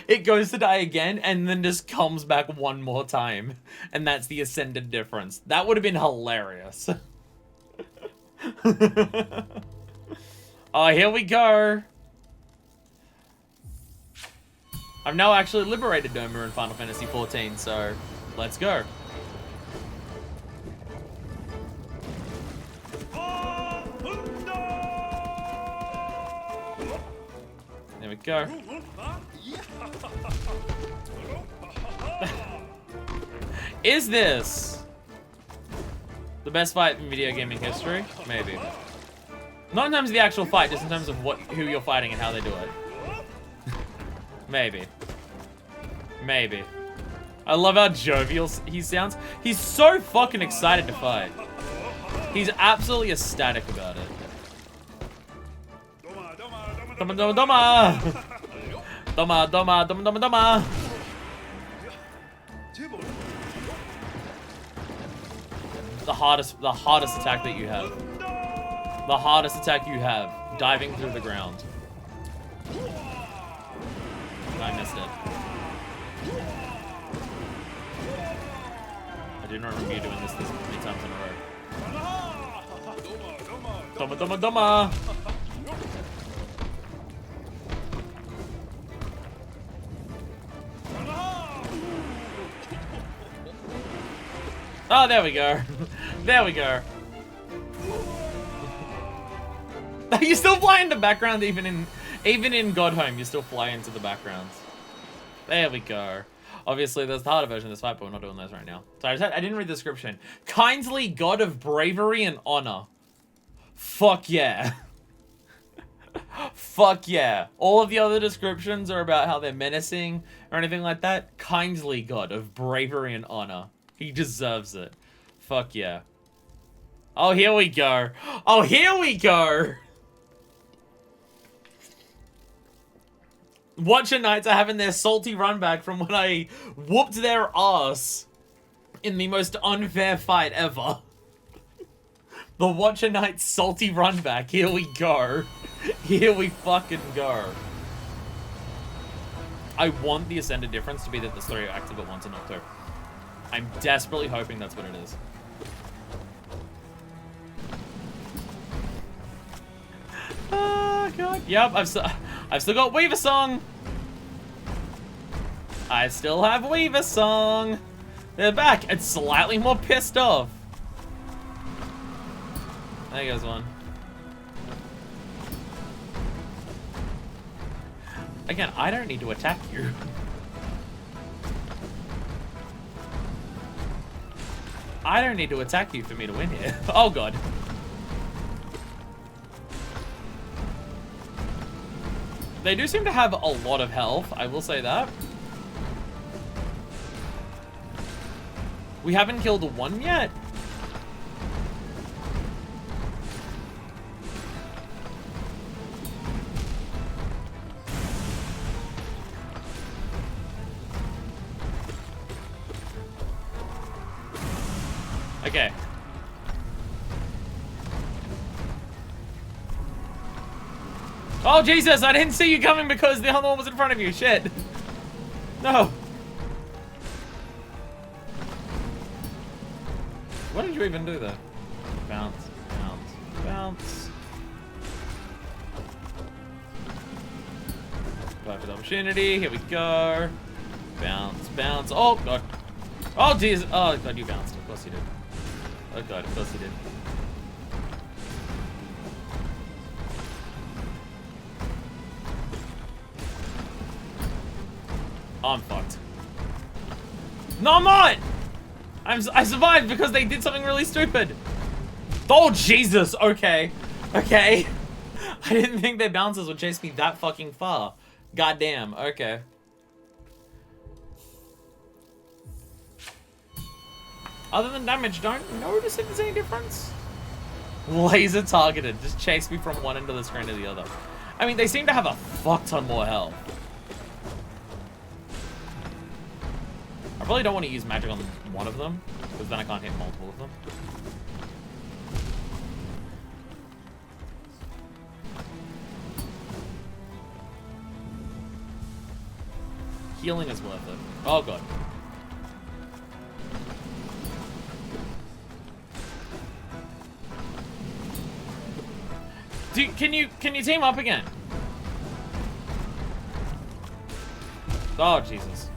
It goes to die again and then just comes back one more time. And that's the ascended difference. That would have been hilarious. Oh, here we go. I've now actually liberated Doma in Final Fantasy XIV, so let's go. There we go. Is this the best fight in video gaming history? Maybe. Not in terms of the actual fight, just in terms of who you're fighting and how they do it. Maybe. Maybe. I love how jovial he sounds. He's so fucking excited to fight. He's absolutely ecstatic about it. Doma, doma, doma! Doma, doma, doma, doma, doma! The hardest attack that you have. The hardest attack you have. Diving through the ground. I missed it. I do not remember you doing this many times in a row. Doma, doma, doma! Oh, there we go. There we go. You still fly in the background even in Godhome, you still fly into the background. There we go. Obviously, there's the harder version of this fight, but we're not doing those right now. So I didn't read the description. Kindly God of Bravery and Honor. Fuck yeah. Fuck yeah. All of the other descriptions are about how they're menacing or anything like that. Kindly God of Bravery and Honor. He deserves it. Fuck yeah. Oh, here we go. Oh, here we go. Watcher Knights are having their salty run back from when I whooped their ass in the most unfair fight ever. The Watcher Knights salty run back. Here we go. Here we fucking go. I want the Ascended difference to be that the 3 are active at once and not 2. I'm desperately hoping that's what it is. Oh, God. Yep, I've still got Weaver Song. I still have Weaver Song. They're back. It's slightly more pissed off. There goes one. Again, I don't need to attack you. I don't need to attack you for me to win here. Oh, God. They do seem to have a lot of health, I will say that. We haven't killed one yet. Okay. Oh, Jesus, I didn't see you coming because the other one was in front of you. Shit. No. What did you even do there? Bounce, bounce, bounce. Apply for the opportunity. Here we go. Bounce, bounce. Oh, God. Oh, Jesus. Oh, God, you bounced. Of course you did. Oh, God, of course you did. Oh, I'm fucked. No, I'm not! I survived because they did something really stupid. Oh, Jesus. Okay. Okay. I didn't think their bouncers would chase me that fucking far. Goddamn. Okay. Other than damage, don't notice if there's any difference. Laser targeted. Just chase me from one end of the screen to the other. I mean, they seem to have a fuck ton more health. I probably don't want to use magic on one of them, because then I can't hit multiple of them. Healing is worth it. Oh god. Dude, can you team up again? Oh Jesus.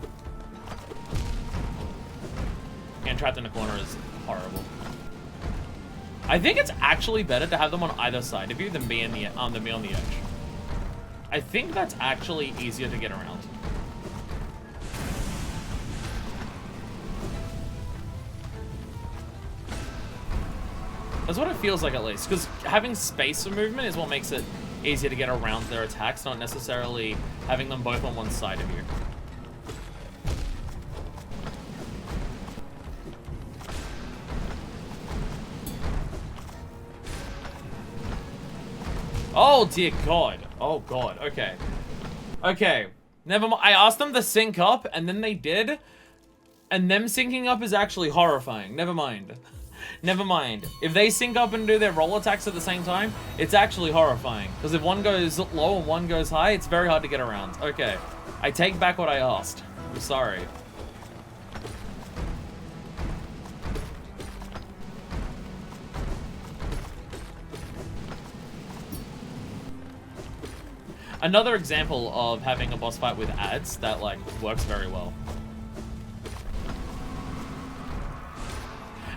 Getting trapped in a corner is horrible. I think it's actually better to have them on either side of you than be on the edge. I think that's actually easier to get around. That's what it feels like, at least, because having space for movement is what makes it easier to get around their attacks, not necessarily having them both on one side of you. Oh dear god. Oh god, okay. Okay, never mind. I asked them to sync up, and then they did, and them syncing up is actually horrifying. Never mind. Never mind. If they sync up and do their roll attacks at the same time, it's actually horrifying. Because if one goes low and one goes high, it's very hard to get around. Okay. I take back what I asked. I'm sorry. Another example of having a boss fight with ads that, like, works very well.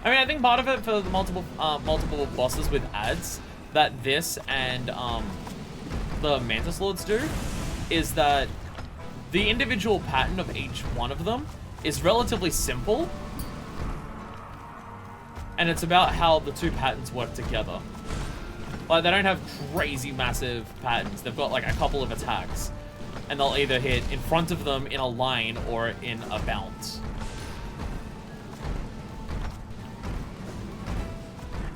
I mean, I think part of it for the multiple bosses with ads that this and the Mantis Lords do is that the individual pattern of each one of them is relatively simple, and it's about how the two patterns work together. Like, they don't have crazy massive patterns. They've got like a couple of attacks, and they'll either hit in front of them in a line or in a bounce.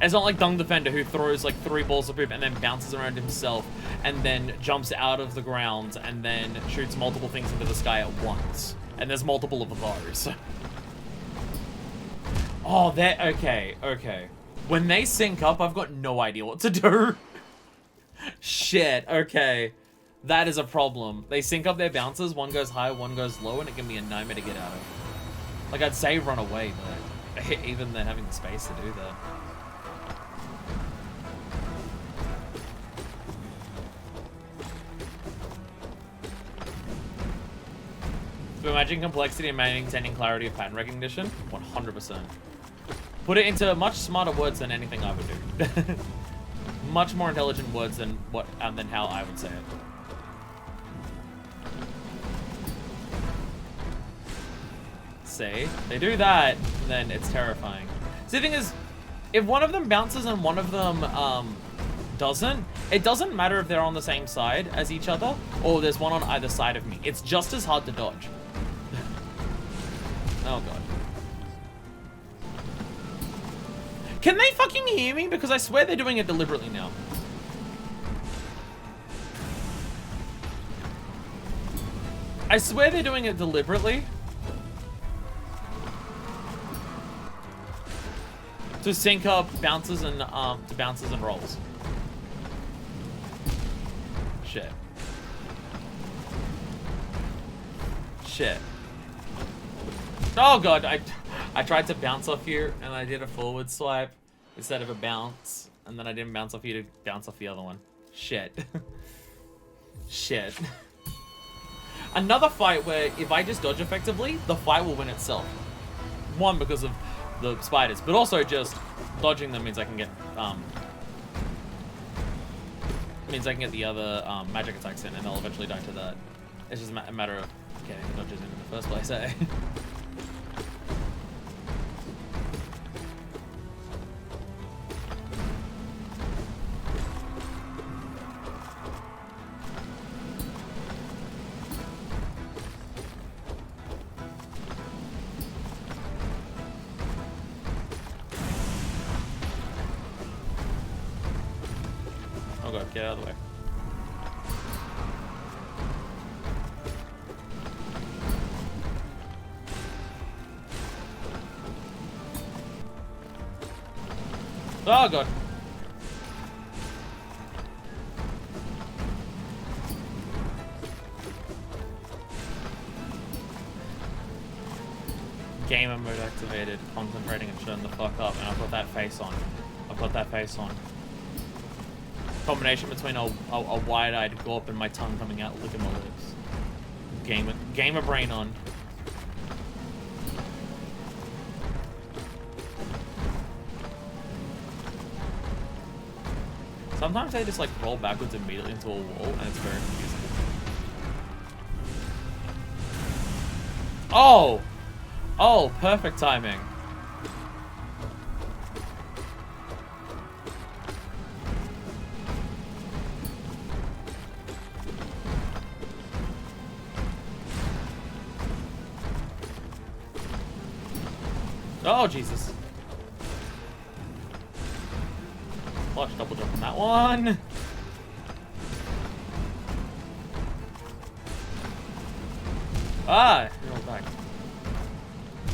It's not like Dung Defender, who throws like 3 balls of poop and then bounces around himself and then jumps out of the ground and then shoots multiple things into the sky at once. And there's multiple of those. Oh, they're... Okay, okay. When they sync up, I've got no idea what to do. Shit, okay. That is a problem. They sync up their bounces, one goes high, one goes low, and it can be a nightmare to get out of. Like, I'd say run away, but even then having the space to do that. So imagine complexity and maintaining clarity of pattern recognition, 100%. Put it into much smarter words than anything I would do. Much more intelligent words than than how I would say it. See, they do that, then it's terrifying. So the thing is, if one of them bounces and one of them doesn't, it doesn't matter if they're on the same side as each other or there's one on either side of me. It's just as hard to dodge. Oh god. Can they fucking hear me? Because I swear they're doing it deliberately now. I swear they're doing it deliberately. To sync up bounces and rolls. Shit. Shit. Oh god, I tried to bounce off you and I did a forward swipe instead of a bounce, and then I didn't bounce off you to bounce off the other one. Shit. Shit. Another fight where if I just dodge effectively, the fight will win itself. One, because of the spiders, but also just dodging them means I can get the other magic attacks in, and they'll eventually die to that. It's just a matter of getting the dodges in the first place, eh? god, get out of the way. Oh god. Gamer mode activated, concentrating and shutting the fuck up, and I've got that face on. I've got that face on. Combination between a wide-eyed gawp and my tongue coming out licking my lips. Gamer brain on. Sometimes they just like roll backwards immediately into a wall, and it's very confusing. Oh! Oh, perfect timing. Oh, Jesus. Watch double jump on that one. Ah, roll back.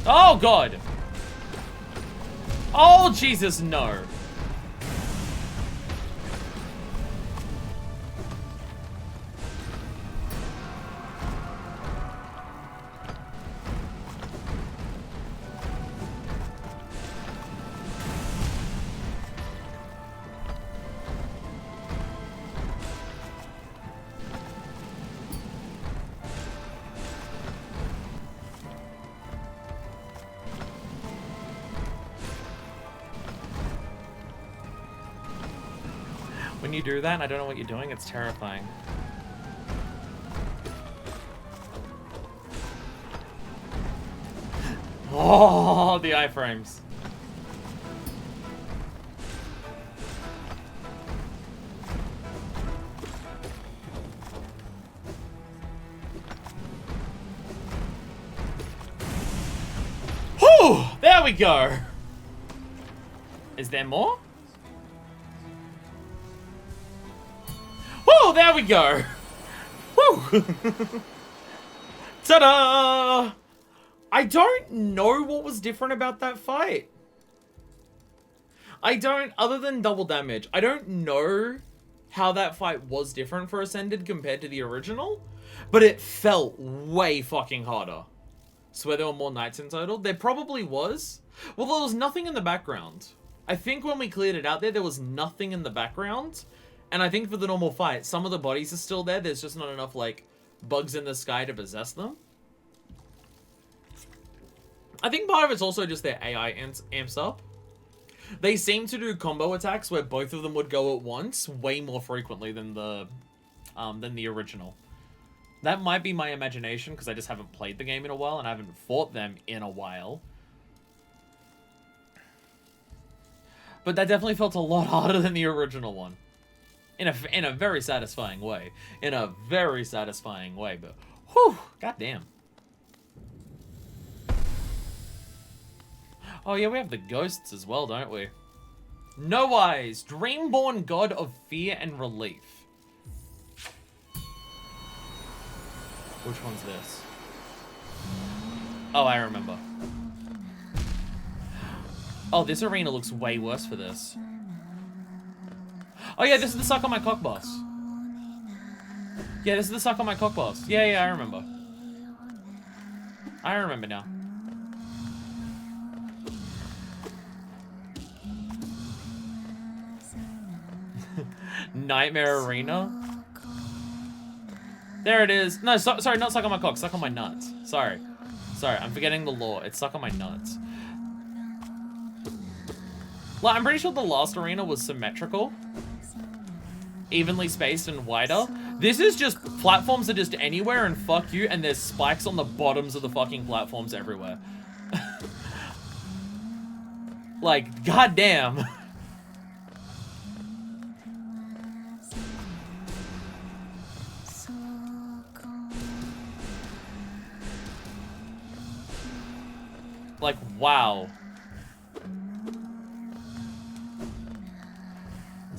Oh, God. Oh, Jesus, no. When you do that and I don't know what you're doing, it's terrifying. Oh, the iframes. Whew! There we go. Is there more? Oh, there we go. Woo! Ta-da! I don't know what was different about that fight. I don't, other than double damage, I don't know how that fight was different for Ascended compared to the original, but it felt way fucking harder. Swear there were more knights in total. There probably was. Well, there was nothing in the background. I think when we cleared it out there was nothing in the background. And I think for the normal fight, some of the bodies are still there. There's just not enough, like, bugs in the sky to possess them. I think part of it's also just their AI amps up. They seem to do combo attacks where both of them would go at once way more frequently than the original. That might be my imagination because I just haven't played the game in a while and I haven't fought them in a while. But that definitely felt a lot harder than the original one. In a very satisfying way. In a very satisfying way, but whew, goddamn. Oh yeah, we have the ghosts as well, don't we? No Eyes, Dreamborn God of Fear and Relief. Which one's this? Oh, I remember. Oh, this arena looks way worse for this. Oh yeah, this is the suck on my cock boss. Yeah, this is the suck on my cock boss. Yeah, I remember. I remember now. Nightmare Arena. There it is. No, sorry, not suck on my cock. Suck on my nuts. Sorry, I'm forgetting the lore. It's suck on my nuts. Like, I'm pretty sure the last arena was symmetrical. Evenly spaced and wider. This is just platforms are just anywhere and fuck you, and there's spikes on the bottoms of the fucking platforms everywhere. Like, goddamn. Like, wow.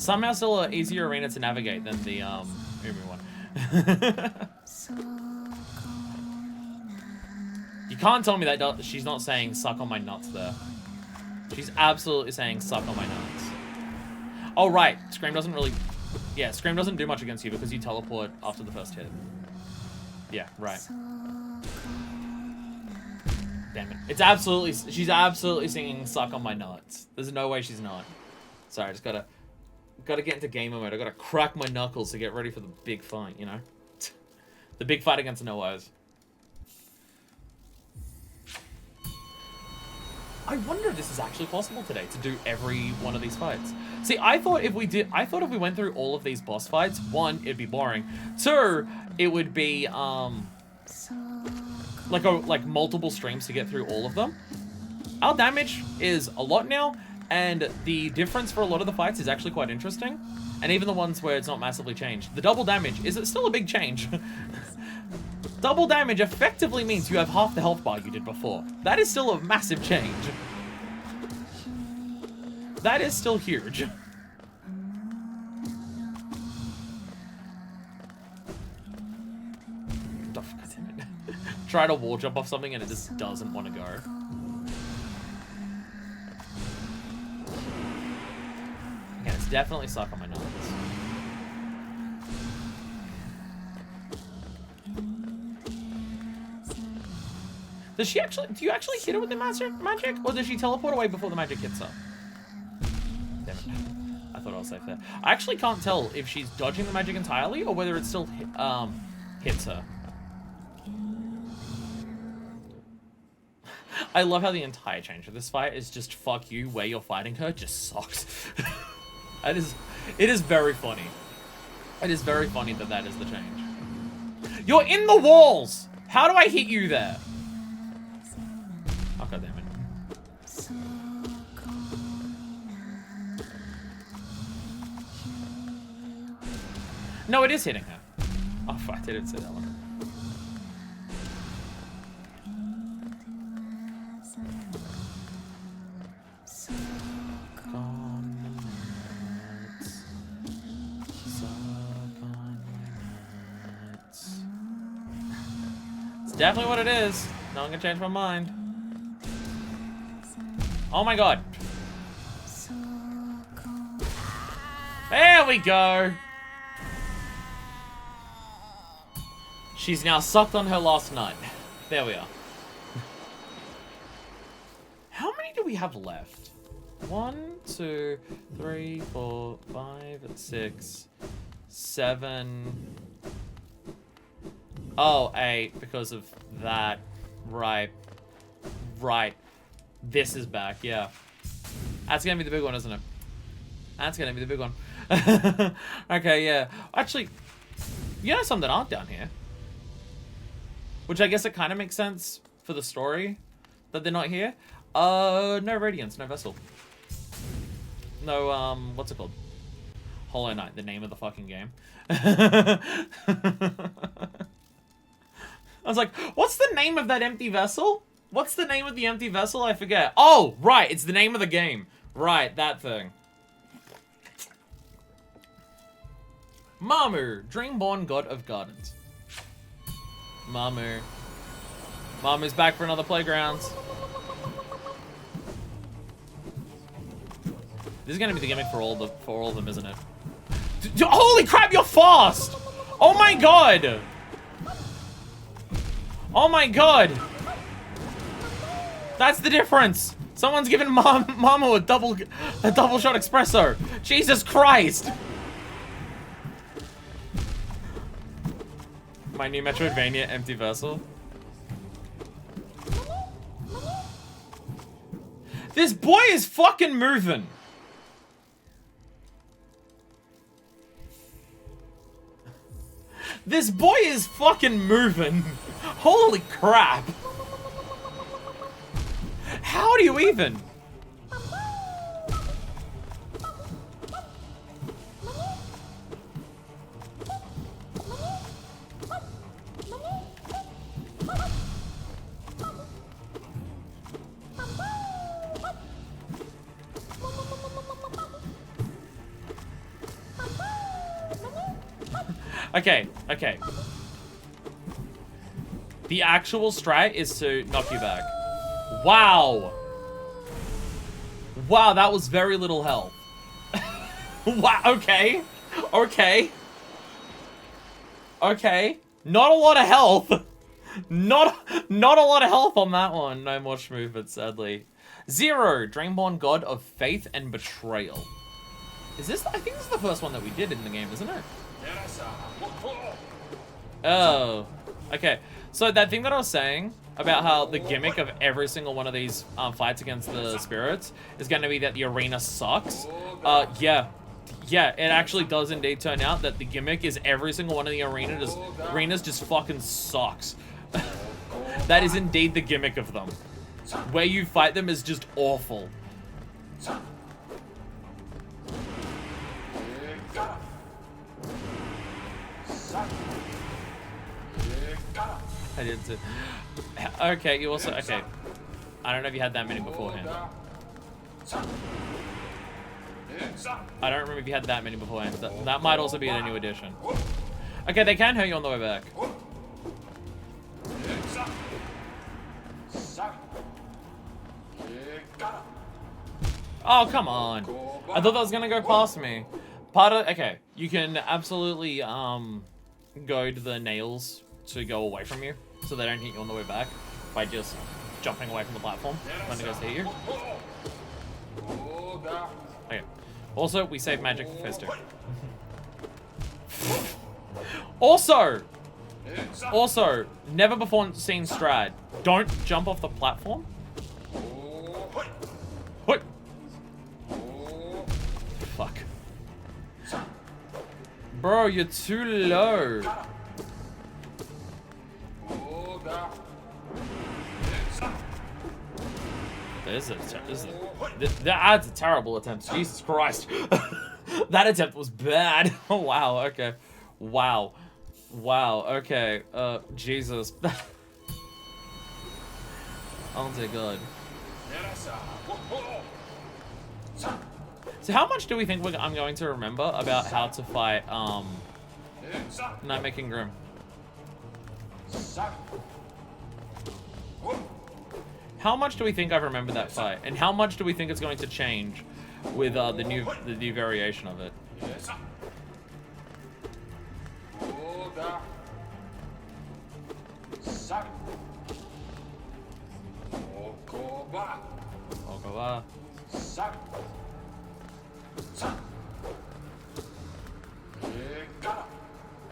Somehow still an easier arena to navigate than the Umi one. You can't tell me that she's not saying suck on my nuts there. She's absolutely saying suck on my nuts. Oh, right. Scream doesn't really... Yeah, Scream doesn't do much against you because you teleport after the first hit. Yeah, right. Damn it. It's absolutely... She's absolutely singing suck on my nuts. There's no way she's not. Sorry, I just gotta get into gamer mode. I gotta crack my knuckles to get ready for the big fight, you know? The big fight against No Eyes. I wonder if this is actually possible today to do every one of these fights. See, I thought if we went through all of these boss fights, one, it'd be boring. Two, it would be like multiple streams to get through all of them. Our damage is a lot now, and the difference for a lot of the fights is actually quite interesting. And even the ones where it's not massively changed. The double damage, is it still a big change? Double damage effectively means you have half the health bar you did before. That is still a massive change. That is still huge. Try to wall jump off something and it just doesn't want to go. Yeah, it's definitely suck on my nuts. Does she actually... Do you actually hit her with the magic? Or does she teleport away before the magic hits her? Damn it. I thought I was safe there. I actually can't tell if she's dodging the magic entirely or whether it still hits her. I love how the entire change of this fight is just fuck you where you're fighting her just sucks. It is very funny. It is very funny that that is the change. You're in the walls! How do I hit you there? Oh, God damn it. No, it is hitting her. Oh, fuck, I didn't say that one. Definitely what it is. No one can change my mind. Oh my god. There we go. She's now sucked on her last nut. There we are. How many do we have left? 1, 2, 3, 4, 5, 6, 7... Oh, 8, because of that. Right. Right. This is back, yeah. That's gonna be the big one, isn't it? That's gonna be the big one. Okay, yeah. Actually, you know some that aren't down here? Which I guess it kind of makes sense for the story that they're not here. No Radiance, no Vessel. No, what's it called? Hollow Knight, the name of the fucking game. I was like, what's the name of that empty vessel? What's the name of the empty vessel? I forget. Oh, right. It's the name of the game. Right, that thing. Mamu, Dreamborn God of Gardens. Mamu. Mamu's back for another playgrounds. This is gonna be the gimmick for all of them, isn't it? Holy crap, you're fast! Oh my god! Oh my god! That's the difference! Someone's given Mamu a double shot espresso! Jesus Christ! My new Metroidvania empty vessel. This boy is fucking moving! This boy is fucking moving! Holy crap! How do you even? Okay, okay. The actual strat is to knock you back. Wow. Wow, that was very little health. Wow, okay. Okay. Okay. Not a lot of health. Not a lot of health on that one. No more movement, sadly. 0. Dragonborn God of Faith and Betrayal. Is this... I think this is the first one that we did in the game, isn't it? Oh. Okay. So that thing that I was saying about how the gimmick of every single one of these fights against the spirits is going to be that the arena sucks. Yeah. Yeah, it actually does indeed turn out that the gimmick is every single one of the arenas just fucking sucks. That is indeed the gimmick of them. Where you fight them is just awful. I did too. Okay, you also... Okay. I don't know if you had that many beforehand. I don't remember if you had that many beforehand. That might also be in a new edition. Okay, they can hurt you on the way back. Oh, come on. I thought that was gonna go past me. Okay, you can absolutely goad the nails to go away from you so they don't hit you on the way back by just jumping away from the platform when it goes to hit you. Okay. Also, we save magic for phase 2. Also, never before seen Strad. Don't jump off the platform. What? Fuck. Bro, you're too low. That's a terrible attempt. Jesus Christ. That attempt was bad. Oh, wow, okay. Wow. Wow, okay. Jesus. Oh, dear God. So how much do we think I'm going to remember about how to fight, Nightmare King Grim? How much do we think I remember that fight? And how much do we think it's going to change with the new variation of it?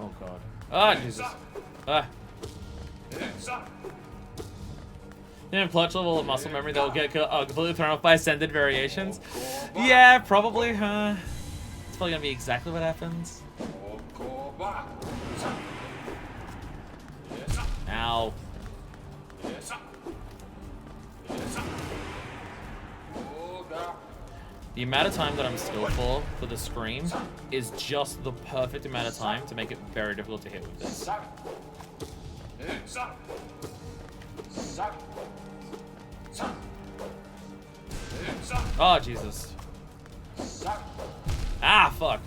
Oh God. Ah, Jesus. Ah. In a clutch level of muscle memory that will get completely thrown off by ascended variations. Yeah, probably. It's probably gonna be exactly what happens. Ow. The amount of time that I'm skillful for the scream is just the perfect amount of time to make it very difficult to hit with this. Oh, Jesus. Ah, fuck.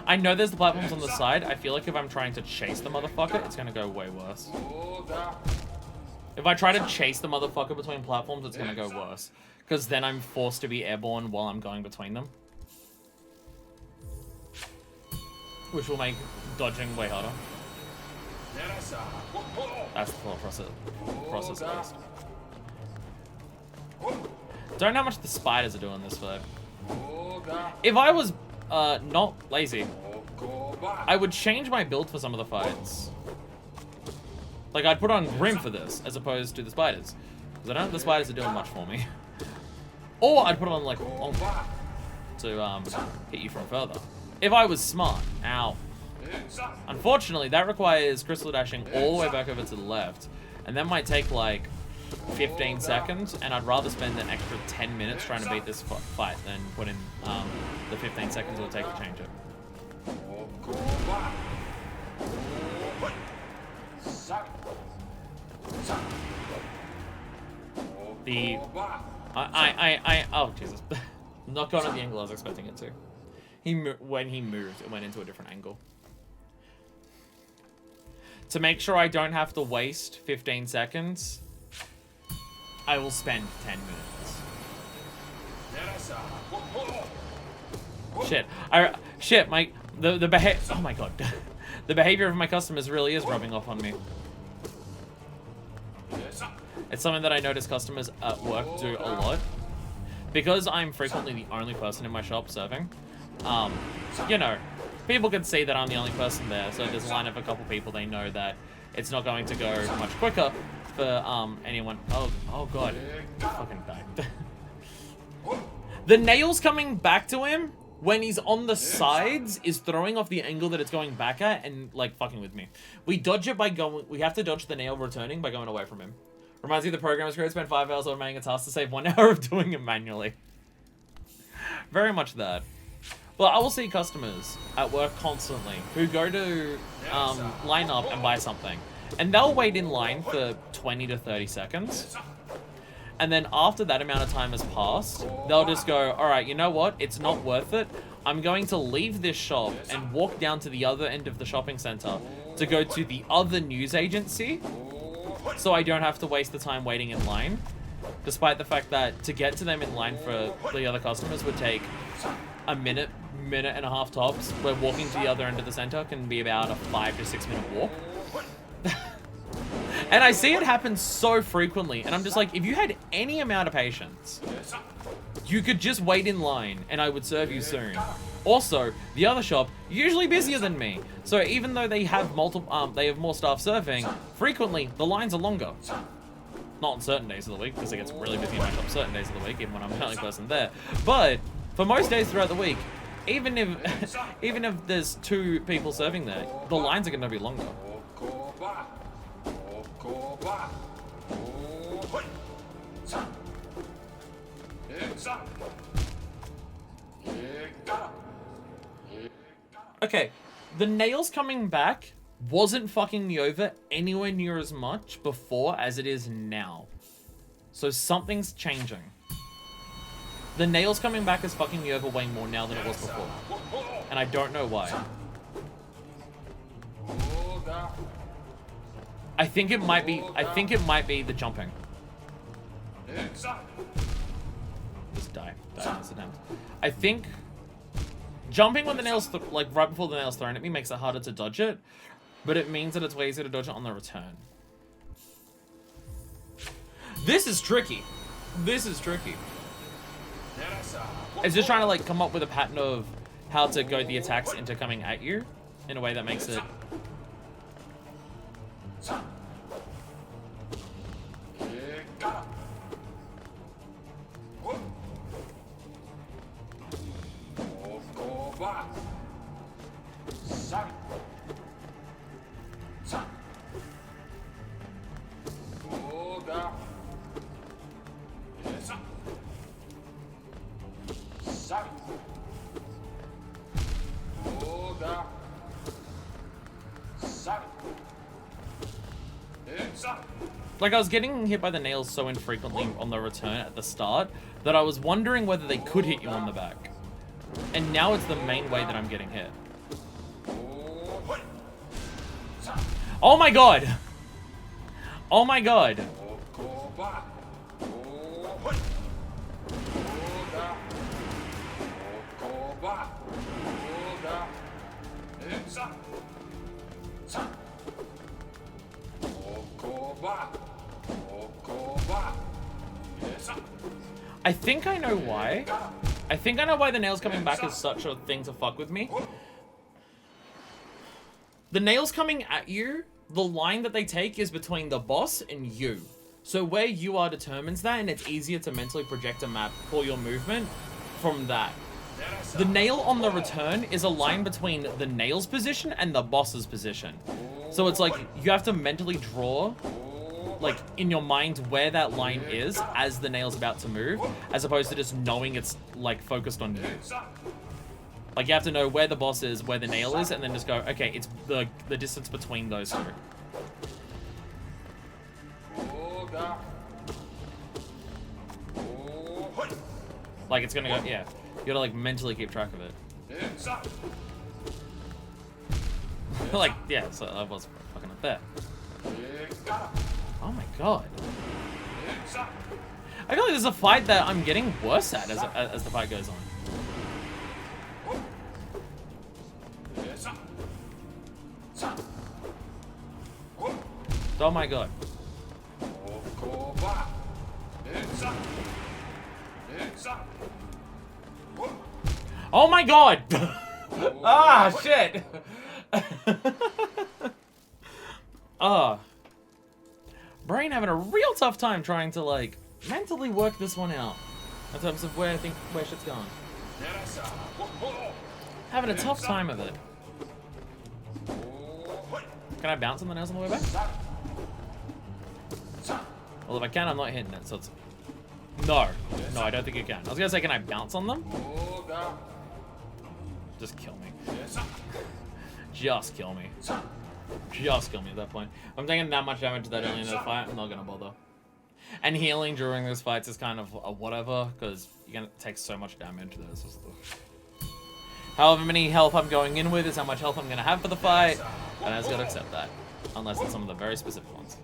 I know there's the platforms on the side. I feel like if I'm trying to chase the motherfucker, it's gonna go way worse. If I try to chase the motherfucker between platforms, it's gonna go worse. Because then I'm forced to be airborne while I'm going between them. Which will make dodging way harder. That's the thought process first. Don't know how much the spiders are doing this fight. If I was not lazy, I would change my build for some of the fights. Like, I'd put on Grim for this, as opposed to the spiders. Because I don't think the spiders are doing much for me. Or I'd put on, like, to hit you from further. If I was smart. Ow. Unfortunately, that requires crystal dashing all the way back over to the left. And that might take, like, 15 seconds. And I'd rather spend an extra 10 minutes trying to beat this fight than put in the 15 seconds it would take to change it. Oh, Jesus. Not going at the angle I was expecting it to. When he moved, it went into a different angle. To make sure I don't have to waste 15 seconds, I will spend 10 minutes. Shit, the behavior, oh my god. The behavior of my customers really is rubbing off on me. It's something that I notice customers at work do a lot. Because I'm frequently the only person in my shop serving, you know, people can see that I'm the only person there, so if there's a line of a couple people, they know that it's not going to go much quicker for anyone. Oh god, fucking died. The nails coming back to him when he's on the sides is throwing off the angle that it's going back at and like fucking with me. We dodge it by going. We have to dodge the nail returning by going away from him. Reminds me of the programmer's crew spent 5 hours automating a task to save 1 hour of doing it manually. Very much that. Well, I will see customers at work constantly who go to line up and buy something. And they'll wait in line for 20 to 30 seconds. And then after that amount of time has passed, they'll just go, all right, you know what? It's not worth it. I'm going to leave this shop and walk down to the other end of the shopping center to go to the other news agency so I don't have to waste the time waiting in line. Despite the fact that to get to them in line for the other customers would take a minute and a half tops, where walking to the other end of the center can be about a 5 to 6 minute walk. And I see it happen so frequently, and I'm just like, if you had any amount of patience, you could just wait in line, and I would serve you soon. Also, the other shop, usually busier than me, so even though they have they have more staff serving, frequently, the lines are longer. Not on certain days of the week, because it gets really busy in my shop certain days of the week, even when I'm the only person there. But, for most days throughout the week, even if there's 2 people serving there, the lines are going to be longer. Okay, the nails coming back wasn't fucking me over anywhere near as much before as it is now. So something's changing. The nails coming back is fucking me over way more now than it was before. And I don't know why. I think it might be the jumping. Just die. Sit down. I think jumping when the nails, like right before the nail's thrown at me, makes it harder to dodge it, but it means that it's way easier to dodge it on the return. This is tricky. This is tricky. It's just trying to like come up with a pattern of how to go the attacks into coming at you in a way that makes it. Like, I was getting hit by the nails so infrequently on the return at the start that I was wondering whether they could hit you on the back. And now it's the main way that I'm getting hit. Oh my god! Oh my god! I think I know why. I think I know why the nails coming back is such a thing to fuck with me. The nails coming at you, the line that they take is between the boss and you. So where you are determines that, and it's easier to mentally project a map for your movement from that. The nail on the return is a line between the nail's position and the boss's position. So it's like, you have to mentally draw, like, in your mind where that line is as the nail's about to move, as opposed to just knowing it's, like, focused on you. Like, you have to know where the boss is, where the nail is, and then just go, okay, it's the distance between those two. Like, it's gonna go, yeah. You gotta, like, mentally keep track of it. Like, yeah, so I was fucking up there. Oh my god. I feel like there's a fight that I'm getting worse at as the fight goes on. Oh my god. Oh my god! Ah, shit! Brain having a real tough time trying to, like, mentally work this one out. In terms of where shit's going. Having a tough time with it. Can I bounce something else on the way back? Well, if I can, I'm not hitting it, so it's... No. No, I don't think you can. I was gonna say, can I bounce on them? Just kill me. Just kill me. Just kill me at that point. If I'm taking that much damage that early in the fight, I'm not gonna bother. And healing during those fights is kind of a whatever, because you're gonna take so much damage. That's just the... However many health I'm going in with is how much health I'm gonna have for the fight, and I just gotta accept that. Unless it's some of the very specific ones.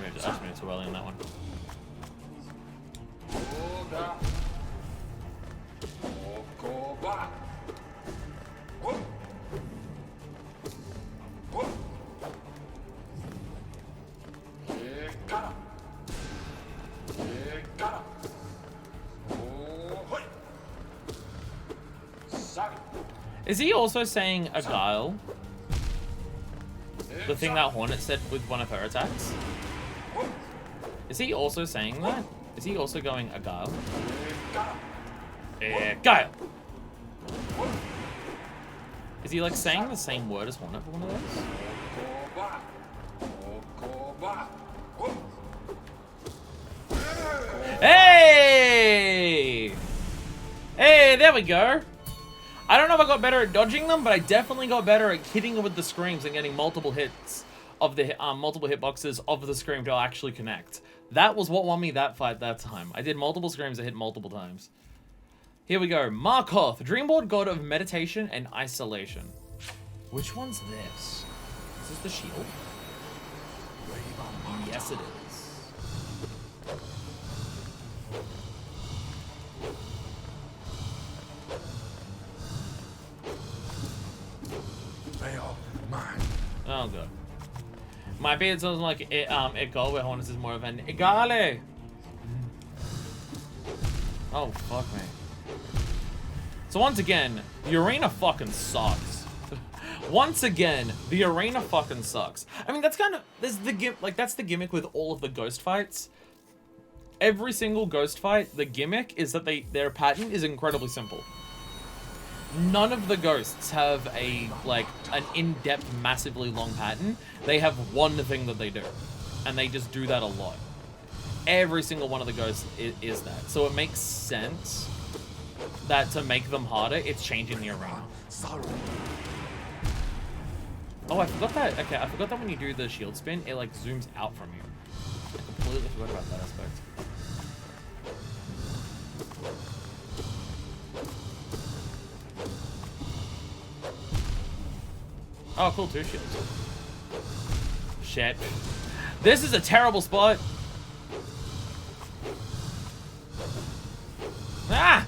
I just moved too early on that one. Is he also saying a guile? The thing that Hornet said with one of her attacks? Is he also saying that? Is he also going a guile? Guile! Is he like saying the same word as Hornet for one of those? Hey! Hey, there we go. I don't know if I got better at dodging them, but I definitely got better at hitting them with the screams and getting multiple hits of the multiple hitboxes of the scream to actually connect. That was what won me that fight that time. I did multiple screams that hit multiple times. Here we go. Markoth, Dreamboard God of Meditation and Isolation. Which one's this? Is this the shield? Yes, it is. Oh god. My beard sounds like Egal, where Hornets is more of an Egale. Oh fuck me. So once again, the arena fucking sucks. Once again, the arena fucking sucks. I mean, that's kind of that's the gimmick with all of the ghost fights. Every single ghost fight, the gimmick is that their pattern is incredibly simple. None of the ghosts have an in-depth, massively long pattern. They have one thing that they do, and they just do that a lot. Every single one of the ghosts is that. So it makes sense that to make them harder, it's changing the arena. Oh, I forgot that. Okay, I forgot that when you do the shield spin, it like zooms out from you. I completely forgot about that aspect. Oh, cool, 2 shields. Shit. This is a terrible spot. Ah!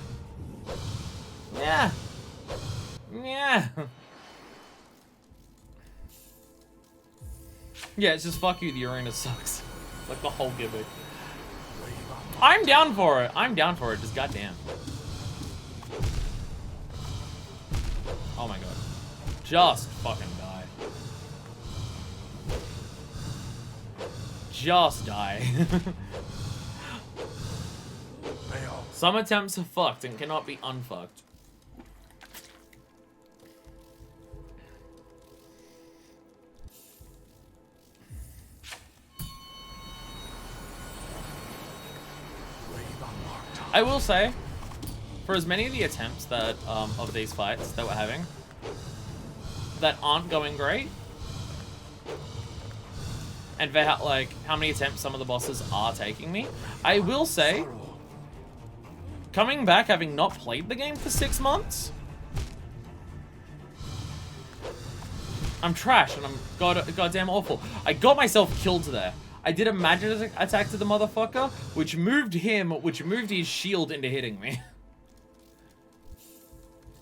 Yeah. Yeah. Yeah, it's just fuck you, the arena sucks. Like the whole gimmick. I'm down for it. I'm down for it, just goddamn. Oh my god. Just fucking die. Just die. Some attempts are fucked and cannot be unfucked. I will say, for as many of the attempts that of these fights that we're having that aren't going great, and for how many attempts some of the bosses are taking me. I will say, coming back having not played the game for 6 months, I'm trash and I'm goddamn awful. I got myself killed there. I did a magic attack to the motherfucker, which moved his shield into hitting me.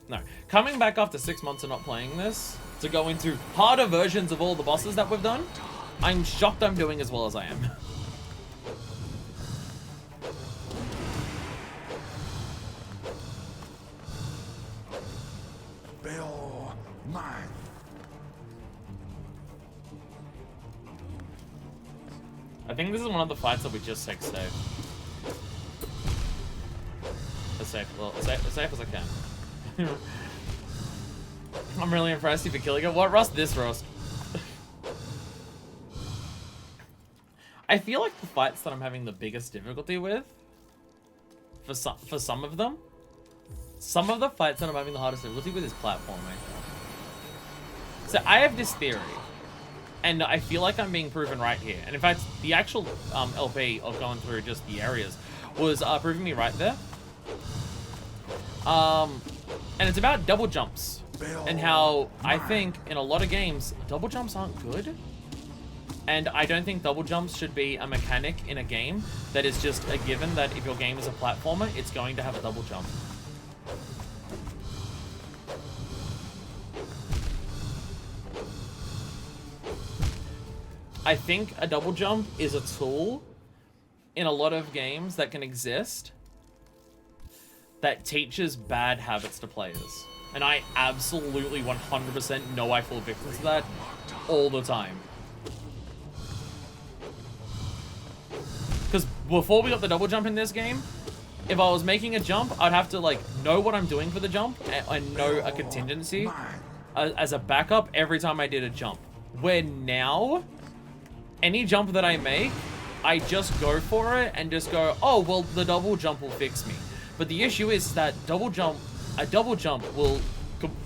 No, coming back after 6 months of not playing this, to go into harder versions of all the bosses that we've done, I'm shocked I'm doing as well as I am. Bill, mine. I think this is one of the fights that we just take safe. As safe as I can. I'm really impressed you for killing it. What rust? This rust. I feel like the fights that I'm having the biggest difficulty with, for some of them, some of the fights that I'm having the hardest difficulty with is platforming. So I have this theory, and I feel like I'm being proven right here. And in fact, the actual LP of going through just the areas was proving me right there. And it's about double jumps, and how I think in a lot of games, double jumps aren't good. And I don't think double jumps should be a mechanic in a game that is just a given that if your game is a platformer, it's going to have a double jump. I think a double jump is a tool in a lot of games that can exist that teaches bad habits to players. And I absolutely 100% know I fall victim to that all the time. Because before we got the double jump in this game, if I was making a jump, I'd have to like know what I'm doing for the jump and know a contingency as a backup every time I did a jump. Where now, any jump that I make, I just go for it and just go, oh, well, the double jump will fix me. But the issue is that a double jump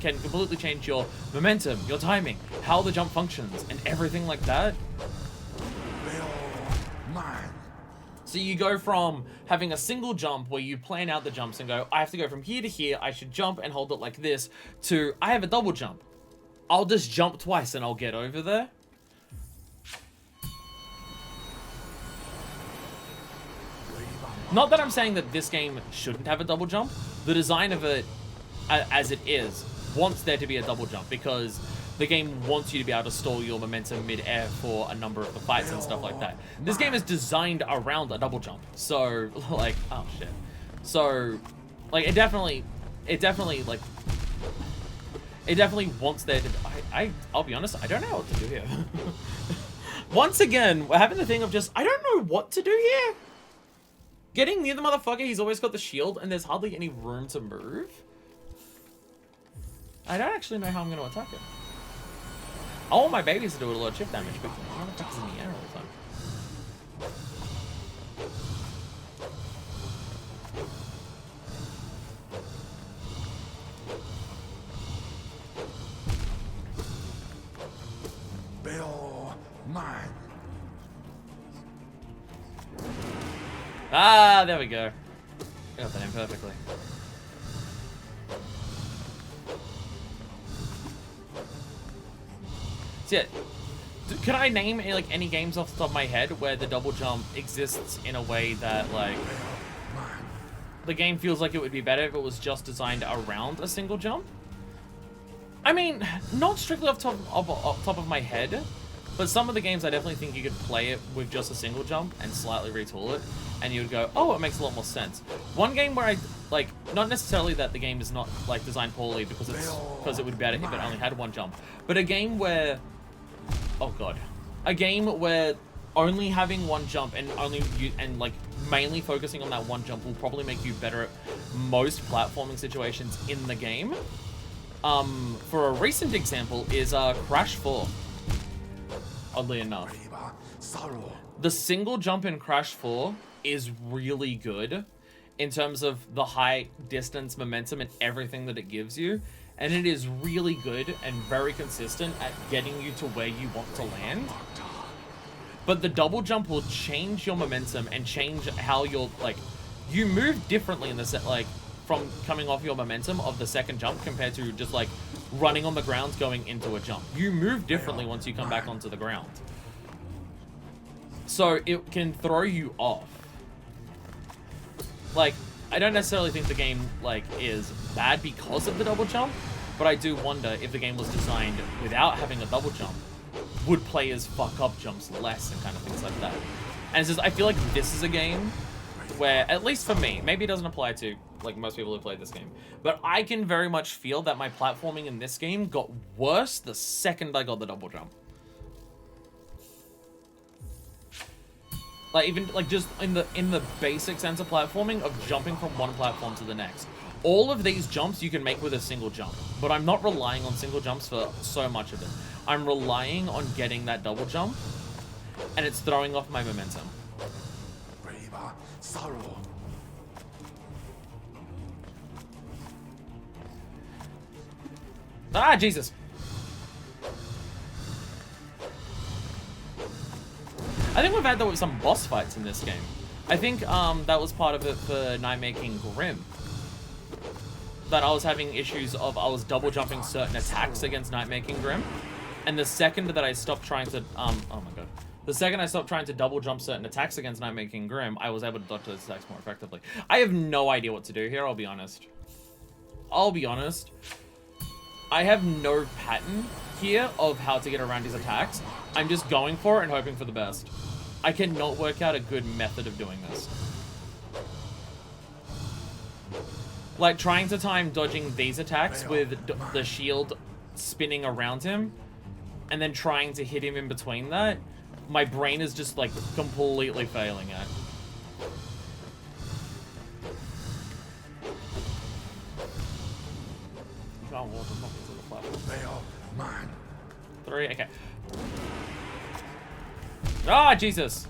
can completely change your momentum, your timing, how the jump functions, and everything like that. So you go from having a single jump where you plan out the jumps and go, I have to go from here to here, I should jump and hold it like this, to I have a double jump. I'll just jump twice and I'll get over there. Not that I'm saying that this game shouldn't have a double jump. The design of it, as it is, wants there to be a double jump because the game wants you to be able to stall your momentum mid-air for a number of the fights and stuff like that. This game is designed around a double jump. So, like, oh shit. So, like, it definitely wants there to, I'll be honest, I don't know what to do here. Once again, we're having the thing of just, I don't know what to do here. Getting near the motherfucker, he's always got the shield, and there's hardly any room to move. I don't actually know how I'm going to attack it. I want my babies to do a lot of chip damage, but the motherfucker's in the air all the time. Bill, mine. Ah, there we go. Got that in perfectly. So yeah, can I name any games off the top of my head where the double jump exists in a way that like the game feels like it would be better if it was just designed around a single jump? I mean, not strictly off top of my head, but some of the games I definitely think you could play it with just a single jump and slightly retool it, and you would go, oh, it makes a lot more sense. One game where I, like, not necessarily that the game is not, like, designed poorly because it would be better if it only had one jump, but a game where, oh god, a game where only having one jump and like mainly focusing on that one jump will probably make you better at most platforming situations in the game. For a recent example is Crash 4. Oddly enough, the single jump in Crash 4 is really good in terms of the high distance momentum and everything that it gives you, and it is really good and very consistent at getting you to where you want to land. but the double jump will change your momentum and change how you're, like, you move differently in the set, like, from coming off your momentum of the second jump compared to just, like, running on the ground going into a jump. You move differently once you come back onto the ground. So it can throw you off. Like, I don't necessarily think the game, like, is bad because of the double jump, but I do wonder if the game was designed without having a double jump, would players fuck up jumps less and kind of things like that. And it's just, I feel like this is a game where, at least for me, maybe it doesn't apply to, like, most people who played this game, but I can very much feel that my platforming in this game got worse the second I got the double jump. Like, even, like, just in the basic sense of platforming, of jumping from one platform to the next. All of these jumps you can make with a single jump, but I'm not relying on single jumps for so much of it. I'm relying on getting that double jump, and it's throwing off my momentum. Braver sorrow. Ah, Jesus. I think we've had that with some boss fights in this game. I think that was part of it for Nightmaking Grim. That I was having issues of, I was double jumping certain attacks against Nightmaking Grim. And the second that I stopped trying to, oh my god. The second I stopped trying to double jump certain attacks against Nightmaking Grim, I was able to dodge those attacks more effectively. I have no idea what to do here, I'll be honest. I'll be honest. I have no pattern here of how to get around these attacks. I'm just going for it and hoping for the best. I cannot work out a good method of doing this. Like, trying to time dodging these attacks with the shield spinning around him, and then trying to hit him in between that, my brain is just, like, completely failing at. Oh, well, the fuck is on the platform? They are mine. 3, okay. Ah, Jesus.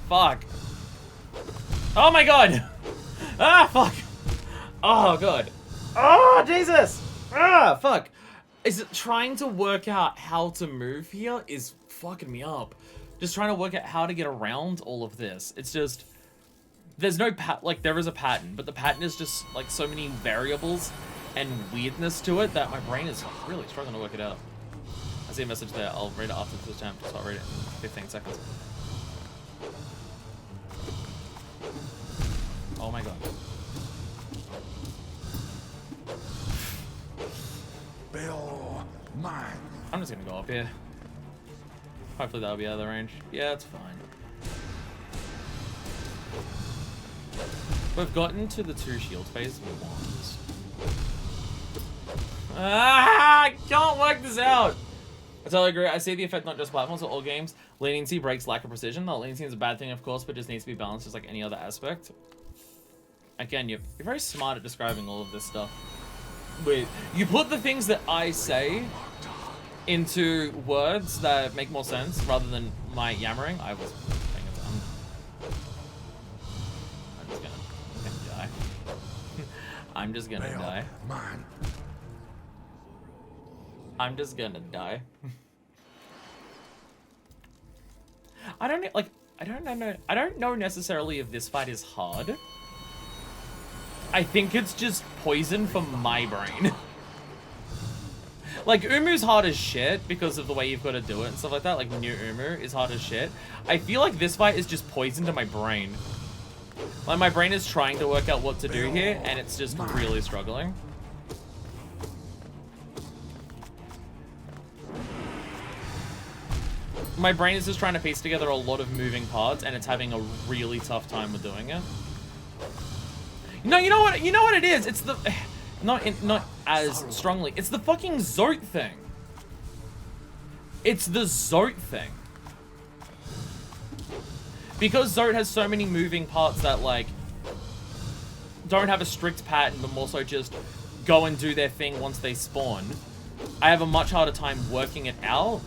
Fuck. Oh my god. Ah, fuck. Oh god. Oh, Jesus. Ah, fuck. Is it trying to work out how to move here is fucking me up. Just trying to work out how to get around all of this. It's just, there's no like, there is a pattern, but the pattern is just like so many variables and weirdness to it that my brain is really struggling to work it out. I see a message there. I'll read it after this attempt, so I'll read it in 15 seconds. Oh my god. Bill, mine. I'm just gonna go up here. Hopefully that'll be out of the range. Yeah, it's fine. We've gotten to the 2 shield phase we want. Ah, I can't work this out. I totally agree. I see the effect not just platforms, but all games. Leniency breaks lack of precision. The leniency is a bad thing, of course, but just needs to be balanced just like any other aspect. Again, you're very smart at describing all of this stuff. You put the things that I say into words that make more sense rather than my yammering. I was paying attention. I'm just gonna die. I'm just gonna die. Mine. I'm just gonna die. I don't know necessarily if this fight is hard. I think it's just poison for my brain. Like, Umu's hard as shit because of the way you've got to do it and stuff like that. Like, new Umu is hard as shit. I feel like this fight is just poison to my brain. Like, my brain is trying to work out what to do here, and it's just really struggling. My brain is just trying to piece together a lot of moving parts, and it's having a really tough time with doing it. No, you know what it is? It's the not as strongly. It's the fucking Zote thing. It's the Zote thing. Because Zote has so many moving parts that, like, don't have a strict pattern, but more so just go and do their thing once they spawn. I have a much harder time working it out.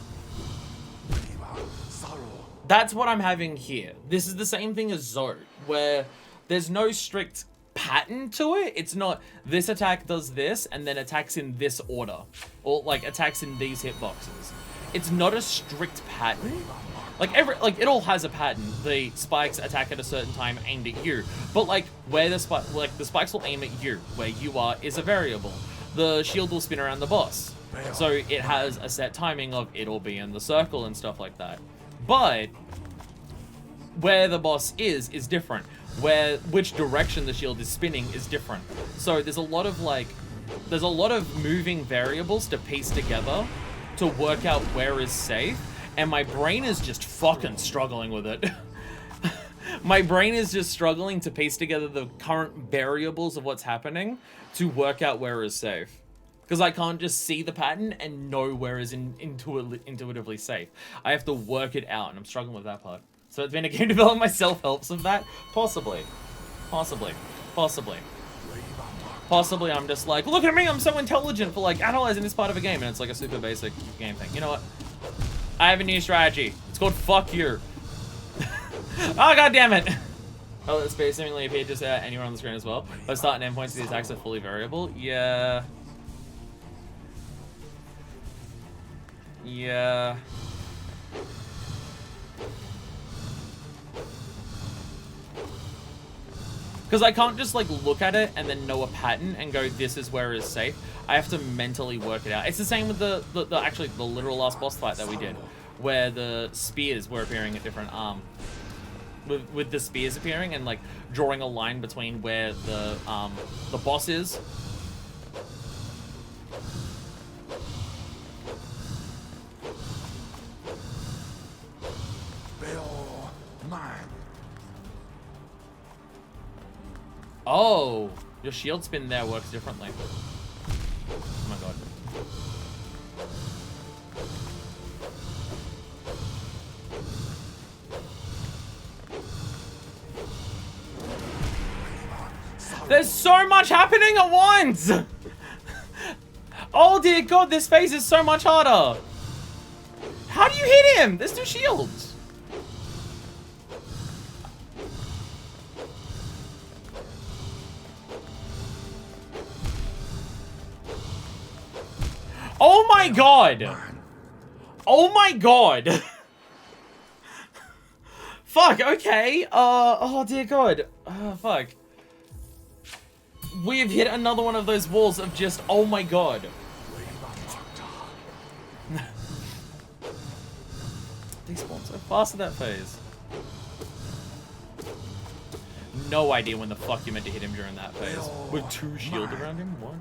That's what I'm having here. This is the same thing as Zote, where there's no strict pattern to it. It's not, this attack does this, and then attacks in this order. Or, like, attacks in these hitboxes. it's not a strict pattern. Like it all has a pattern. The spikes attack at a certain time aimed at you, but like where the spikes will aim at you, where you are is a variable. The shield will spin around the boss, so it has a set timing of it'll be in the circle and stuff like that. But where the boss is different. Which direction the shield is spinning is different. So there's a lot of moving variables to piece together to work out where is safe. And my brain is just fucking struggling with it. My brain is just struggling to piece together the current variables of what's happening to work out where is safe. Because I can't just see the pattern and know where is intuitively safe. I have to work it out, and I'm struggling with that part. So it's been a game developing my self-helps of that? Possibly. Possibly. Possibly. Possibly I'm just like, look at me, I'm so intelligent for like analyzing this part of a game, and it's like a super basic game thing. You know what? I have a new strategy. It's called fuck you. Oh, god damn it. Oh, the space seemingly appeared just anywhere on the screen as well. But start and end points of the attacks are fully variable. Yeah. Yeah. Because I can't just like look at it and then know a pattern and go, this is where it is safe. I have to mentally work it out. It's the same with the actually the literal last boss fight that we did, where the spears were appearing at different with the spears appearing and like drawing a line between where the boss is. Oh, your shield spin there works differently. Oh my god. There's so much happening at once! Oh dear god, this phase is so much harder! How do you hit him? There's two shields! Oh my god! Oh my god! Fuck, okay. Oh dear god. Fuck. We've hit another one of those walls of just, oh my god. They spawn so fast in that phase. No idea when the fuck you meant to hit him during that phase. With two shields around him? What?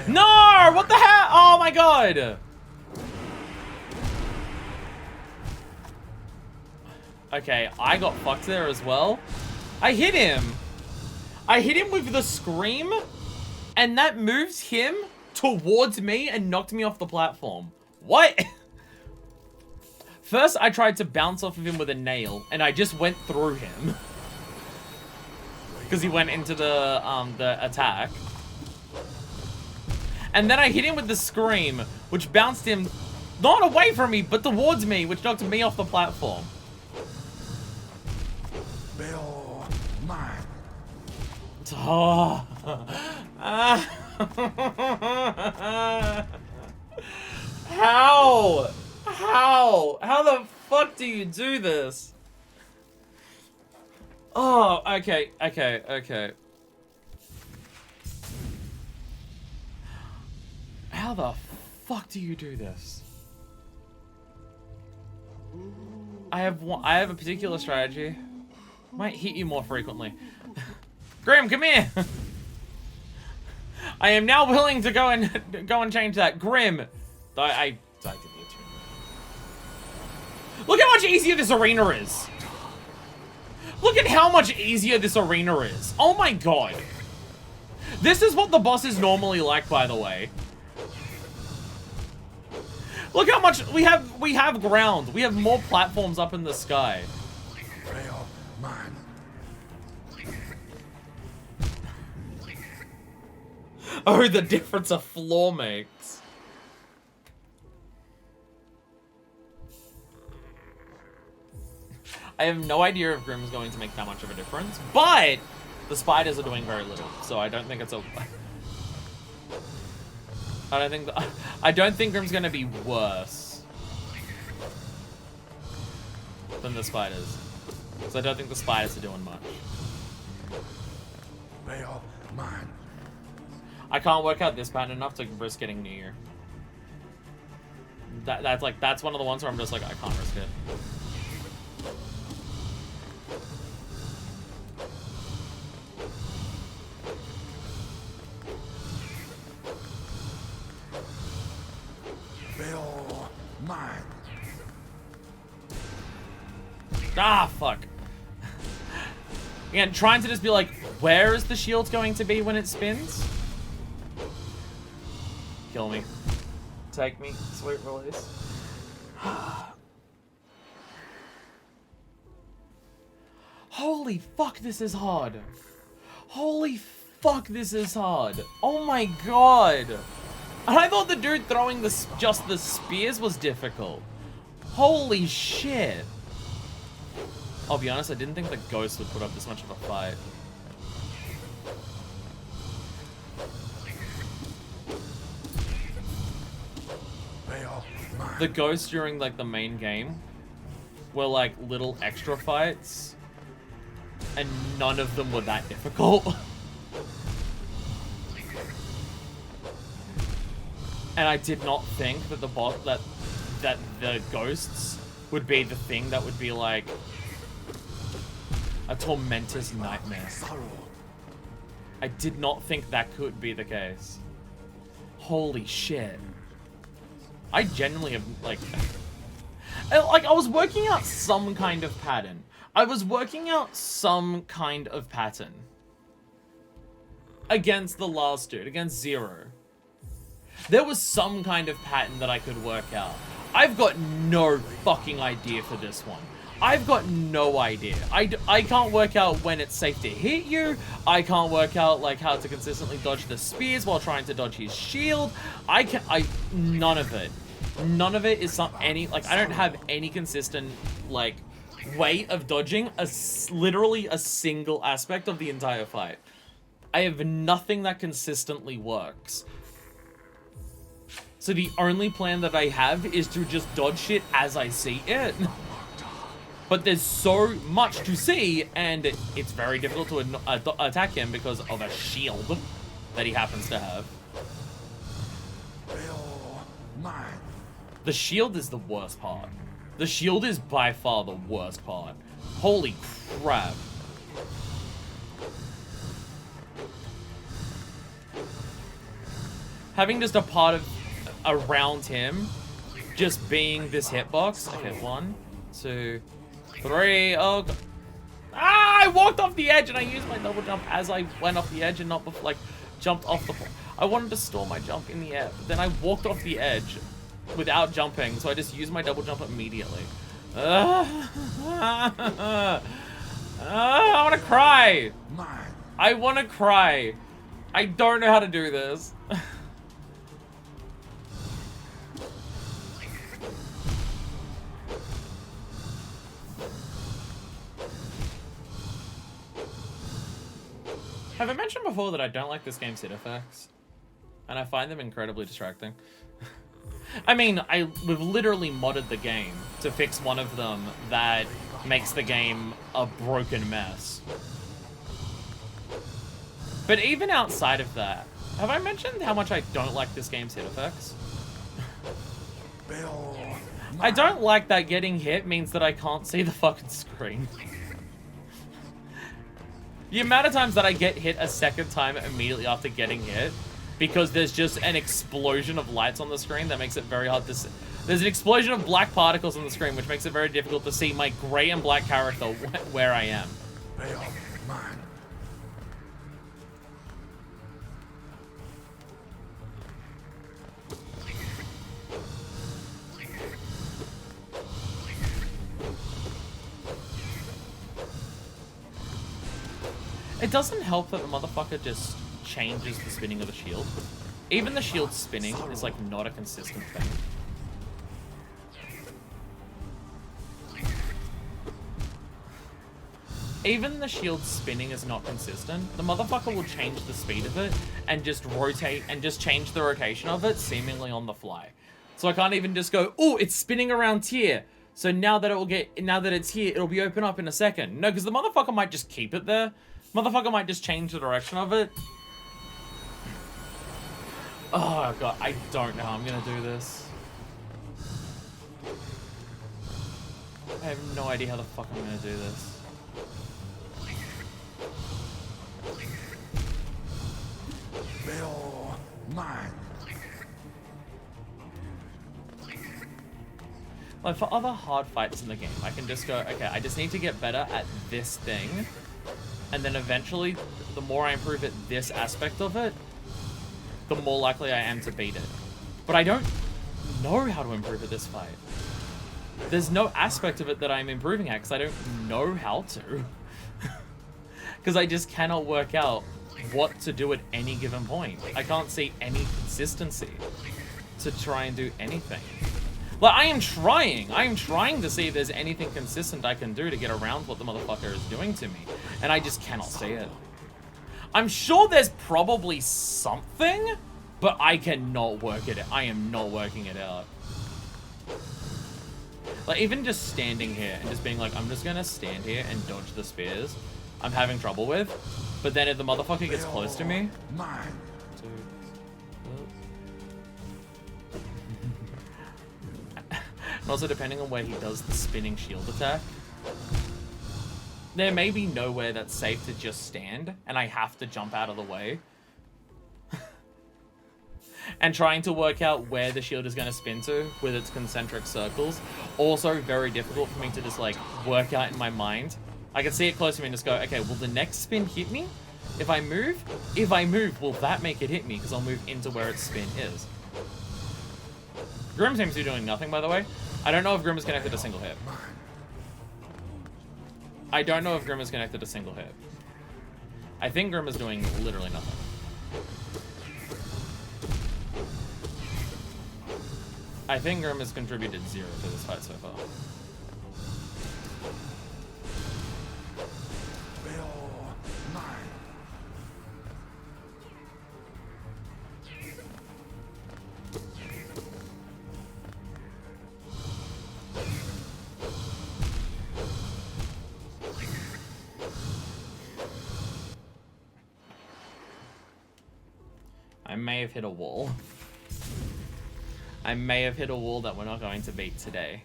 No! What the hell? Oh my god! Okay, I got fucked there as well. I hit him. I hit him with the scream, and that moves him towards me and knocked me off the platform. What? First, I tried to bounce off of him with a nail, and I just went through him. Because he went into the attack. And then I hit him with the scream, which bounced him not away from me, but towards me, which knocked me off the platform. Bill, mine. Oh. How? How the fuck do you do this? Oh, okay. How the fuck do you do this? I have a particular strategy. Might hit you more frequently. Grim, come here. I am now willing to go and change that. Grim, I did the attunement. Look how much easier this arena is. Look at how much easier this arena is. Oh my god. This is what the boss is normally like, by the way. Look how much we have ground. We have more platforms up in the sky. Bill, mine. Oh, the difference a floor makes. I have no idea if Grim's going to make that much of a difference, but the spiders are doing very little, so I don't think it's a... I don't think Grim's gonna be worse than the spiders. So I don't think the spiders are doing much. Bale, mine. I can't work out this pattern enough to risk getting near. That's one of the ones where I'm just like, I can't risk it. Bale, mine. Ah, fuck. Again, trying to just be like, where is the shield going to be when it spins? Kill me. Take me. Sweet release. Holy fuck, this is hard. Holy fuck, this is hard. Oh my god. And I thought the dude throwing just the spears was difficult. Holy shit. I'll be honest, I didn't think the ghost would put up this much of a fight. Bale, mine. The ghosts during like the main game were like little extra fights, and none of them were that difficult. And I did not think that that the ghosts would be the thing that would be like a tormentor's nightmare. I did not think that could be the case. Holy shit. I genuinely have, like I was working out some kind of pattern. Against the last dude, against Zero. There was some kind of pattern that I could work out. I've got no fucking idea for this one. I've got no idea. I can't work out when it's safe to hit you. I can't work out like how to consistently dodge the spears while trying to dodge his shield. None of it. None of it is I don't have any consistent like way of dodging literally a single aspect of the entire fight. I have nothing that consistently works. So the only plan that I have is to just dodge shit as I see it. But there's so much to see, and it's very difficult to attack him because of a shield that he happens to have. Bale, mine. The shield is the worst part. The shield is by far the worst part. Holy crap. Having just a part of around him just being this hitbox. Okay, 1, 2, 3. Oh god. Ah, I walked off the edge and I used my double jump as I went off the edge and not like jumped off the floor. I wanted to store my jump in the air, but then I walked off the edge without jumping, so I just used my double jump immediately. I want to cry. Mine. I want to cry. I don't know how to do this. Have I mentioned before that I don't like this game's hit effects? And I find them incredibly distracting. I mean, we've literally modded the game to fix one of them that makes the game a broken mess. But even outside of that, have I mentioned how much I don't like this game's hit effects? Bale, I don't like that getting hit means that I can't see the fucking screen. The amount of times that I get hit a second time immediately after getting hit, because there's just an explosion of lights on the screen that makes it very hard to see. There's an explosion of black particles on the screen, which makes it very difficult to see my gray and black character where I am. Bale, mine. It doesn't help that the motherfucker just changes the spinning of the shield. Even the shield spinning is like not a consistent thing. Even the shield spinning is not consistent. The motherfucker will change the speed of it and just rotate and just change the rotation of it seemingly on the fly. So I can't even just go, oh, it's spinning around here. So now that it's here, it'll be open up in a second. No, because the motherfucker might just keep it there. Motherfucker might just change the direction of it. Oh god, I don't know how I'm gonna do this. I have no idea how the fuck I'm gonna do this. They all mine. Like, for other hard fights in the game, I can just go, okay, I just need to get better at this thing. And then eventually, the more I improve at this aspect of it, the more likely I am to beat it. But I don't know how to improve at this fight. There's no aspect of it that I'm improving at, because I don't know how to. Because I just cannot work out what to do at any given point. I can't see any consistency to try and do anything. Like, I am trying to see if there's anything consistent I can do to get around what the motherfucker is doing to me. And I just cannot see it. I'm sure there's probably something, but I cannot work it out. I am not working it out. Like, even just standing here and just being like, I'm just gonna stand here and dodge the spears, I'm having trouble with. But then if the motherfucker gets close to me... Mine. And also, depending on where he does the spinning shield attack, there may be nowhere that's safe to just stand, and I have to jump out of the way. And trying to work out where the shield is going to spin to with its concentric circles, also very difficult for me to just, like, work out in my mind. I can see it close to me and just go, okay, will the next spin hit me? If I move? If I move, will that make it hit me? Because I'll move into where its spin is. Grim seems to be doing nothing, by the way. I don't know if Grim is connected to single hit. I don't know if Grim is connected to single hit. I think Grim is doing literally nothing. I think Grim has contributed 0 to this fight so far. They all mine. I may have hit a wall. I may have hit a wall that we're not going to beat today.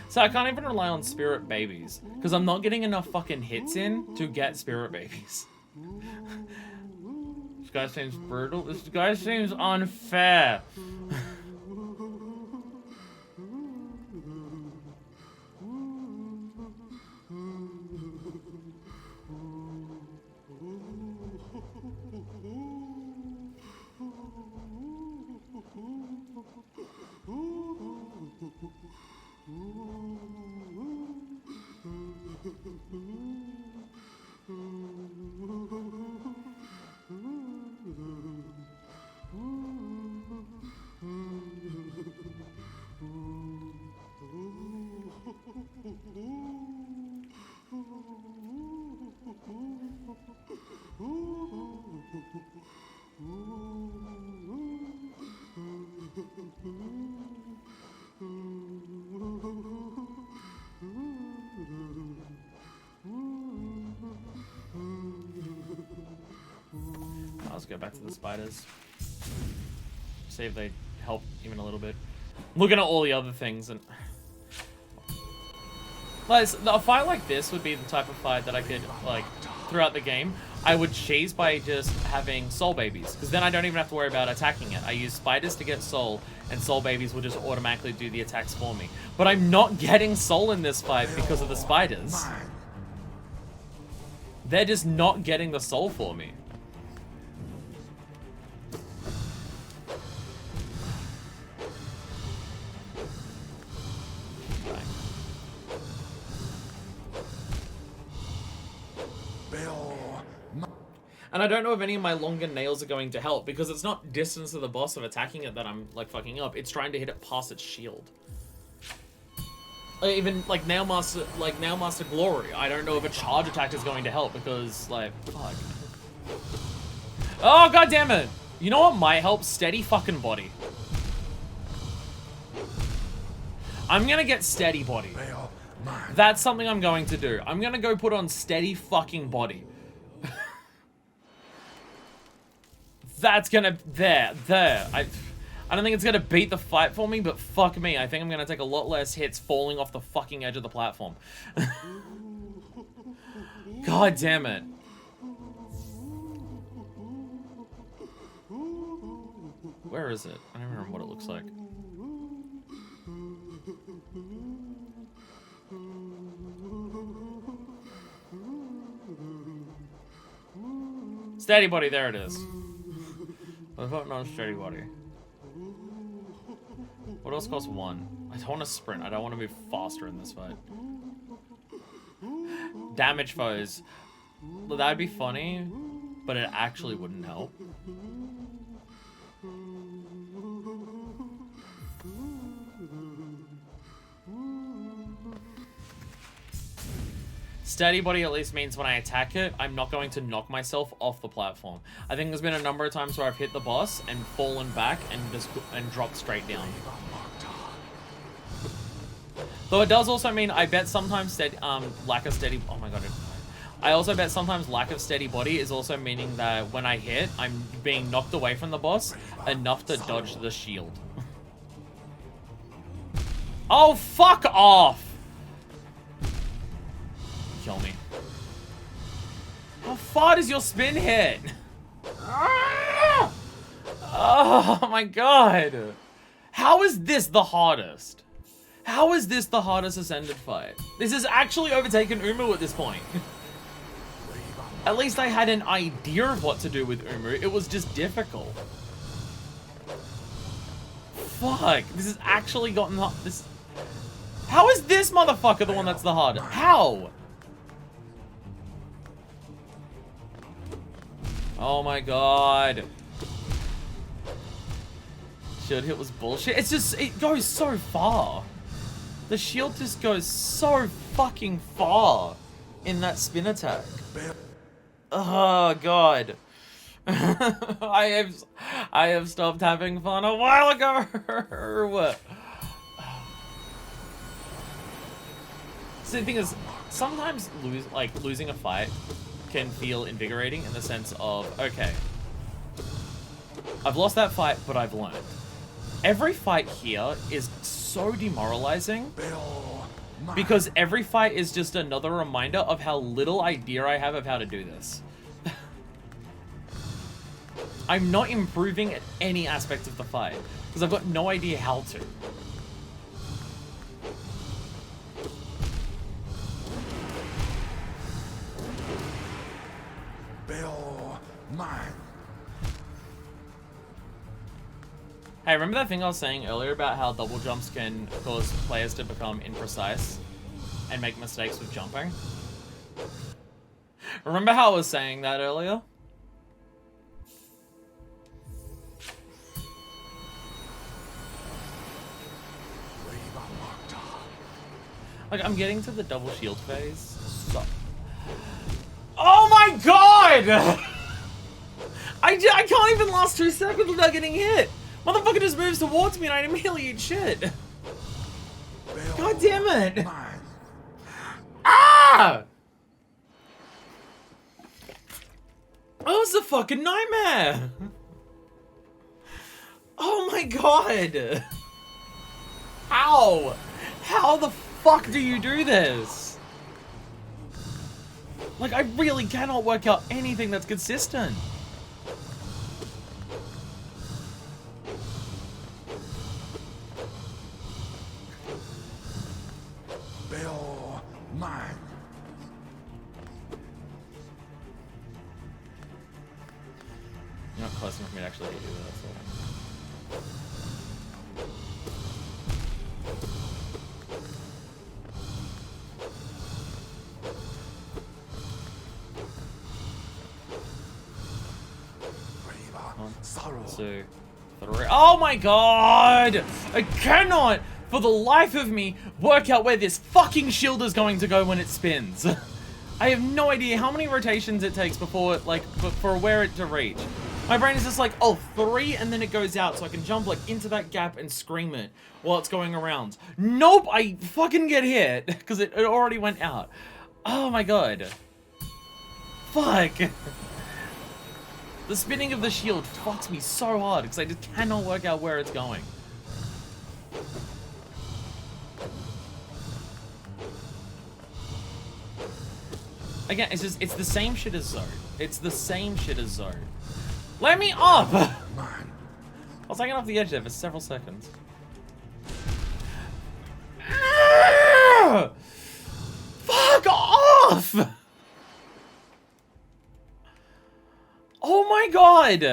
So I can't even rely on spirit babies, because I'm not getting enough fucking hits in to get spirit babies. This guy seems brutal. This guy seems unfair. Let's go back to the spiders. See if they help even a little bit. Looking at all the other things, and like, a fight like this would be the type of fight that I could, like, throughout the game, I would cheese by just having soul babies, because then I don't even have to worry about attacking it. I use spiders to get soul, and soul babies will just automatically do the attacks for me. But I'm not getting soul in this fight because of the spiders. They're just not getting the soul for me. And I don't know if any of my longer nails are going to help, because it's not distance to the boss of attacking it that I'm, like, fucking up. It's trying to hit it past its shield. Even, like, Nailmaster Glory. I don't know if a charge attack is going to help, because, like, fuck. Oh, god damn it! You know what might help? Steady fucking body. I'm gonna get steady body. That's something I'm going to do. I'm gonna go put on steady fucking body. That's gonna... There. I don't think it's gonna beat the fight for me, but fuck me. I think I'm gonna take a lot less hits falling off the fucking edge of the platform. God damn it. Where is it? I don't remember what it looks like. Steady body, there it is. I'm voting on steady body. What else costs 1? I don't want to sprint. I don't want to move faster in this fight. Damage foes. Well, that'd be funny, but it actually wouldn't help. Steady body at least means when I attack it, I'm not going to knock myself off the platform. I think there's been a number of times where I've hit the boss and fallen back and dropped straight down. Though it does also mean I bet sometimes lack of steady... Oh my god. I also bet sometimes lack of steady body is also meaning that when I hit, I'm being knocked away from the boss enough to dodge the shield. Oh, fuck off! Kill me. How far does your spin hit? Oh my god. How is this the hardest? How is this the hardest Ascended fight? This has actually overtaken Umu at this point. At least I had an idea of what to do with Umu. It was just difficult. Fuck. This has actually gotten this. How is this motherfucker the one that's the hardest? How? Oh my god. Shield hit was bullshit. It's just, it goes so far. The shield just goes so fucking far in that spin attack. Oh god. I have stopped having fun a while ago. So the thing is, sometimes losing a fight can feel invigorating in the sense of, okay, I've lost that fight, but I've learned. Every fight here is so demoralizing because every fight is just another reminder of how little idea I have of how to do this. I'm not improving at any aspect of the fight because I've got no idea how to. Mine. Hey, remember that thing I was saying earlier about how double jumps can cause players to become imprecise and make mistakes with jumping? Remember how I was saying that earlier? Like, I'm getting to the double shield phase. So... Oh my god! I can't even last 2 seconds without getting hit. Motherfucker just moves towards me and I immediately eat shit. God damn it. Ah! Oh, it's a fucking nightmare. Oh my god. How? How the fuck do you do this? Like, I really cannot work out anything that's consistent. Mine. You're not close enough for me to actually do that, so. One, sorrow. 2, 3. Oh my god! I cannot, for the life of me, work out where this fucking shield is going to go when it spins. I have no idea how many rotations it takes before, like, for where it to reach. My brain is just like, oh, 3, and then it goes out, so I can jump, like, into that gap and scream it while it's going around. Nope, I fucking get hit, because it already went out. Oh my god. Fuck. The spinning of the shield fucks me so hard, because I just cannot work out where it's going. Again, it's the same shit as Zone. It's the same shit as Zone. Let me up! I was hanging off the edge there for several seconds. Fuck off! Oh my god!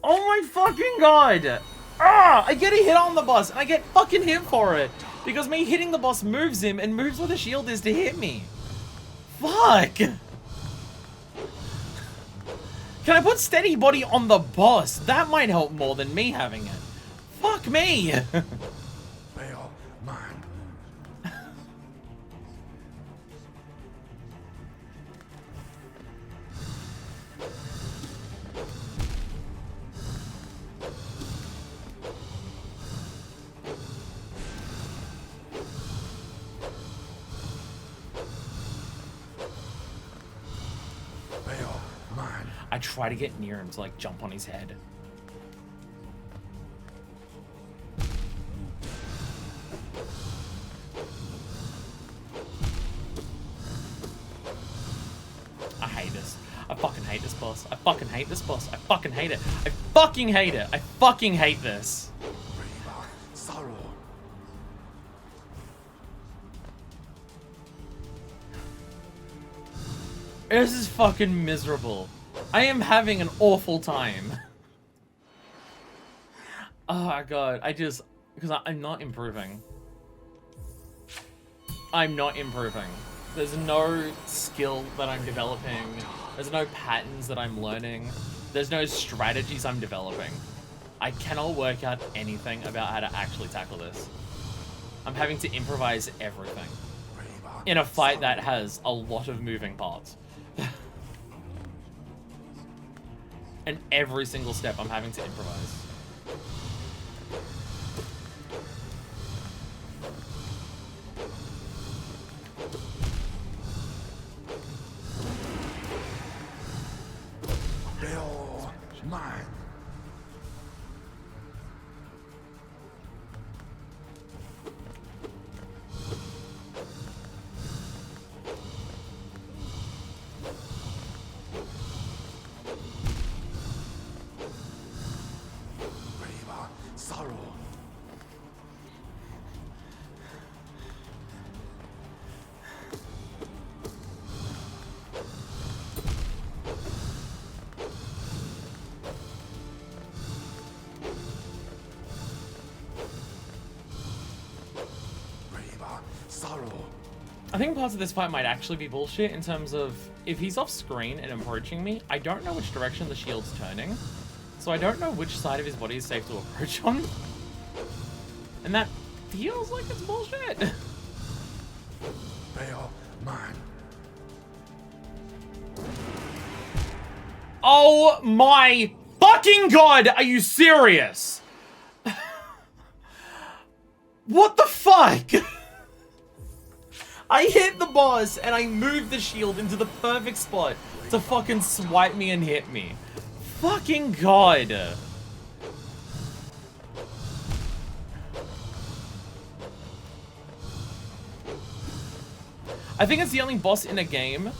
Oh my fucking god! I get a hit on the boss, and I get fucking hit for it! Because me hitting the boss moves him, and moves where the shield is to hit me. Fuck! Can I put steady body on the boss? That might help more than me having it. Fuck me! Fail mine. Fail mine. I try to get near him to, like, jump on his head. I hate this. I fucking hate this boss. I fucking hate this boss. I fucking hate it. I fucking hate it. I fucking hate this. Sorrow. This is fucking miserable. I am having an awful time. Oh my god, because I'm not improving. I'm not improving. There's no skill that I'm developing. There's no patterns that I'm learning. There's no strategies I'm developing. I cannot work out anything about how to actually tackle this. I'm having to improvise everything in a fight that has a lot of moving parts. And every single step I'm having to improvise. Fail mine. Sorrow. Sorrow. I think parts of this fight might actually be bullshit in terms of if he's off screen and approaching me, I don't know which direction the shield's turning. So I don't know which side of his body is safe to approach on. And that feels like it's bullshit. Fail mine. Oh my fucking god, are you serious? What the fuck? I hit the boss and I moved the shield into the perfect spot to fucking swipe me and hit me. Fucking god. I think it's the only boss in a game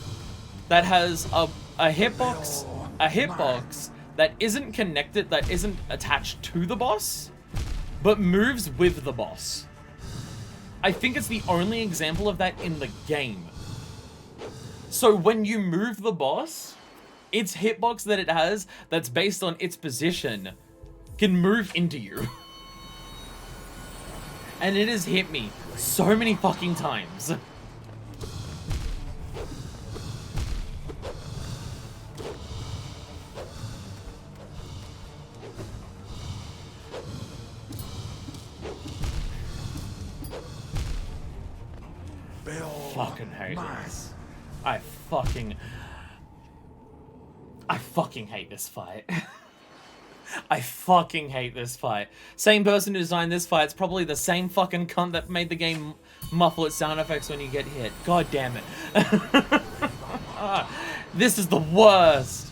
that has a hitbox that isn't connected, that isn't attached to the boss, but moves with the boss. I think it's the only example of that in the game. So when you move the boss, its hitbox that it has, that's based on its position, can move into you. And it has hit me so many fucking times. fucking hate mine. this. I fucking hate this fight. I fucking hate this fight. Same person who designed this fight, it's probably the same fucking cunt that made the game muffle its sound effects when you get hit. God damn it. This is the worst.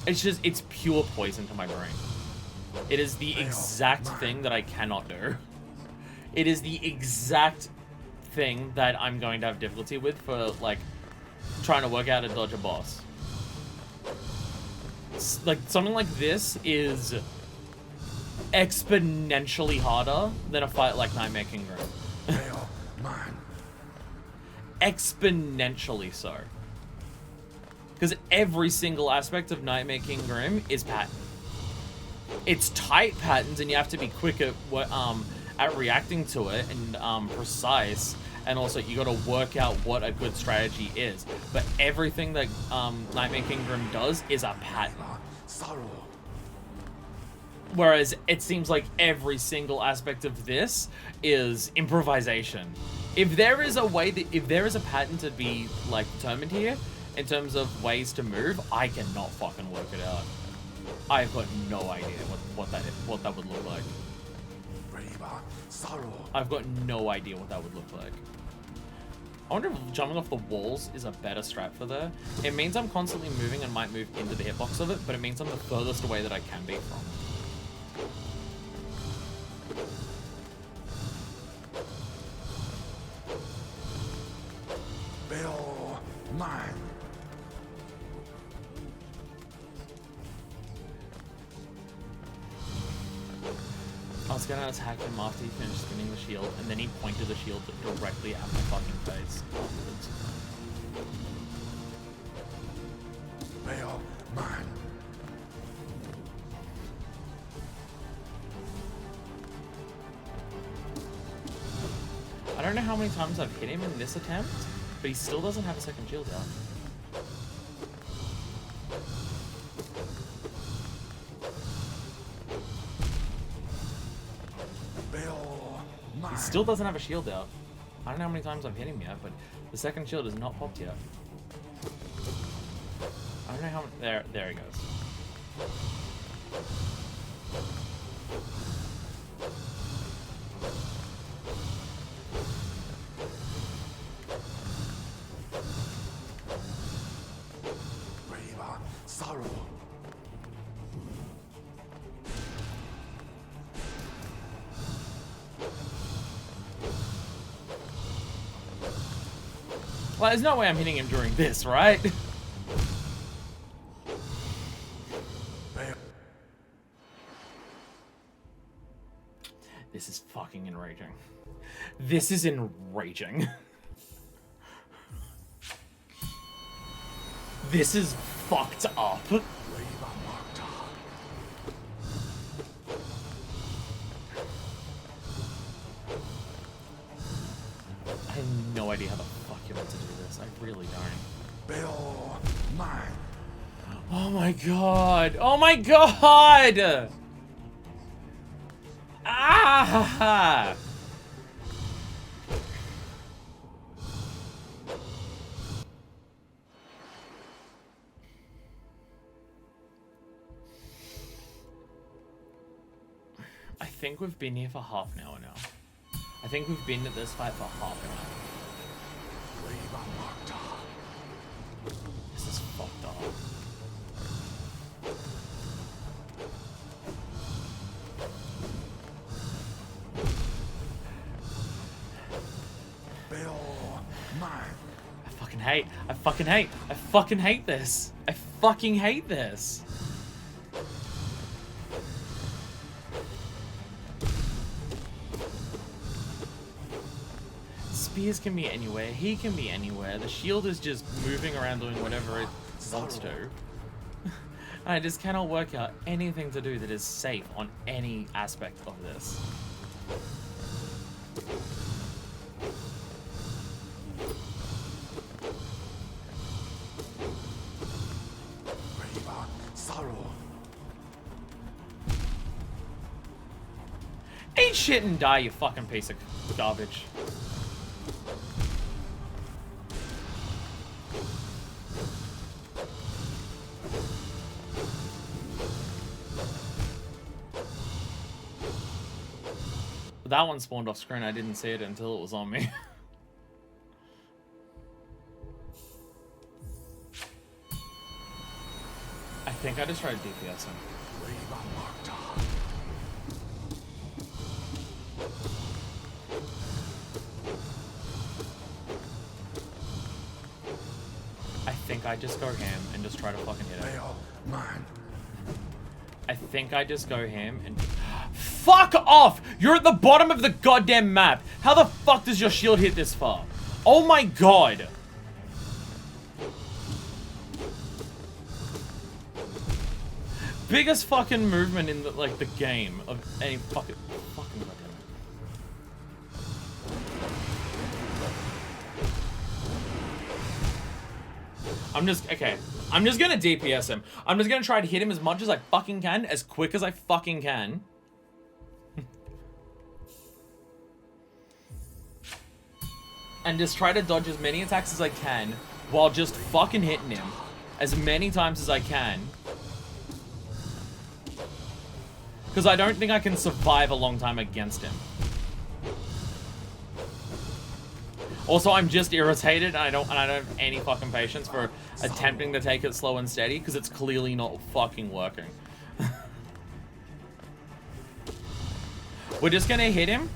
It's pure poison to my brain. It is the exact thing that I cannot do. It is the exact thing that I'm going to have difficulty with for, like, trying to work out a dodge a boss. Like, something like this is exponentially harder than a fight like Nightmare King Grim. Hail mine. Exponentially so. Because every single aspect of Nightmare King Grim is pattern. It's tight patterns, and you have to be quick at reacting to it and precise. And also, you got to work out what a good strategy is. But everything that Nightmare King Grim does is a pattern. Sorrow. Whereas it seems like every single aspect of this is improvisation. If there is a way that, if there is a pattern to be like determined here in terms of ways to move, I cannot fucking work it out. I've got no idea what that would look like. Sorrow. I've got no idea what that would look like. I wonder if jumping off the walls is a better strat for there. It means I'm constantly moving and might move into the hitbox of it, but it means I'm the furthest away that I can be from it. Bill mine. I was gonna attack him after he finished spinning the shield, and then he pointed the shield directly at my fucking face afterwards. Bill mine. I don't know how many times I've hit him in this attempt, but he still doesn't have a second shield out. He still doesn't have a shield out. I don't know how many times I've hit him yet, but the second shield is not popped yet. I don't know how many... There he goes. Sorrow. Well, there's no way I'm hitting him during this, right? This is fucking enraging. This is enraging. This is fucked up. I have no idea how the fuck you're meant to do this. I really don't. Bill mine. Oh my god. Oh my god! Ah! I think we've been here for half an hour now. I think we've been at this fight for half an hour. This is fucked up. Bill mine. I fucking hate this. I fucking hate this. Spears can be anywhere, he can be anywhere. The shield is just moving around doing whatever it wants to. I just cannot work out anything to do that is safe on any aspect of this. Sorrow. shit and die, you fucking piece of garbage. That one spawned off screen. I didn't see it until it was on me. I think I just tried DPS him. I think I just go ham and just try to fucking hit him. I think I just go ham and... Fuck off! You're at the bottom of the goddamn map. How the fuck does your shield hit this far? Oh my god. Biggest fucking movement in the, like, the game of any fucking goddamn. I'm just gonna DPS him. I'm just gonna try to hit him as much as I fucking can, as quick as I fucking can. And just try to dodge as many attacks as I can while just fucking hitting him as many times as I can. Because I don't think I can survive a long time against him. Also, I'm just irritated and I don't have any fucking patience for attempting to take it slow and steady because it's clearly not fucking working. We're just gonna hit him.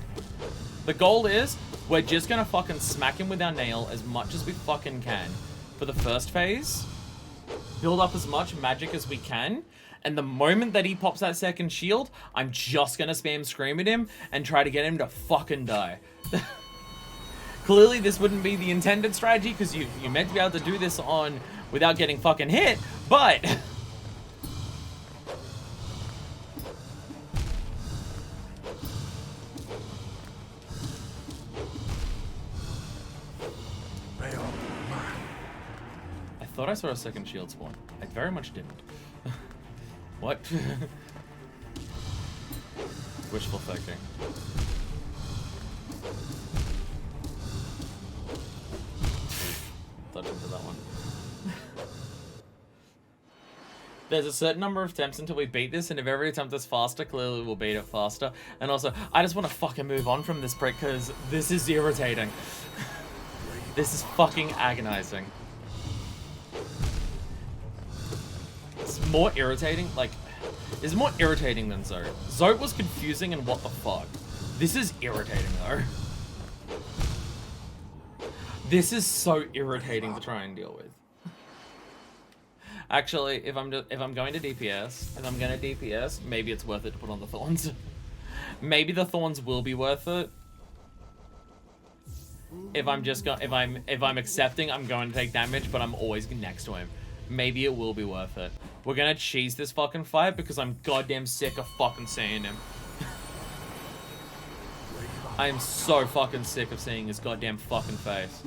The goal is we're just gonna fucking smack him with our nail as much as we fucking can for the first phase. Build up as much magic as we can. And the moment that he pops that second shield, I'm just gonna spam scream at him and try to get him to fucking die. Clearly, this wouldn't be the intended strategy because you're meant to be able to do this on without getting fucking hit, but... I thought I saw a second shield spawn. I very much didn't. What? Wishful thinking. Touch into that one. There's a certain number of attempts until we beat this, and if every attempt is faster, clearly we'll beat it faster. And also, I just want to fucking move on from this prick, because this is irritating. This is fucking agonizing. It's more irritating, like, it's more irritating than Zote. Zote was confusing and what the fuck. This is irritating though. This is so irritating to try and deal with. Actually, if I'm going to DPS, maybe it's worth it to put on the thorns. Maybe the thorns will be worth it. If I'm accepting I'm going to take damage, but I'm always next to him. Maybe it will be worth it. We're gonna cheese this fucking fight because I'm goddamn sick of fucking seeing him. I am so fucking sick of seeing his goddamn fucking face.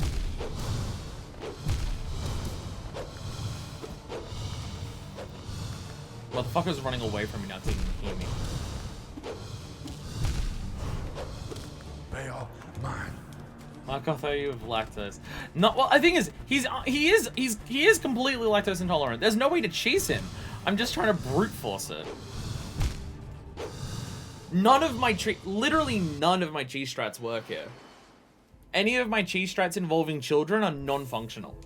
Motherfucker's running away from me now, so he can hear me. They are mine. Like I thought you have lactose. No, well, the thing is, he is completely lactose intolerant. There's no way to cheese him. I'm just trying to brute force it. Literally none of my cheese strats work here. Any of my cheese strats involving children are non-functional.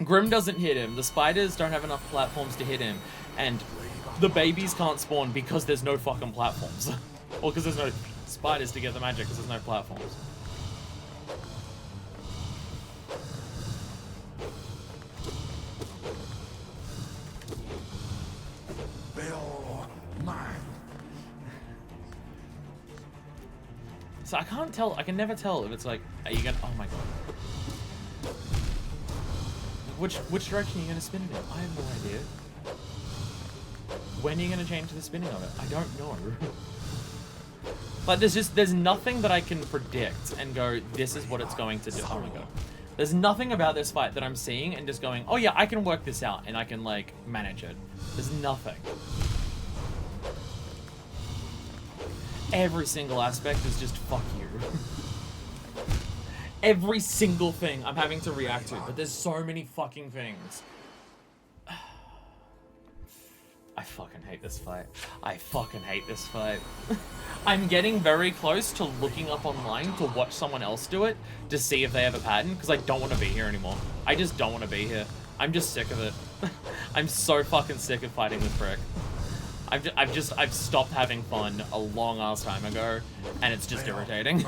Grim doesn't hit him. The spiders don't have enough platforms to hit him, and the babies can't spawn because there's no fucking platforms. Or because there's no spiders to get the magic because there's no platforms. So I can't tell, I can never tell if it's like, are you gonna, oh my god. Which direction are you gonna spin it in? I have no idea. When are you gonna change the spinning of it? I don't know. Like there's nothing that I can predict and go, this is what it's going to do. Oh my god. There's nothing about this fight that I'm seeing and just going, oh yeah, I can work this out and I can like manage it. There's nothing. Every single aspect is just fuck you. Every single thing I'm having to react to, but there's so many fucking things. I fucking hate this fight. I fucking hate this fight. I'm getting very close to looking up online to watch someone else do it to see if they have a pattern, because I don't want to be here anymore. I just don't want to be here. I'm just sick of it. I'm so fucking sick of fighting this prick. I've stopped having fun a long ass time ago, and it's just irritating.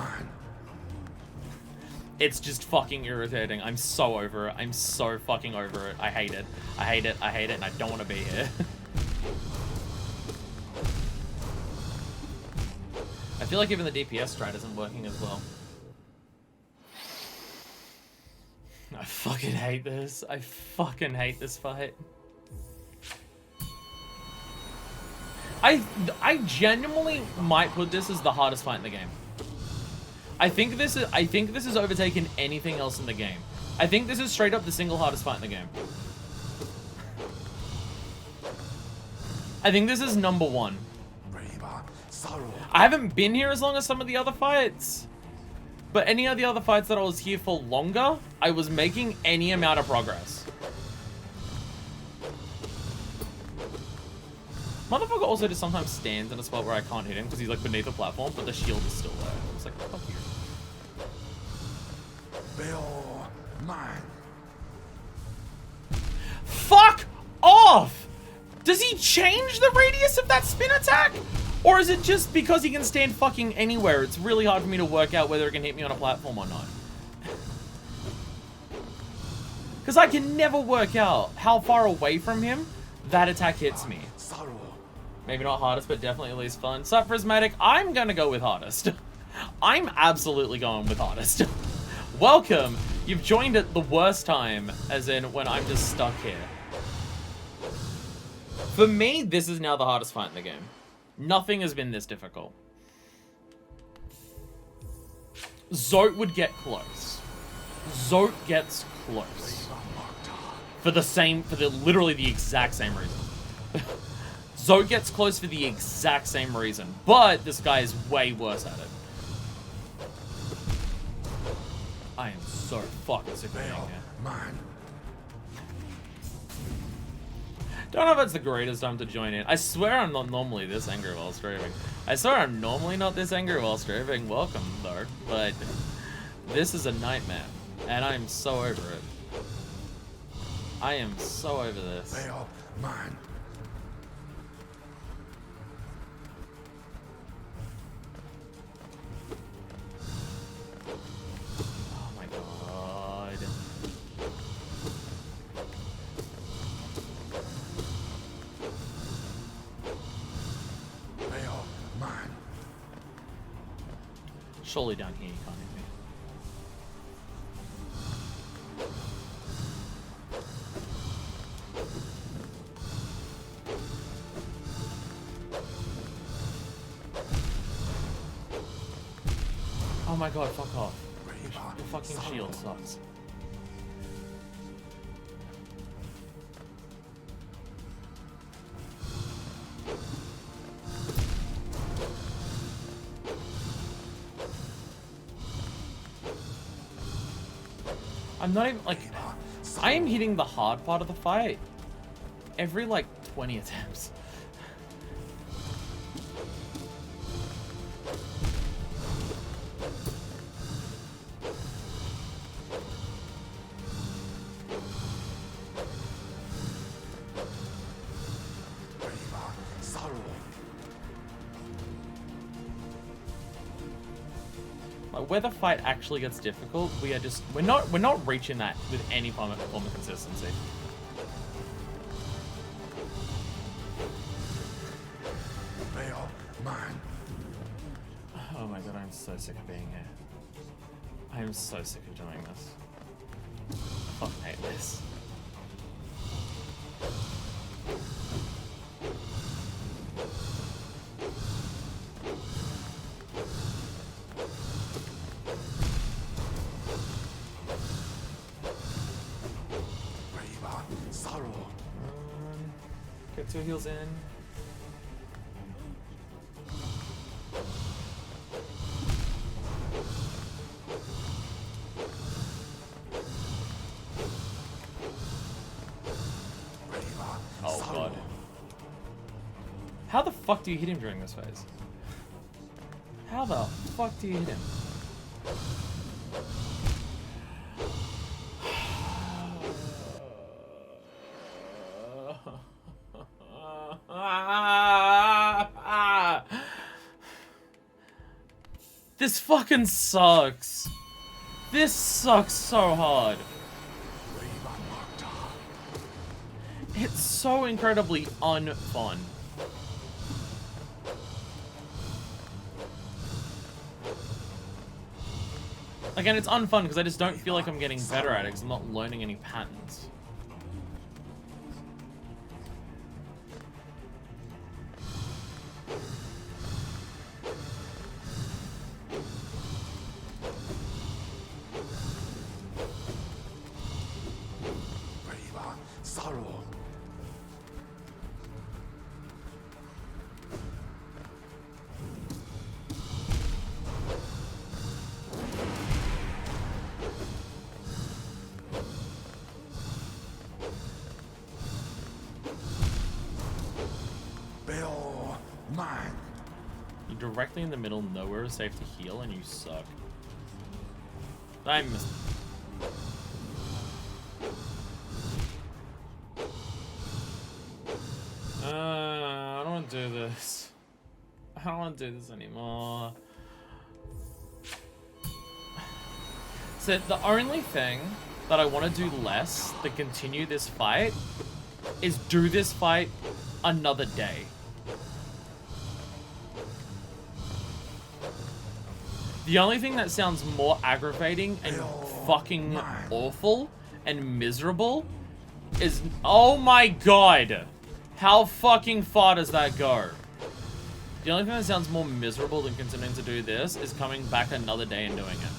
It's just fucking irritating. I'm so over it. I'm so fucking over it. I hate it. I hate it. I hate it, and I don't want to be here. I feel like even the DPS strat isn't working as well. I fucking hate this. I fucking hate this fight. I genuinely might put this as the hardest fight in the game. I think this is overtaken anything else in the game. I think this is straight up the single hardest fight in the game. I think this is number one. I haven't been here as long as some of the other fights. But any of the other fights that I was here for longer, I was making any amount of progress. Motherfucker also just sometimes stands in a spot where I can't hit him because he's like beneath the platform, but the shield is still there. It's like, fuck you. Bill, mine. Fuck off! Does he change the radius of that spin attack? Or is it just because he can stand fucking anywhere? It's really hard for me to work out whether it can hit me on a platform or not. Because I can never work out how far away from him that attack hits me. Maybe not hardest, but definitely at least fun. Sup, Prismatic? I'm gonna go with hardest. I'm absolutely going with hardest. Welcome. You've joined at the worst time, as in when I'm just stuck here. For me, this is now the hardest fight in the game. Nothing has been this difficult. Zote would get close. Zote gets close. For literally the exact same reason. Zote gets close for the exact same reason, but this guy is way worse at it. I am so fucking sick of being here. Mine. Don't know if it's the greatest time to join in. I swear I'm not normally this angry while streaming. I swear I'm normally not this angry while streaming. Welcome, though. But this is a nightmare, and I'm so over it. I am so over this. Bill, mine. Oh my god. Bill, mine. Surely down here you can't hit me. Oh my god, fuck off. Your fucking shield sucks. I'm not even, like, I am hitting the hard part of the fight every, like, 20 attempts. Where the fight actually gets difficult, we're not reaching that with any form of consistency. Bill, mine. Oh my god, I'm so sick of being here. I am so sick of doing this. I fucking hate this. Get 2 heals in. fuck do you hit him during this phase? How the fuck do you hit him? This fucking sucks. This sucks so hard. It's so incredibly unfun. Again, it's unfun because I just don't feel like I'm getting better at it because I'm not learning any patterns. You're directly in the middle, nowhere is safe to heal, and you suck. I missed. I don't want to do this. I don't want to do this anymore. So the only thing that I want to do less than continue this fight is do this fight another day. The only thing that sounds more aggravating and fucking awful and miserable is... Oh my god! How fucking far does that go? The only thing that sounds more miserable than continuing to do this is coming back another day and doing it.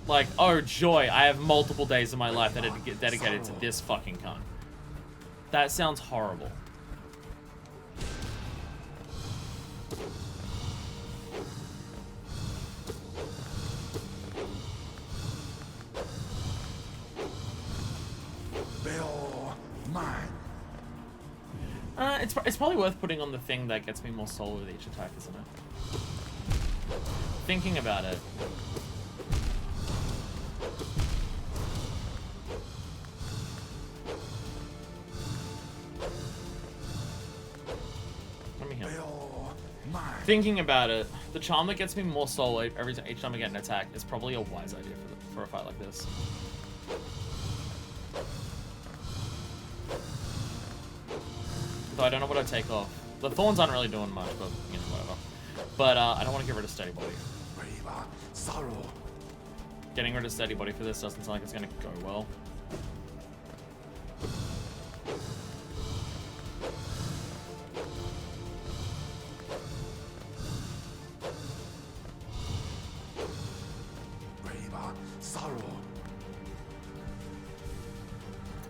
Like, oh joy, I have multiple days of my life that are dedicated to this fucking cunt. That sounds horrible. It's probably worth putting on the thing that gets me more soul with each attack, isn't it? Thinking about it. Let me heal. Thinking about it, the charm that gets me more soul each time I get an attack is probably a wise idea for a fight like this. Though I don't know what I take off. The thorns aren't really doing much, but, you know, whatever. But, I don't want to get rid of steady body. Getting rid of steady body for this doesn't sound like it's going to go well.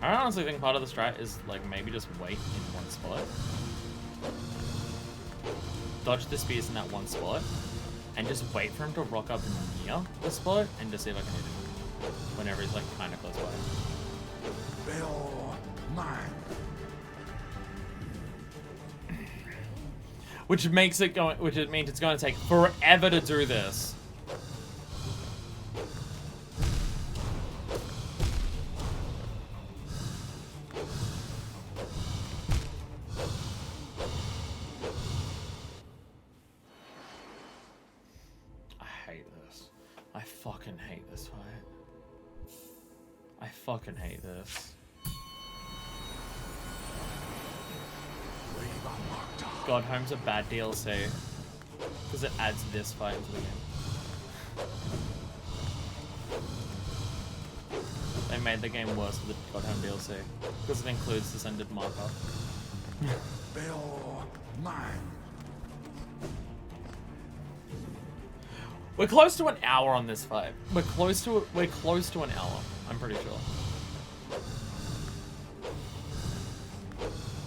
I honestly think part of the strat is, like, maybe just wait in one spot. Dodge the spears in that one spot. And just wait for him to rock up near the spot and just see if I can hit him. Whenever he's, like, kind of close by. Which makes it go... Which means it's going to take forever to do this. I fucking hate this. Godhome's a bad DLC because it adds this fight into the game. They made the game worse with the Godhome DLC because it includes descended marker. We're close to an hour on this fight. We're close to an hour. I'm pretty sure.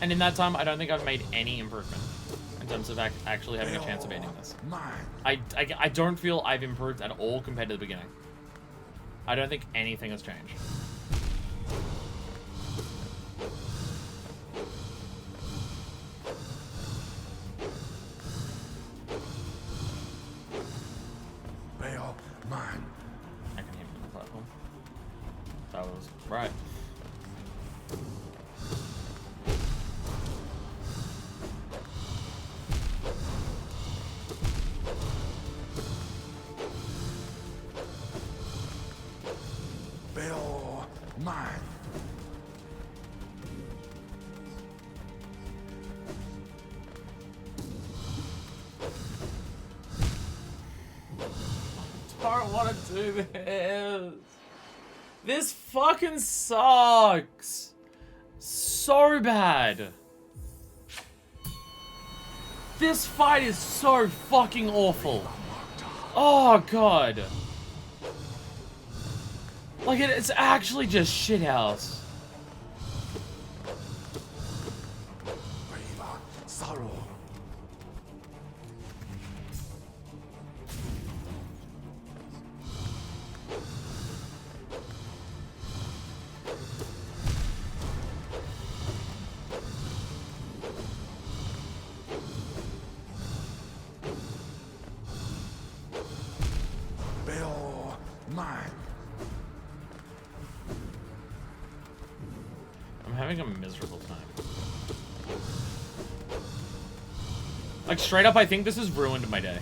And in that time, I don't think I've made any improvement in terms of actually having a chance of beating this. I don't feel I've improved at all compared to the beginning. I don't think anything has changed. mine. I can hear him on the platform. That was right. They are mine. Don't want to do this. This fucking sucks. So bad. This fight is so fucking awful. Oh god. Like it's actually just shithouse. Viva sorrow. They are mine. I'm having a miserable time. Like straight up, I think this has ruined my day.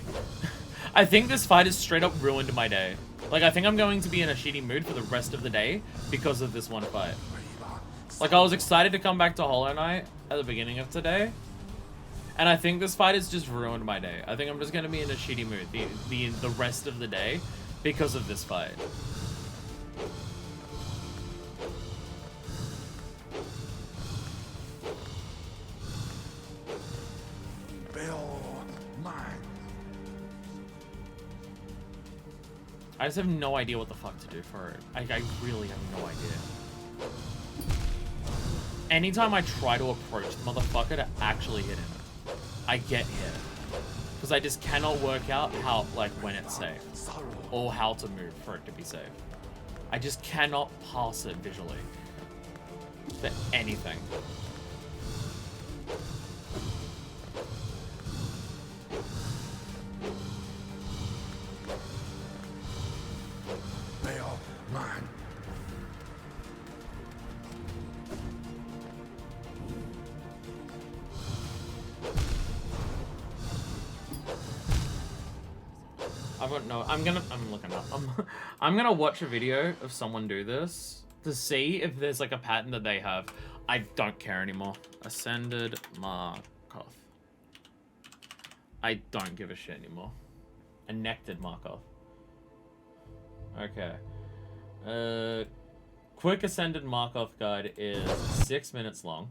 I think this fight has straight up ruined my day. Like I think I'm going to be in a shitty mood for the rest of the day because of this one fight. Like I was excited to come back to Hollow Knight at the beginning of today. And I think this fight has just ruined my day. I think I'm just gonna be in a shitty mood the rest of the day because of this fight. They are mine. I just have no idea what the fuck to do for it. I really have no idea. Anytime I try to approach the motherfucker to actually hit him, I get hit. Because I just cannot work out how, like, when it's safe. Or how to move for it to be safe. I just cannot pass it visually. For anything. They are mine. I don't know. I'm looking up. I'm gonna watch a video of someone do this to see if there's like a pattern that they have. I don't care anymore. Ascended Markov. I don't give a shit anymore. A nected Markov. Okay. Quick Ascended Markov guide is 6 minutes long.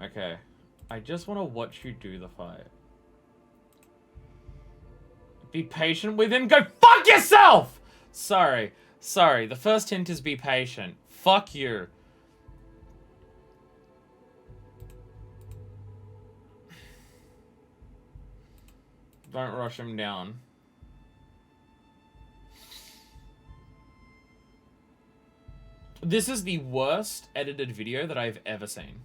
Okay. I just want to watch you do the fight. Be patient with him. Go fuck yourself! Sorry. The first hint is be patient. Fuck you. Don't rush him down. This is the worst edited video that I've ever seen.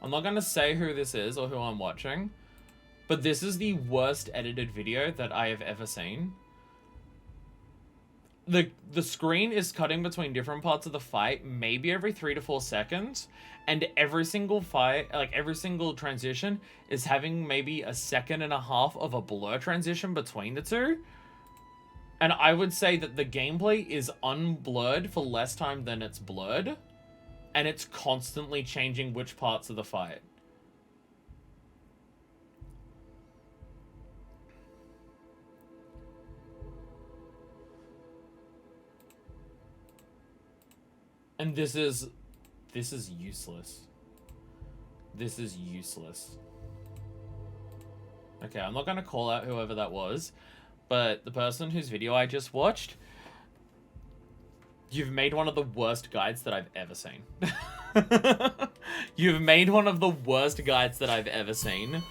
I'm not going to say who this is or who I'm watching, but this is the worst edited video that I have ever seen. The screen is cutting between different parts of the fight, maybe every 3 to 4 seconds, and every single fight, like every single transition, is having maybe a second and a half of a blur transition between the two. And I would say that the gameplay is unblurred for less time than it's blurred, and it's constantly changing which parts of the fight. And this is useless. This is useless. Okay, I'm not going to call out whoever that was, but the person whose video I just watched, you've made one of the worst guides that I've ever seen. You've made one of the worst guides that I've ever seen.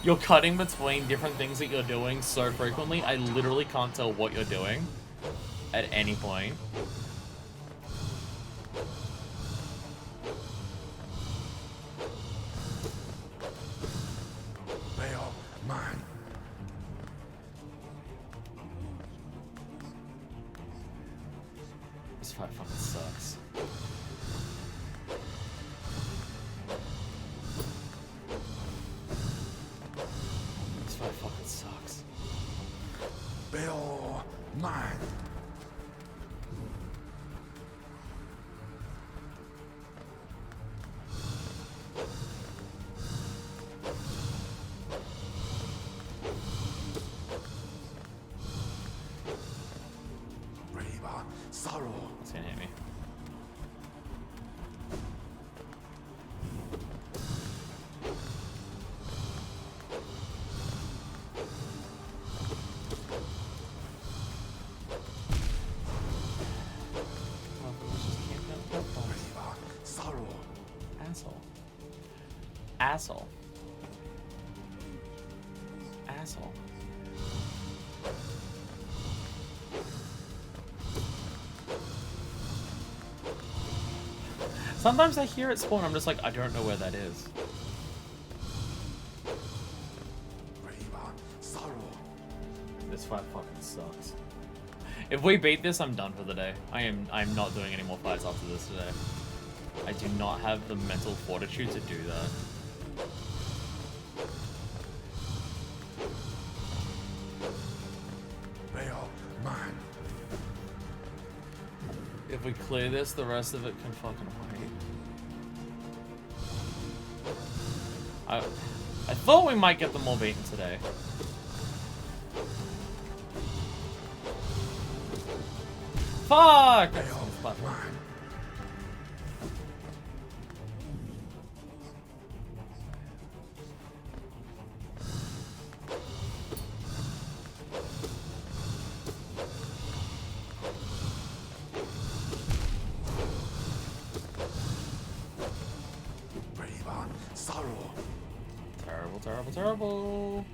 You're cutting between different things that you're doing so frequently, I literally can't tell what you're doing at any point. They are mine. fight fucking sucks. This fight fucking sucks. Bill mine. Braver sorrow. It's gonna hit me. Braver sorrow. Asshole. Asshole. Asshole. Sometimes I hear it spawn, I'm just like, I don't know where that is. Braver sorrow. This fight fucking sucks. If we beat this, I'm done for the day. I'm not doing any more fights after this today. I do not have the mental fortitude to do that. Bill mine. If we clear this, the rest of it can fucking wait. I thought we might get them all beaten today. Fuck! Bill mine. Braver sorrow. Terrible, terrible, terrible.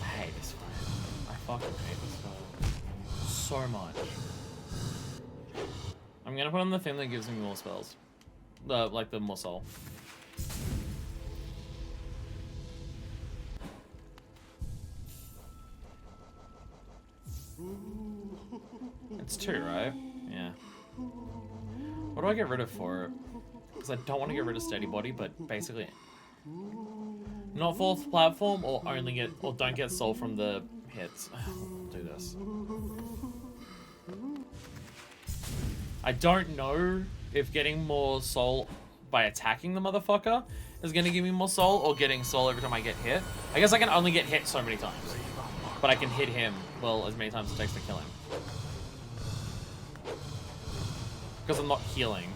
I hate this fight. I fucking hate this fight so much. I'm gonna put on the thing that gives me more spells. Like the more soul. It's 2, right? Yeah. What do I get rid of for it? Because I don't want to get rid of steady body, but basically, not fourth platform, or don't get soul from the hits. Do this. I don't know if getting more soul by attacking the motherfucker is gonna give me more soul, or getting soul every time I get hit. I guess I can only get hit so many times, but I can hit him, well, as many times as it takes to kill him. Because I'm not healing.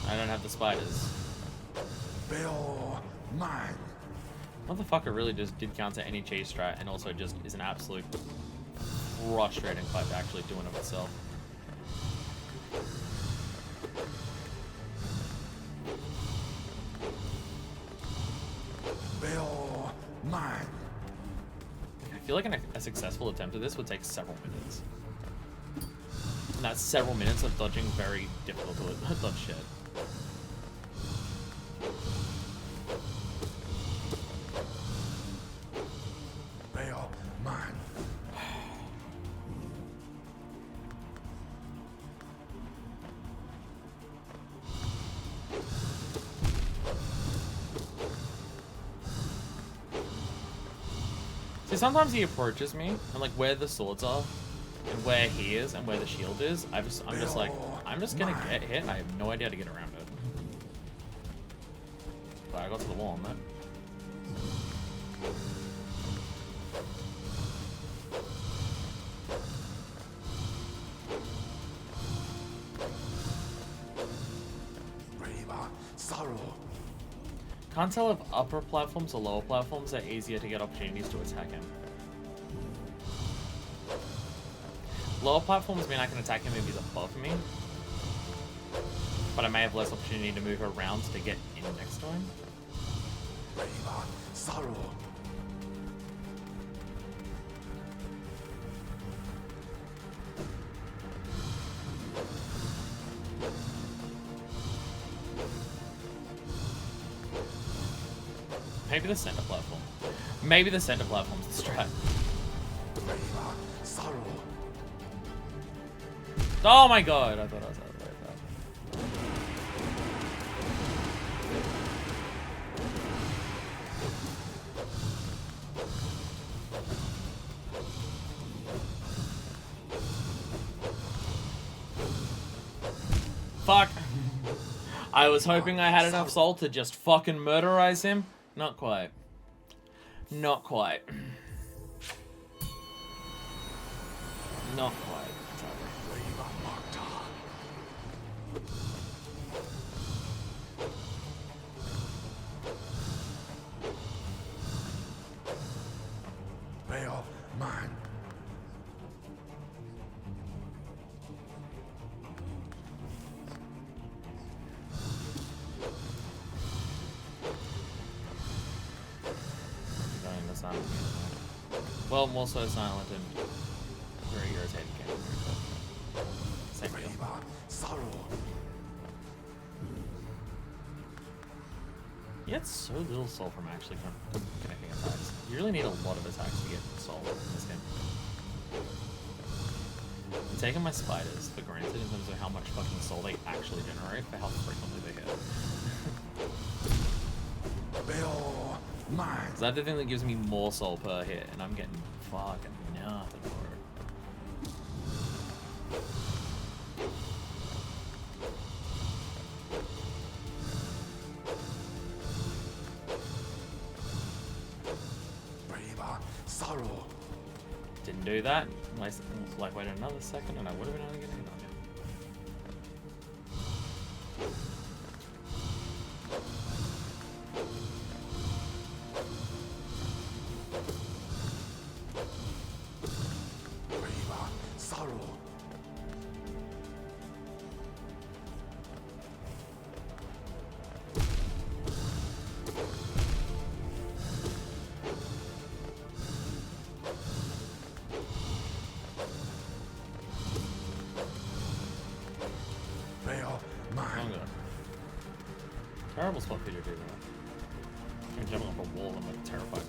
I don't have the spiders. Bill mine. Motherfucker really just did counter any cheese strat, and also just is an absolute frustrating fight to actually do in of itself. Bill mine. I feel like a successful attempt at this would take several minutes. And that's several minutes of dodging very difficult to dodge shit. Bill mine. See, sometimes he approaches me, and like where the swords are, and where he is, and where the shield is, I'm just like, I'm just gonna get hit, and I have no idea how to get around it. But I got to the wall on that. Braver sorrow. Can't tell if upper platforms or lower platforms are easier to get opportunities to attack him. Lower platforms mean I can attack him if he's above me, but I may have less opportunity to move around to get in next to him. Braver sorrow. Maybe the center platform. Maybe the center platform's the strat. Favor, sorrow. Oh my god, I thought I was out of the way of that. Fuck. I was hoping I had enough soul to just fucking murderize him. Not quite. Not quite. Not quite. Favor, Magda. Veil, mine. Going into silent again. Well, more so silent and very irritating game. Same deal. Favor, sorrow. You get so little soul from actually connecting attacks. You really need a lot of attacks to get soul in this game. I'm taking my spiders for granted in terms of how much fucking soul they actually generate for how frequently they hit. Veil, mine. Because that's the thing that gives me more soul per hit, and I'm getting fucking nothing for it. Favor, sorrow. Didn't do that. Like waited another second, and I would have been able to get it on him. Favor, sorrow. Veil, Oh mine. god. Terrible spot for you to do that. I'm jumping off a wall, I'm like terrified.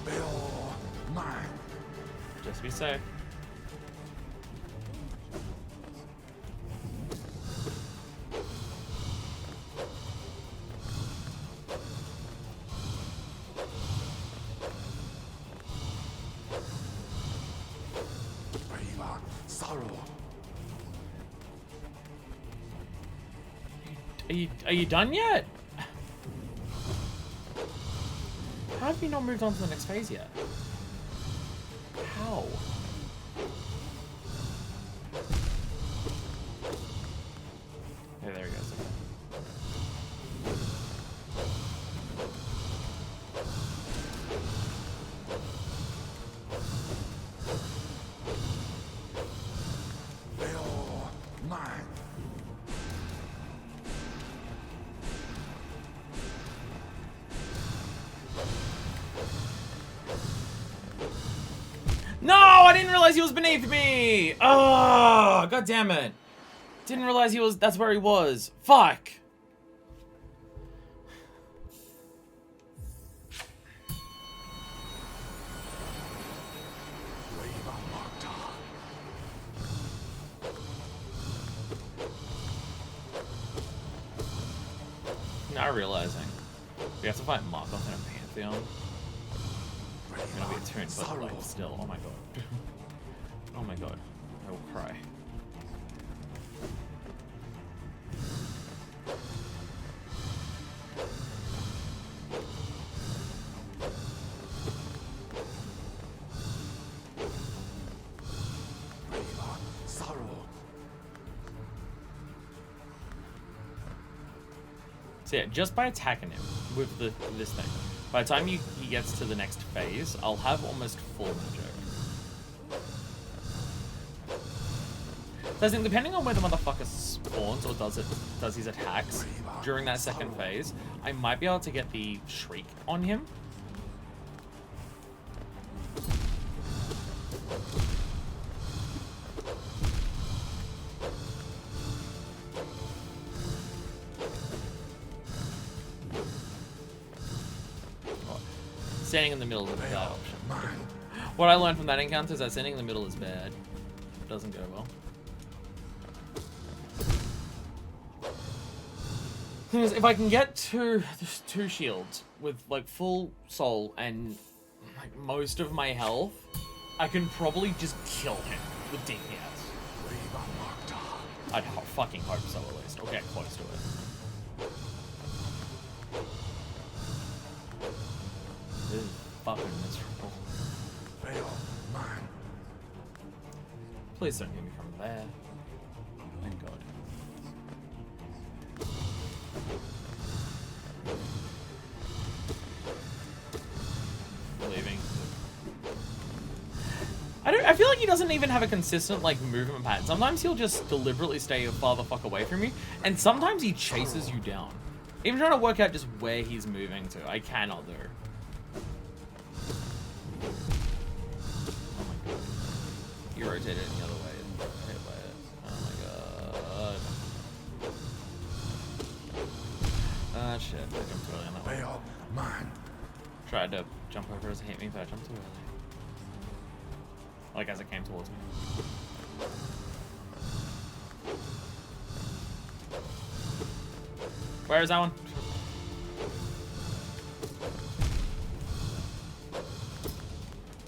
Veil, mine. Just be safe. Favor, sorrow. Are you done yet? How have you not moved on to the next phase yet? How? Yeah, there he goes. Veil, mine. No, I didn't realize he was beneath me. Oh, god damn it! Didn't realize he was. That's where he was. Fuck. Favor, Magda. Now realizing we have to fight Markov in a Pantheon. It's gonna be a turn, but like still. Oh my god. Oh my god. I will cry. Favor, sorrow. So yeah, just by attacking him with this thing, by the time he gets to the next phase, I'll have almost full magic. So I think depending on where the motherfucker spawns or does his attacks during that second phase, I might be able to get the shriek on him. standing in the middle is a bad Veil option. mine. What I learned from that encounter is that standing in the middle is bad. It doesn't go well. Thing is, if I can get two shields with like full soul and like most of my health, I can probably just kill him with DPS. I'd fucking hope so at least. Or get close to it. This is fucking miserable. Veil mine. Please don't get me from there. Thank God. Leaving. I feel like he doesn't even have a consistent like movement pattern. Sometimes he'll just deliberately stay far the fuck away from you, and sometimes he chases you down. Even trying to work out just where he's moving to, I cannot do. Oh my god. You rotated it the other way and got hit by it. Oh my god. Ah shit, I jumped too early on that one. Veil mine. Tried to jump over as it hit me, but I jumped too early. Like as it came towards me. Where is that one?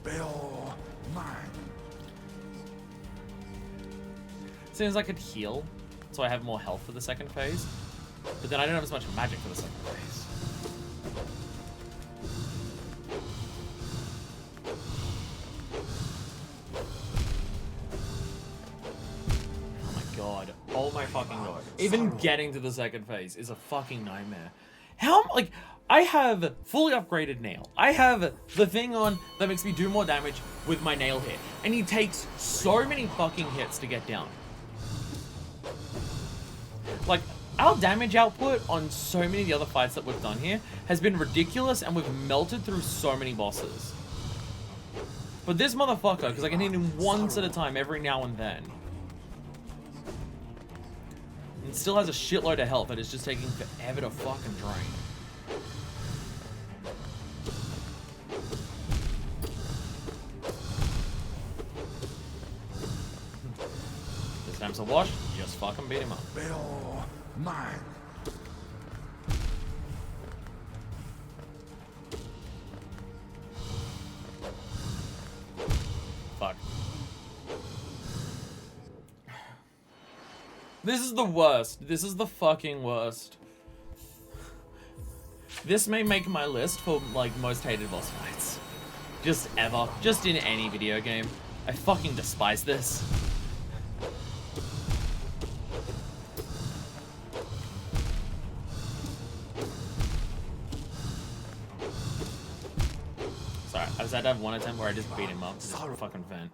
Veil mine. Seems like I could heal, so I have more health for the second phase. But then I don't have as much magic for the second phase. Oh my fucking god. Even getting to the second phase is a fucking nightmare. How, like, I have fully upgraded nail. I have the thing on that makes me do more damage with my nail hit. And he takes so many fucking hits to get down. Like, our damage output on so many of the other fights that we've done here has been ridiculous, and we've melted through so many bosses. But this motherfucker, because I can hit him once at a time every now and then. And still has a shitload of health that is just taking forever to fucking drain. This time's a wash, just fucking beat him up. Veil mine. Fuck. This is the worst. This is the fucking worst. This may make my list for, like, most hated boss fights. Just ever. Just in any video game. I fucking despise this. Sorry, I just had to have one attempt where I just beat him up. Just fucking vent.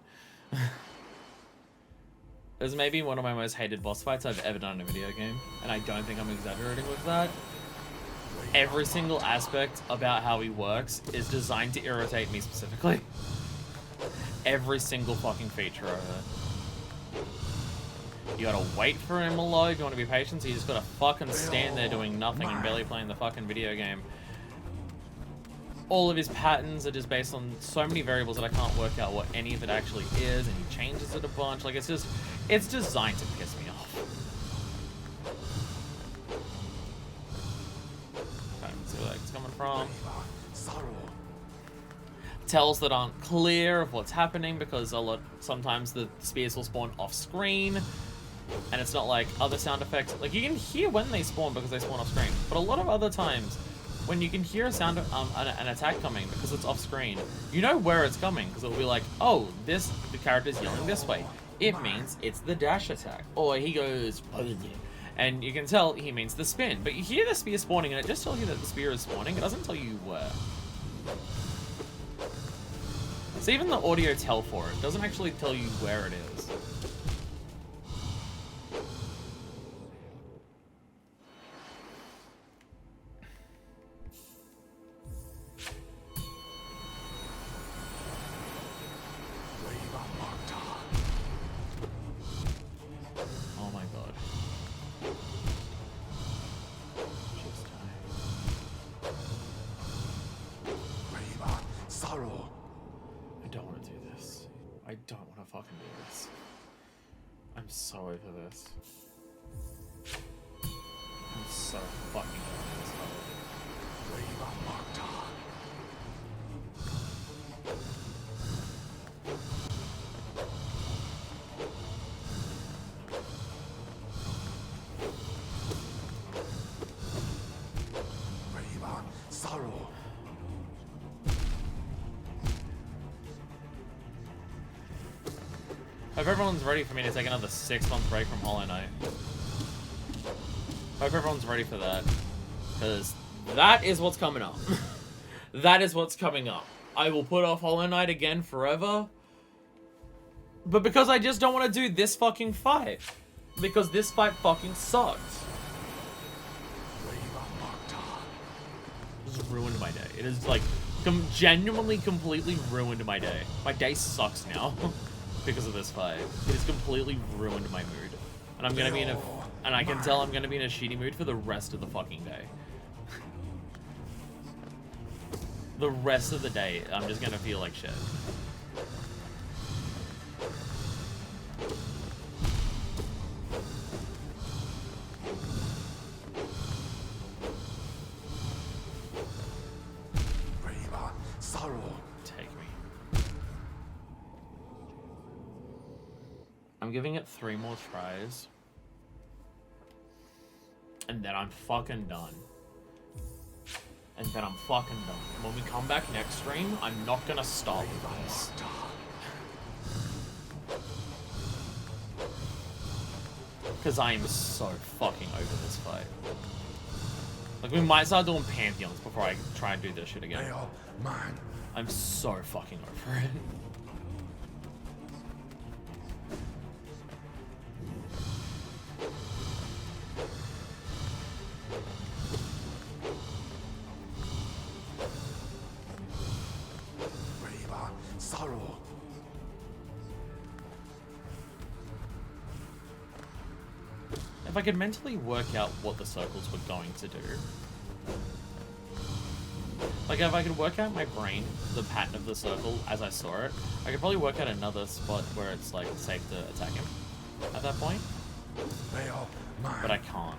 This is maybe one of my most hated boss fights I've ever done in a video game, and I don't think I'm exaggerating with that. Every single aspect about how he works is designed to irritate me specifically. Every single fucking feature of it. You gotta wait for him to load if you want to be patient, so you just gotta fucking stand there doing nothing and barely playing the fucking video game. All of his patterns are just based on so many variables that I can't work out what any of it actually is, and he changes it a bunch. Like, it's just, it's designed to piss me off. Okay, let's see where that's coming from. Tells that aren't clear of what's happening, because sometimes the spears will spawn off screen, and it's not like other sound effects. Like, you can hear when they spawn because they spawn off screen, but a lot of other times, when you can hear a sound of an attack coming because it's off screen, you know where it's coming, because it'll be like, oh, the character's yelling this way. It means it's the dash attack. Or he goes, and you can tell he means the spin. But you hear the spear spawning, and it just tells you that the spear is spawning. It doesn't tell you where. So even the audio tell for it doesn't actually tell you where it is. Oh my god. Just die. don't want to do this. I don't want to fucking do this. I'm so over this. I'm so fucking over this. Sorrow. Hope everyone's ready for me to take another 6-month break from Hollow Knight. Hope everyone's ready for that. Because that is what's coming up. That is what's coming up. I will put off Hollow Knight again forever. But because I just don't want to do this fucking fight. Because this fight fucking sucked. It just ruined my day. It is like genuinely completely ruined my day. My day sucks now. Because of this fight. It has completely ruined my mood. And I'm gonna be in a... And I can tell I'm gonna be in a shitty mood for the rest of the fucking day. The rest of the day, I'm just gonna feel like shit. Sorrow. Take me. I'm giving it 3 more tries. And then I'm fucking done. And then I'm fucking done. When we come back next stream, I'm not gonna stop this. Because I am so fucking over this fight. Like, we might start doing Pantheons before I try and do this shit again. Mine. I'm so fucking over it. Sorrow. If I could mentally work out what the circles were going to do. Like, if I could work out in my brain the pattern of the circle as I saw it, I could probably work out another spot where it's, like, safe to attack him at that point. But I can't.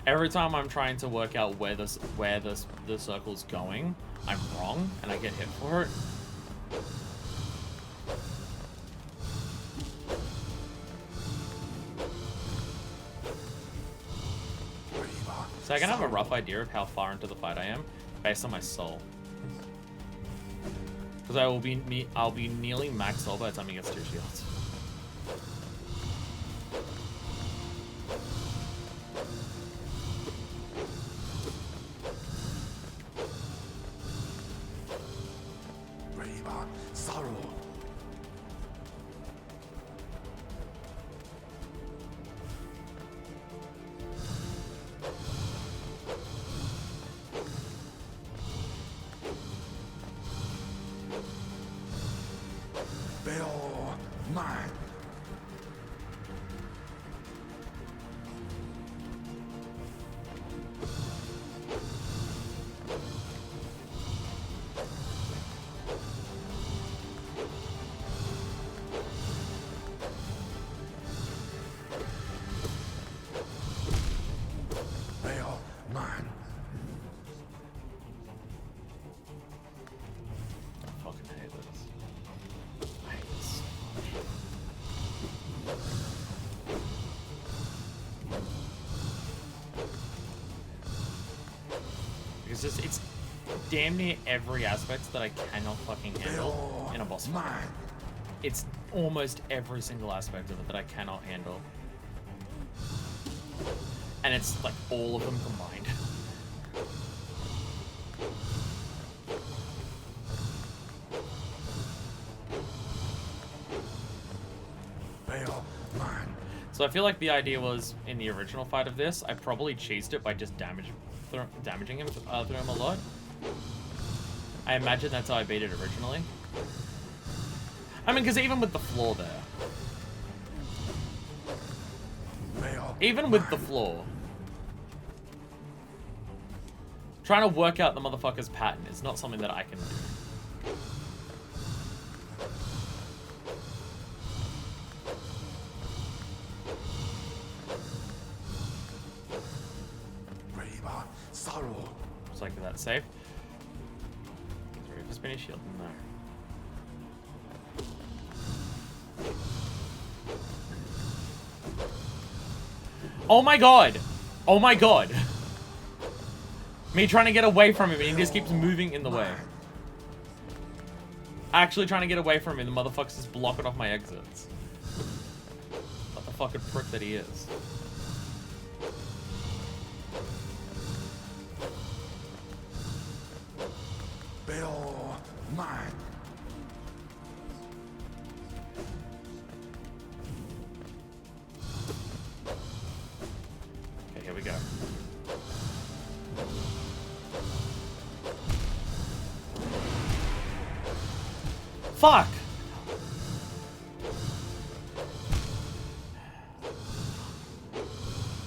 Every time I'm trying to work out where the circle's going, I'm wrong, and I get hit for it. So I can have a rough idea of how far into the fight I am based on my soul. Because I'll be nearly max soul by the time he gets 2 shields. Sorrow. Bill, mine. Bill, mine. I fucking hate this. I hate this so much. Because it's damn near every aspect that I cannot fucking handle in a boss fight. Mine. It's almost every single aspect of it that I cannot handle. And it's like all of them combined. Bill, mine. So I feel like the idea was, in the original fight of this, I probably cheesed it by just damaging him through him a lot. I imagine that's how I beat it originally. I mean, because even with the floor there. Bill, Even with the floor. Trying to work out the motherfucker's pattern is not something that I can do. that safe. Reaper's been a shield. No. Oh my god! Oh my god! Me trying to get away from him and he just keeps moving in the way. Actually trying to get away from him, the motherfucker's just blocking off my exits. What the fucking prick that he is. They are mine. Okay, here we go. Fuck!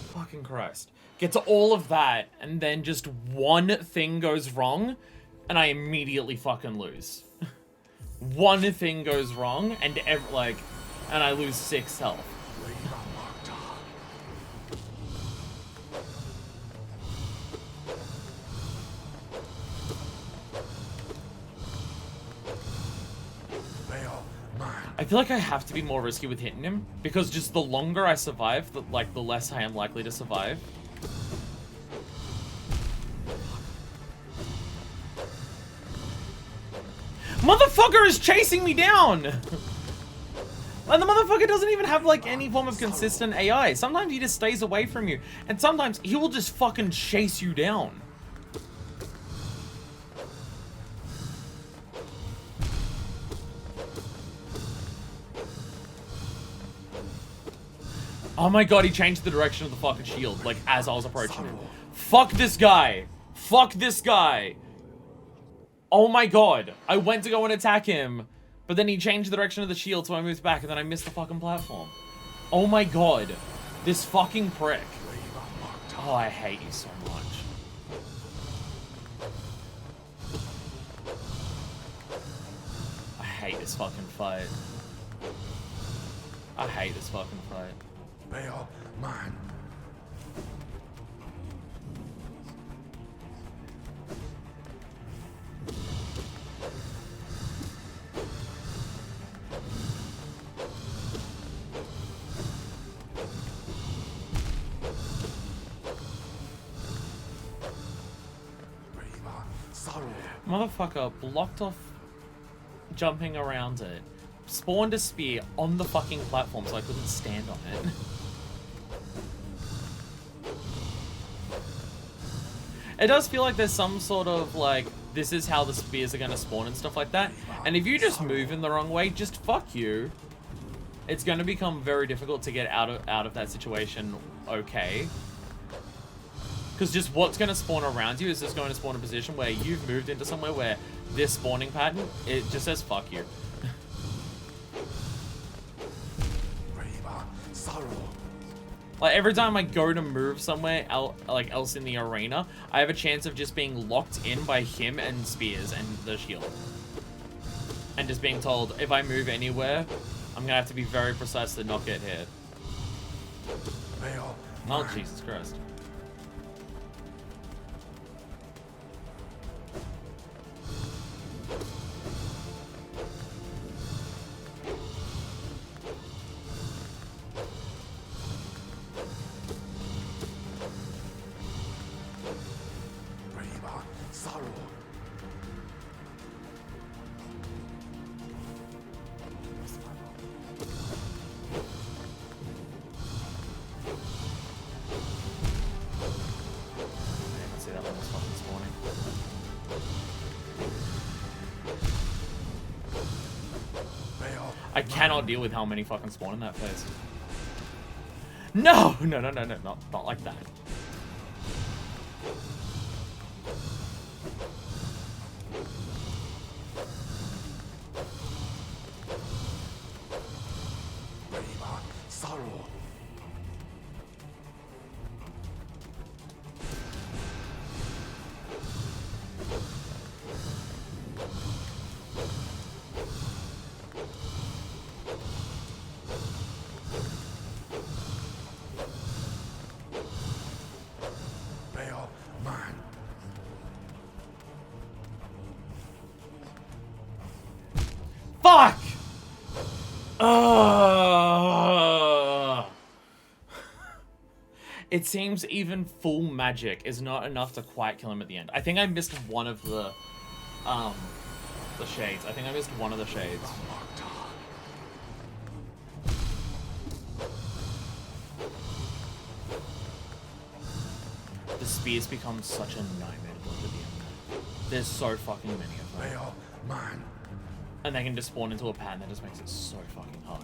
Fucking Christ. Get to all of that, and then just one thing goes wrong, and I immediately fucking lose. One thing goes wrong, and and I lose 6 health. I feel like I have to be more risky with hitting him, because just the longer I survive, the less I am likely to survive. Motherfucker is chasing me down! And the motherfucker doesn't even have, like, any form of consistent AI. Sometimes he just stays away from you, and sometimes he will just fucking chase you down. Oh my god, he changed the direction of the fucking shield, like, as I was approaching him. Fuck this guy! Fuck this guy! Oh my god. I went to go and attack him, but then he changed the direction of the shield, so I moved back, and then I missed the fucking platform. Oh my god. This fucking prick. Oh, I hate you so much. I hate this fucking fight. I hate this fucking fight. They are mine. Motherfucker blocked off jumping around it. Spawned a spear on the fucking platform so I couldn't stand on it. It does feel like there's some sort of, like, this is how the spears are gonna spawn and stuff like that. And if you just move in the wrong way, just fuck you. It's gonna become very difficult to get out of that situation okay. Because just what's going to spawn around you is just going to spawn a position where you've moved into somewhere where this spawning pattern, it just says fuck you. Like every time I go to move somewhere else in the arena, I have a chance of just being locked in by him and spears and the shield. And just being told, if I move anywhere, I'm going to have to be very precise to not get hit. Oh, Jesus Christ. I cannot deal with how many fucking spawn in that phase. No! No, not like that. Fuck! Ugh. It seems even full magic is not enough to quite kill him at the end. I think I missed one of the shades. I think I missed one of the shades. The spears become such a nightmare to build at the end. There's so fucking many of them. They are mine. And they can just spawn into a pattern that just makes it so fucking hard.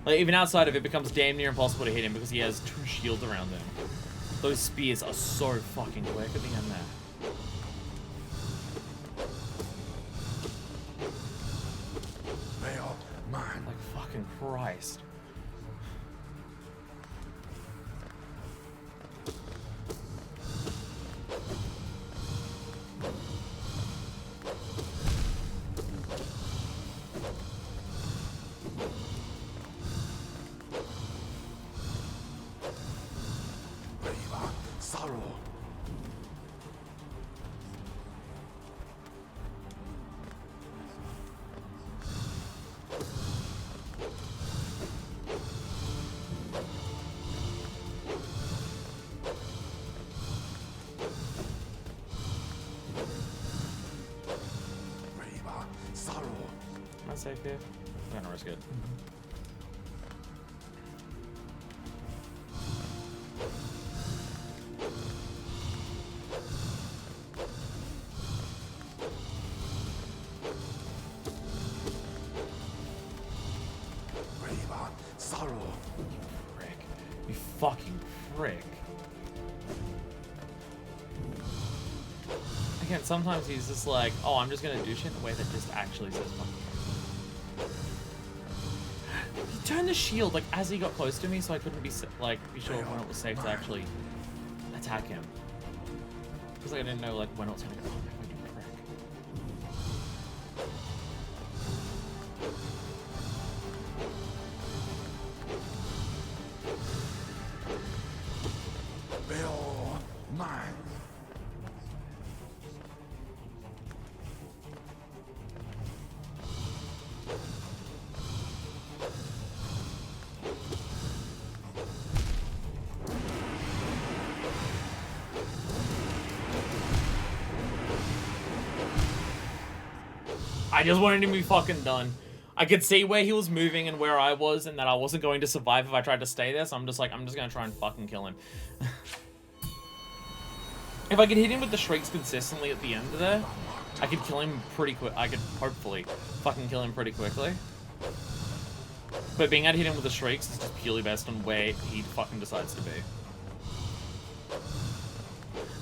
Like, even outside of it, becomes damn near impossible to hit him because he has 2 shields around him. Those spears are so fucking quick at the end there. They are mine. Like, fucking Christ. Am I safe here? I'm gonna risk it. Prick. You fucking prick. Again, sometimes he's just like, oh, I'm just gonna do shit in a way that just actually says fucking. He turned the shield like as he got close to me, so I couldn't be be sure when it was safe to actually attack him. Because I didn't know like when it was gonna go. Oh my god, you prick. They are mine. I just wanted him to be fucking done. I could see where he was moving and where I was, and that I wasn't going to survive if I tried to stay there, so I'm just like, I'm just gonna try and fucking kill him. If I could hit him with the shrieks consistently at the end of there, I could kill him pretty quick. I could hopefully fucking kill him pretty quickly. But being able to hit him with the shrieks is just purely based on where he fucking decides to be.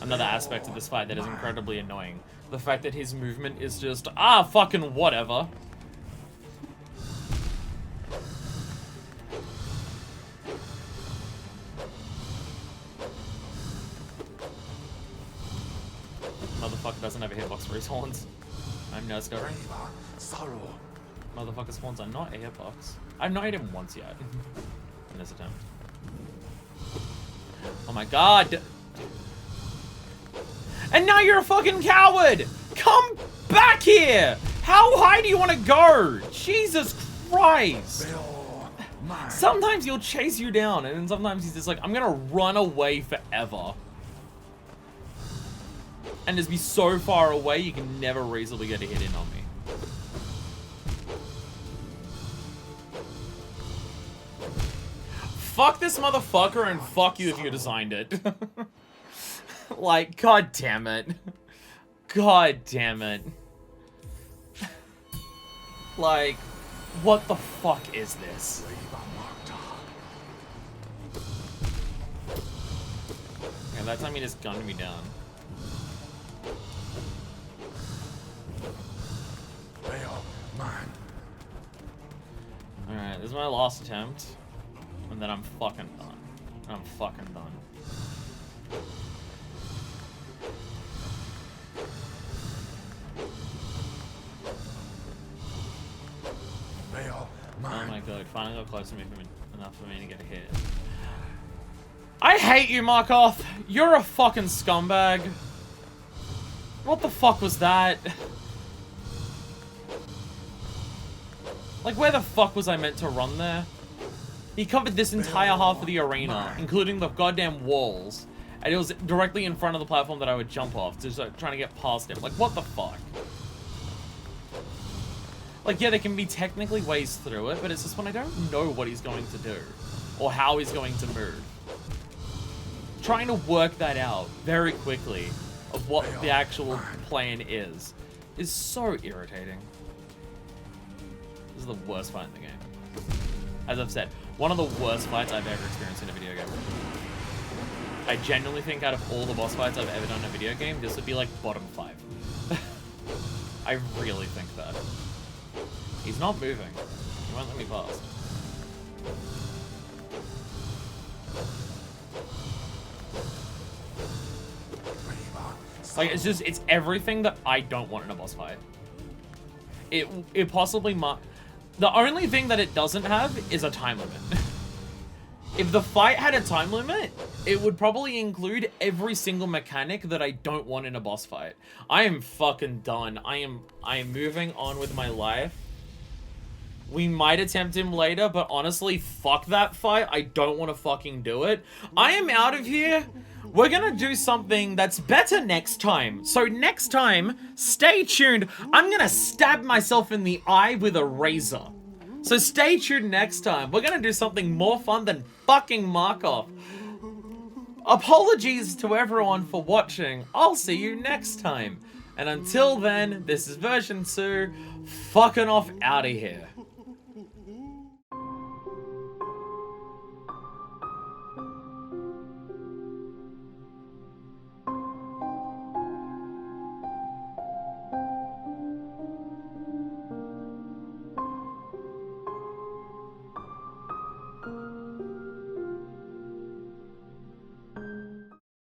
Another aspect of this fight that is incredibly annoying. The fact that his movement is just, fucking whatever. Motherfucker doesn't have a hitbox for his horns. I'm no discovering. Motherfucker's horns are not a hitbox. I've not hit him once yet. In this attempt. Oh my god! And now you're a fucking coward! Come back here! How high do you want to go? Jesus Christ! Sometimes he'll chase you down, and then sometimes he's just like, I'm gonna run away forever. And just be so far away, you can never reasonably get a hit in on me. Fuck this motherfucker, and fuck you if you designed it. Like, god damn it. God damn it. Like, what the fuck is this? Yeah, that time he just gunned me down. Alright, this is my last attempt. And then I'm fucking done. I'm fucking done. Oh my god, finally got close to me enough for me to get a hit. I hate you, Markov! You're a fucking scumbag. What the fuck was that? Like, where the fuck was I meant to run there? He covered this entire half of the arena, including the goddamn walls. And it was directly in front of the platform that I would jump off, just trying to get past him. Like, what the fuck? Like, yeah, there can be technically ways through it, but it's just when I don't know what he's going to do. Or how he's going to move. Trying to work that out very quickly of what the actual plan is so irritating. This is the worst fight in the game. As I've said, one of the worst fights I've ever experienced in a video game. I genuinely think out of all the boss fights I've ever done in a video game, this would be like bottom 5. I really think that. He's not moving. He won't let me pass. Like, it's everything that I don't want in a boss fight. It possibly might. The only thing that it doesn't have is a time limit. If the fight had a time limit, it would probably include every single mechanic that I don't want in a boss fight. I am fucking done. I am moving on with my life. We might attempt him later, but honestly, fuck that fight. I don't want to fucking do it. I am out of here. We're gonna do something that's better next time. So next time, stay tuned. I'm gonna stab myself in the eye with a razor. So stay tuned next time. We're gonna do something more fun than fucking Markov. Apologies to everyone for watching. I'll see you next time. And until then, this is version 2, fucking off out of here.